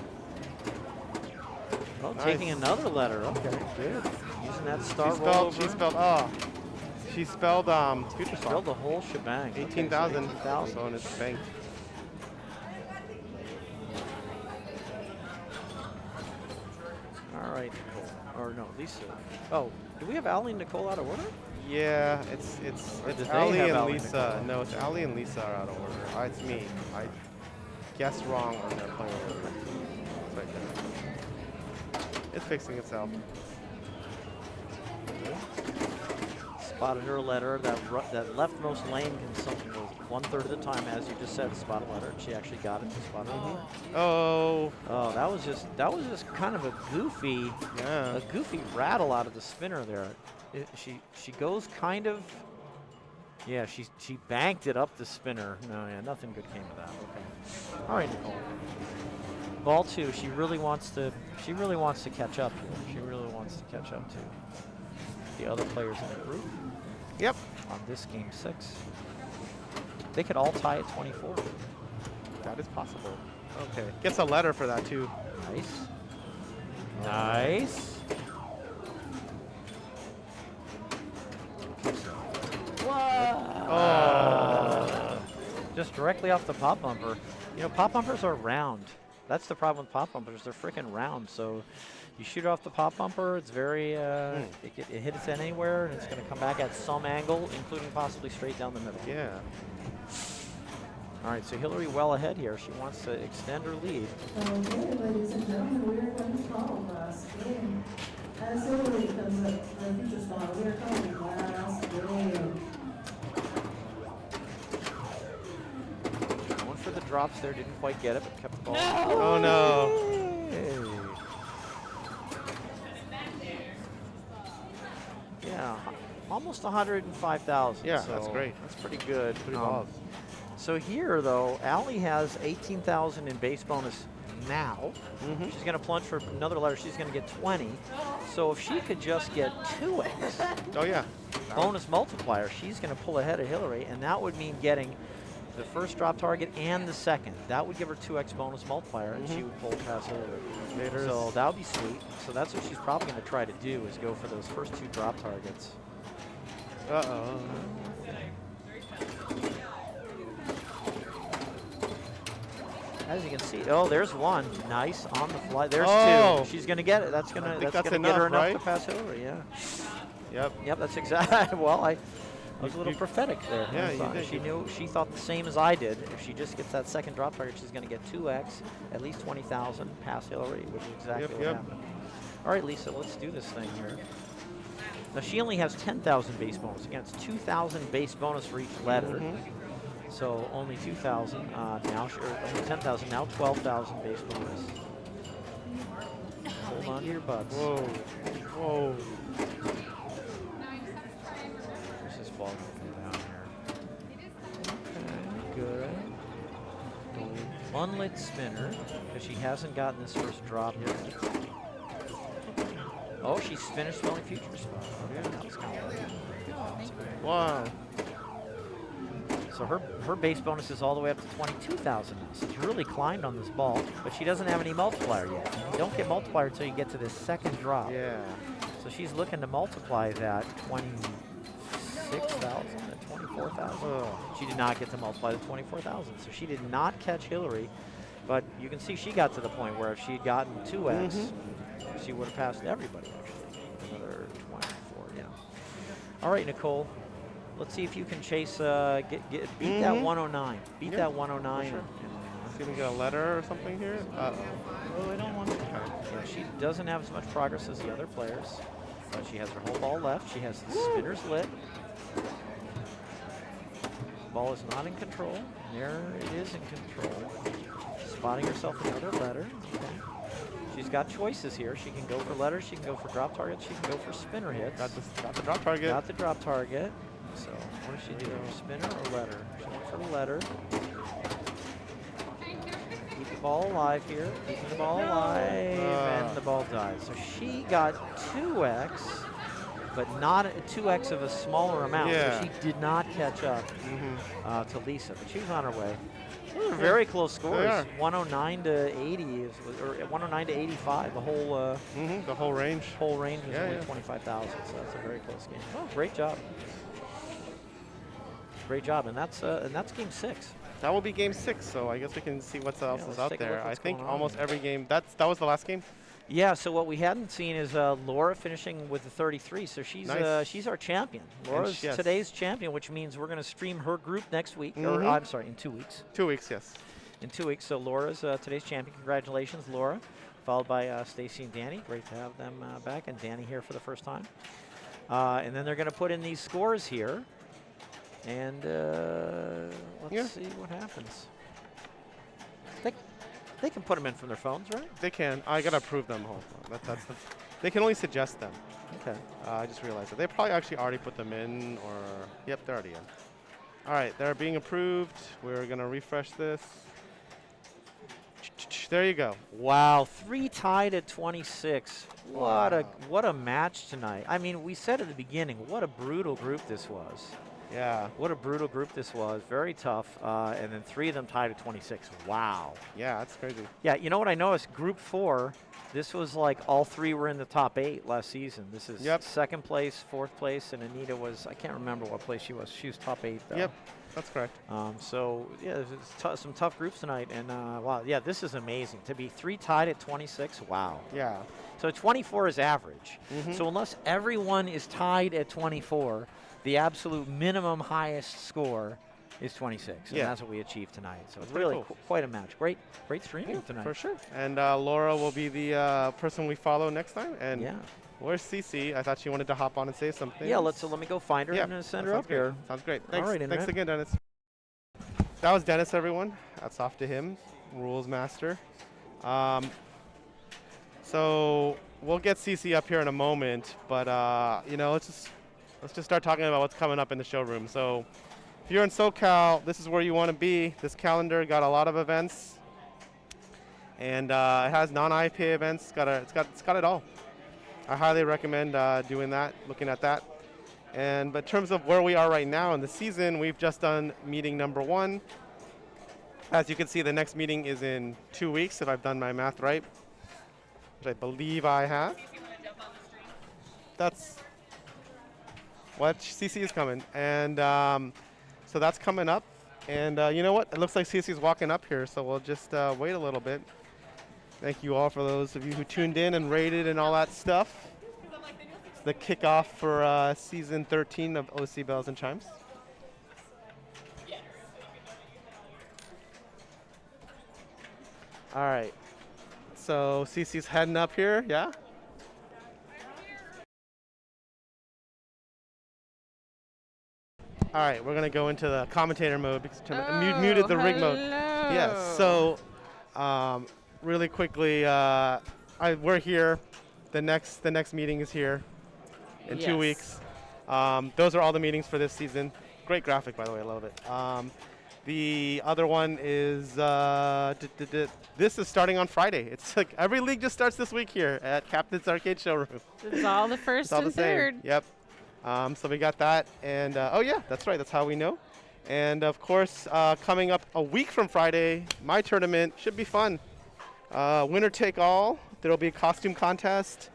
Oh, Nice. taking another letter. Okay, good. Using that star She spelled. rollover. She spelled. Oh. She spelled future Spelled spot. the whole shebang. Okay, so 18,000. 18,000. So and it's banked. All right, Nicole. Or no, Lisa. Oh, do we have Allie and Nicole out of order? Yeah, Or it's did they Ali have and Ali and Lisa. Nicole? No, it's Ali and Lisa are out of order. It's me. I guessed wrong on their player order. It's right there. It's fixing itself. Spotted her letter. That leftmost lane can something go 1/3 of the time, as you just said, spot a letter. And she actually got it to spot a letter. Oh, Oh, that was just kind of a goofy yeah. rattle out of the spinner there. She goes kind of. Yeah, she banked it up the spinner. No, yeah, nothing good came of that. Okay. All right, Nicole. Ball 2. She really wants to catch up here. She really wants to catch up to the other players in the group Yep. on this game 6. They could all tie at 24. That is possible. Okay. Gets a letter for that too. Nice. Nice. Oh. Just directly off the pop bumper. You know, pop bumpers are round. That's the problem with pop bumpers. They're freaking round. So you shoot off the it bumper, it's very, it hits anywhere, and it's going to come back at some angle, including possibly straight down the middle. Yeah. All right, so Hillary well ahead here. She wants to extend her lead. Okay, ladies and gentlemen, we are going to call last game. As Hillary comes up for a future spot, we are calling last game. Going for the drops there, didn't quite get it, but kept the ball. Oh no. Yeah, almost 105,000. Yeah, so that's great. That's pretty good. Pretty balls. So here, though, Allie has 18,000 in base bonus now. Mm-hmm. She's going to plunge for another letter. She's going to get 20. So if she could just get 2x Oh yeah. bonus multiplier, she's going to pull ahead of Hillary, and that would mean getting the first drop target and the second. That would give her 2x bonus multiplier, and she would pull past Hillary. So that would be sweet. So that's what she's probably going to try to do, is go for those first 2 drop targets. Uh-oh. As you can see, oh, there's one. Nice on the fly. There's Oh. 2. She's going to get it. That's going I to think get that's her enough, enough to right? pass Hillary. Yeah. Yep. Yep. That's exactly. Well, I was a little You- prophetic there. Yeah, I you thought did. She knew. She thought the same as I did. If she just gets that second drop target, she's going to get 2x, at least 20,000, pass Hillary, which is exactly Yep, what yep. happened. All right, Lisa, let's do this thing here. Now, she only has 10,000 base bonus. Again, it's 2,000 base bonus for each letter. So only 2,000 now, or only 10,000 now, 12,000 base bonus. Hold on to your butts. Whoa. Whoa. Where's this ball going down here? Okay, good. Unlit spinner, because she hasn't gotten this first drop yet. Oh, she's finished spelling future spot. Okay, that was kind of Wow. So her base bonus is all the way up to 22,000 now. So she's really climbed on this ball, but she doesn't have any multiplier yet. You don't get multiplier until you get to this second drop. Yeah. So she's looking to multiply that 26,000 to 24,000. She did not get to multiply the 24,000. So she did not catch Hillary, but you can see she got to the point where if she had gotten 2x, she would have passed everybody, actually. Another 24, yeah. All right, Nicole. Let's see if you can chase, beat that 109. Beat that 109. Sure. And, See if we get a letter or something here. oh, I don't want to. Yeah, she doesn't have as much progress as the other players, but she has her whole ball left. She has the spinners lit. Ball is not in control. There it is in control. Spotting herself another letter. Okay. She's got choices here. She can go for letters. She can go for drop targets. She can go for spinner hits. Got the drop target. Got the drop target. So what does she do? Spinner or letter? She went for the letter. Keep the ball alive here. Keeping the ball alive, and the ball died. So she got 2x, but not a 2x of a smaller amount. Yeah. So she did not catch up to Lisa, but she was on her way. Those are very close scores. 109 to 80, or 109 to 85. The whole the whole range. whole range was Yeah, only yeah. 25,000. So that's a very close game. Oh, great job. Great job, and that's game 6. That will be game 6, so I guess we can see what else let's is out take a look there. I what's think going on almost here. every game. That was the last game. Yeah. So what we hadn't seen is Laura finishing with the 33. So she's Nice. she's our champion. Laura's yes. today's champion, which means we're going to stream her group next week. Or Mhm. I'm sorry, in 2 weeks. 2 weeks, yes. In 2 weeks. So Laura's today's champion. Congratulations, Laura. Followed by Stacy and Danny. Great to have them back, and Danny here for the first time. And then they're going to put in these scores here. And let's see what happens. They can put them in from their phones, right? They can. I gotta approve them. Hold on. They can only suggest them. Okay. I just realized that they probably actually already put them in, or yep, they're already in. All right, they're being approved. We're gonna refresh this. There you go. Wow, 3 tied at 26. What a match tonight. I mean, we said at the beginning, what a brutal group this was. Yeah. What a brutal group this was. Very tough. And then 3 of them tied at 26. Wow. Yeah, that's crazy. Yeah, you know what I noticed? Group 4, this was like all 3 were in the top 8 last season. This is second place, 4th place, and Anita was, I can't remember what place she was. She was top 8 though. Yep, that's correct. So, yeah, there's some tough groups tonight. And wow, yeah, this is amazing. To be 3 tied at 26, wow. Yeah. So 24 is average. So unless everyone is tied at 24, the absolute minimum highest score is 26. And that's what we achieved tonight. So it's really cool. quite a match. Great streaming tonight. For sure. And Laura will be the person we follow next time. And Yeah. where's Cece? I thought she wanted to hop on and say something. Yeah, let me go find her and send her up here. Sounds great. All Thanks. right, Thanks Internet. again, Dennis. That was Dennis, everyone. That's off to him, rules master. So we'll get Cece up here in a moment, but you know, let's just start talking about what's coming up in the showroom. So if you're in SoCal, this is where you want to be. This calendar got a lot of events, and it has non-IPA events. It's got it all. I highly recommend doing that, looking at that. But in terms of where we are right now in the season, we've just done meeting number 1. As you can see, the next meeting is in 2 weeks, if I've done my math right, which I believe I have. That's what CC is coming. And so that's coming up. And you know what? It looks like CC's walking up here, so we'll just wait a little bit. Thank you all for those of you who tuned in and rated and all that stuff. It's the kickoff for season 13 of OC Bells and Chimes. All right. So CC's heading up here, yeah? All right, we're gonna go into the commentator mode because muted the rig mode. Yes. So, really quickly, we're here. The next meeting is here in 2 weeks. Those are all the meetings for this season. Great graphic, by the way. I love it. The other one is this is starting on Friday. It's like every league just starts this week here at Captain's Arcade Showroom. It's all the first It's all the and same. third. Yep. So we got that, and oh yeah, that's right. That's how we know. And of course, coming up a week from Friday, my tournament should be fun. Winner take all. There will be a costume contest.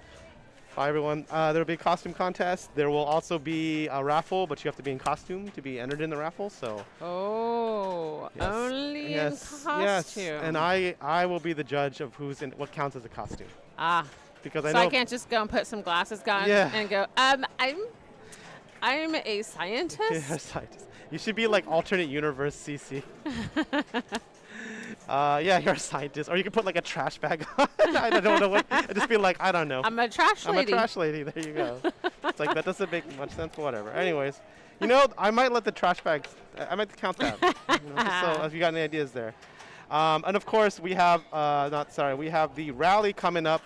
Hi everyone. There will be a costume contest. There will also be a raffle, but you have to be in costume to be entered in the raffle. So. Oh, Yes. only Yes. in costume. Yes. And I will be the judge of who's in what counts as a costume. Ah. Because So I know. I can't just go and put some glasses on Yeah. and go, I'm a scientist. Yeah, scientist. You should be like alternate universe CC. Yeah, you're a scientist. Or you can put like a trash bag on. I don't know what. Just be like, I don't know. I'm a trash lady. I'm a trash lady. There you go. It's like, that doesn't make much sense, but whatever. Anyways, you know, I might let the trash bags, I might count that. Just so if you got any ideas there. And of course, we have, we have the rally coming up.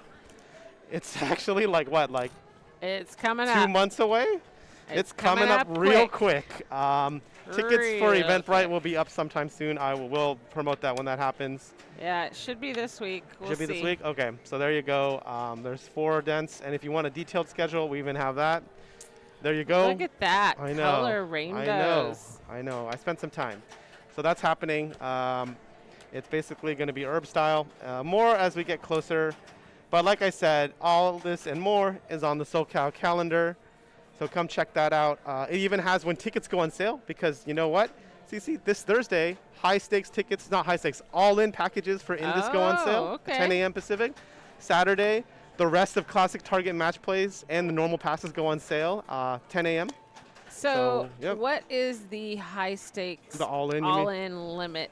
It's actually like what, like It's coming 2 up. months away? It's coming up real quick. Tickets for Real Eventbrite quick. will be up sometime soon. I will promote that when that happens. Yeah, it should be this week. We'll Should be see. this week? Okay, so there you go. There's 4 events, and if you want a detailed schedule, we even have that. There you go. Look at that. I know. Color rainbows. I know. I spent some time. So that's happening. It's basically going to be herb style. More as we get closer. But like I said, all this and more is on the SoCal calendar. So come check that out. It even has when tickets go on sale because you know what? See, this Thursday, high stakes tickets, not high stakes, all-in packages for Indus go on sale, okay. 10 a.m. Pacific. Saturday, the rest of Classic Target match plays and the normal passes go on sale, 10 a.m. So, yep. what is the high stakes The all-in, you mean? all-in limit?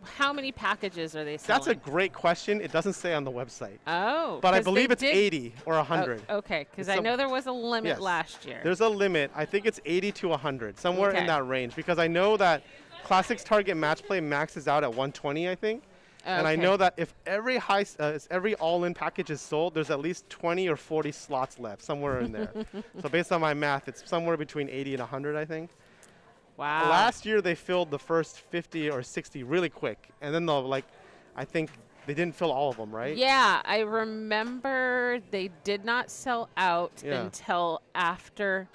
How many packages are they selling? That's a great question. It doesn't say on the website. Oh, But I 'cause they believe it's did- 80 or 100. Oh, okay, because It's I know there was a limit yes. last year. There's a limit. I think it's 80 to 100, somewhere Okay. in that range. Because I know that Classics Target Match Play maxes out at 120, I think. And I Okay. know that if every every all-in package is sold, there's at least 20 or 40 slots left, somewhere in there. So based on my math, it's somewhere between 80 and 100, I think. Wow. Last year, they filled the first 50 or 60 really quick. And then I think they didn't fill all of them, right? Yeah, I remember they did not sell out Yeah. until after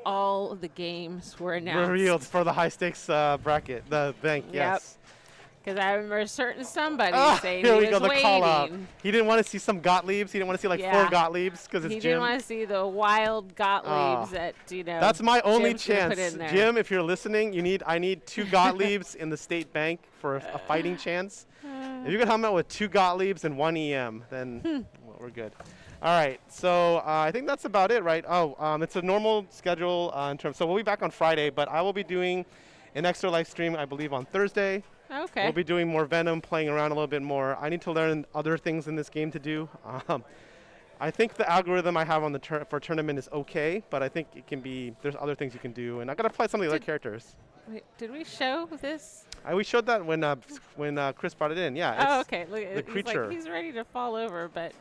all the games were announced. Revealed for the high-stakes bracket, the bank, Yep. yes. Because I remember a certain somebody saying Here he we go, was the call out. waiting. He didn't want to see some Gottliebs. He didn't want to see like Yeah. 4 Gottliebs because it's He Jim. didn't want to see the wild Gottliebs that, That's my only Jim's gonna chance. put in there. Jim, if you're listening, I need 2 Gottliebs in the state bank for a fighting chance. If you could help me out with 2 Gottliebs and 1 EM, then well, we're good. All right, so I think that's about it, right? It's a normal schedule in terms. So we'll be back on Friday, but I will be doing an extra live stream, I believe, on Thursday. Okay. We'll be doing more Venom, playing around a little bit more. I need to learn other things in this game to do. I think the algorithm I have on the for tournament is okay, but I think it can be. There's other things you can do, and I gotta play some of the other characters. Wait, did we show this? We showed that when Chris brought it in. Yeah. Oh, it's okay. Look, the he's creature. like he's ready to fall over, but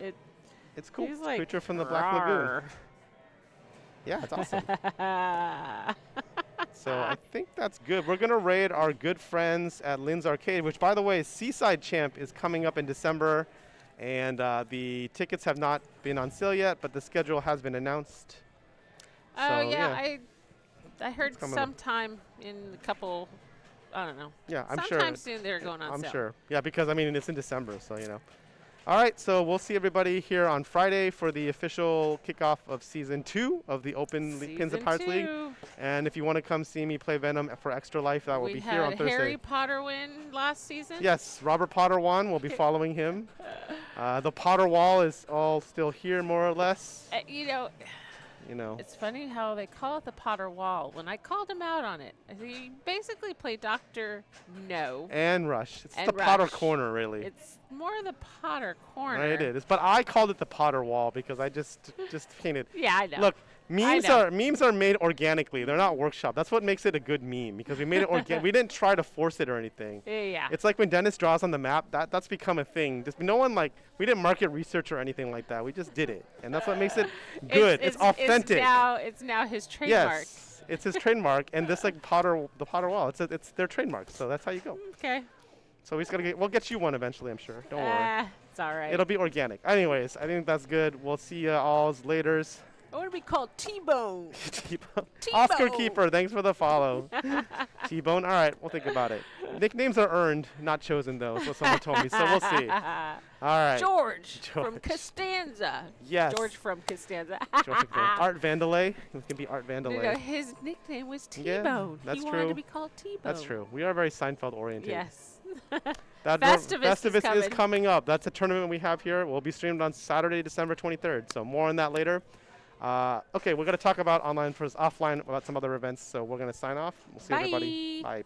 It's cool. he's like Creature from the Black Lagoon. "Rawr." Yeah, it's awesome. So I think that's good. We're gonna raid our good friends at Lynn's Arcade, which, by the way, Seaside Champ is coming up in December, and the tickets have not been on sale yet, but the schedule has been announced. Oh So, yeah, I heard coming up. sometime in a couple. I don't know. Yeah, I'm sure. Sometime soon they're going on I'm sale. sure. Yeah, because I mean it's in December, so you know. All right, so we'll see everybody here on Friday for the official kickoff of Season 2 of the Open Pins and Pirates League. And if you want to come see me play Venom for Extra Life, that will We be here on had Thursday. Harry Potter win last season. Yes, Robert Potter won. We'll be following him. The Potter Wall is all still here, more or less. You know. It's funny how they call it the Potter Wall. When I called him out on it, he basically played Dr. No. And Rush. It's And the Potter Rush. Corner, really. It's more the Potter Corner. Right, it is. But I called it the Potter Wall because I just painted. Yeah, I know. Look, Memes are made organically. They're not workshop. That's what makes it a good meme because we made it organic. We didn't try to force it or anything. Yeah. It's like when Dennis draws on the map. That's become a thing. Just no one we didn't market research or anything like that. We just did it, and that's what makes it good. It's authentic. It's now his trademark. Yes, it's his trademark, and this the Potter wall. It's their trademark. So that's how you go. Okay. So we just gotta we'll get you one eventually. I'm sure. Don't worry. It's all right. It'll be organic. Anyways, I think that's good. We'll see you all later. I want to be called T-Bone. Oscar Keeper, thanks for the follow. T-Bone, all right, we'll think about it. Nicknames are earned, not chosen, though, is what someone told me, so we'll see. All right. George from Costanza. Yes. George from Costanza. Art Vandalay. It can be Art Vandalay. No, his nickname was T-Bone. Yeah, that's he true. wanted to be called T-Bone. That's true. We are very Seinfeld-oriented. Yes. Festivus is coming up. That's a tournament we have here. We'll be streamed on Saturday, December 23rd, so more on that later. Okay, we're going to talk about offline about some other events, so we're going to sign off. We'll see everybody. Bye.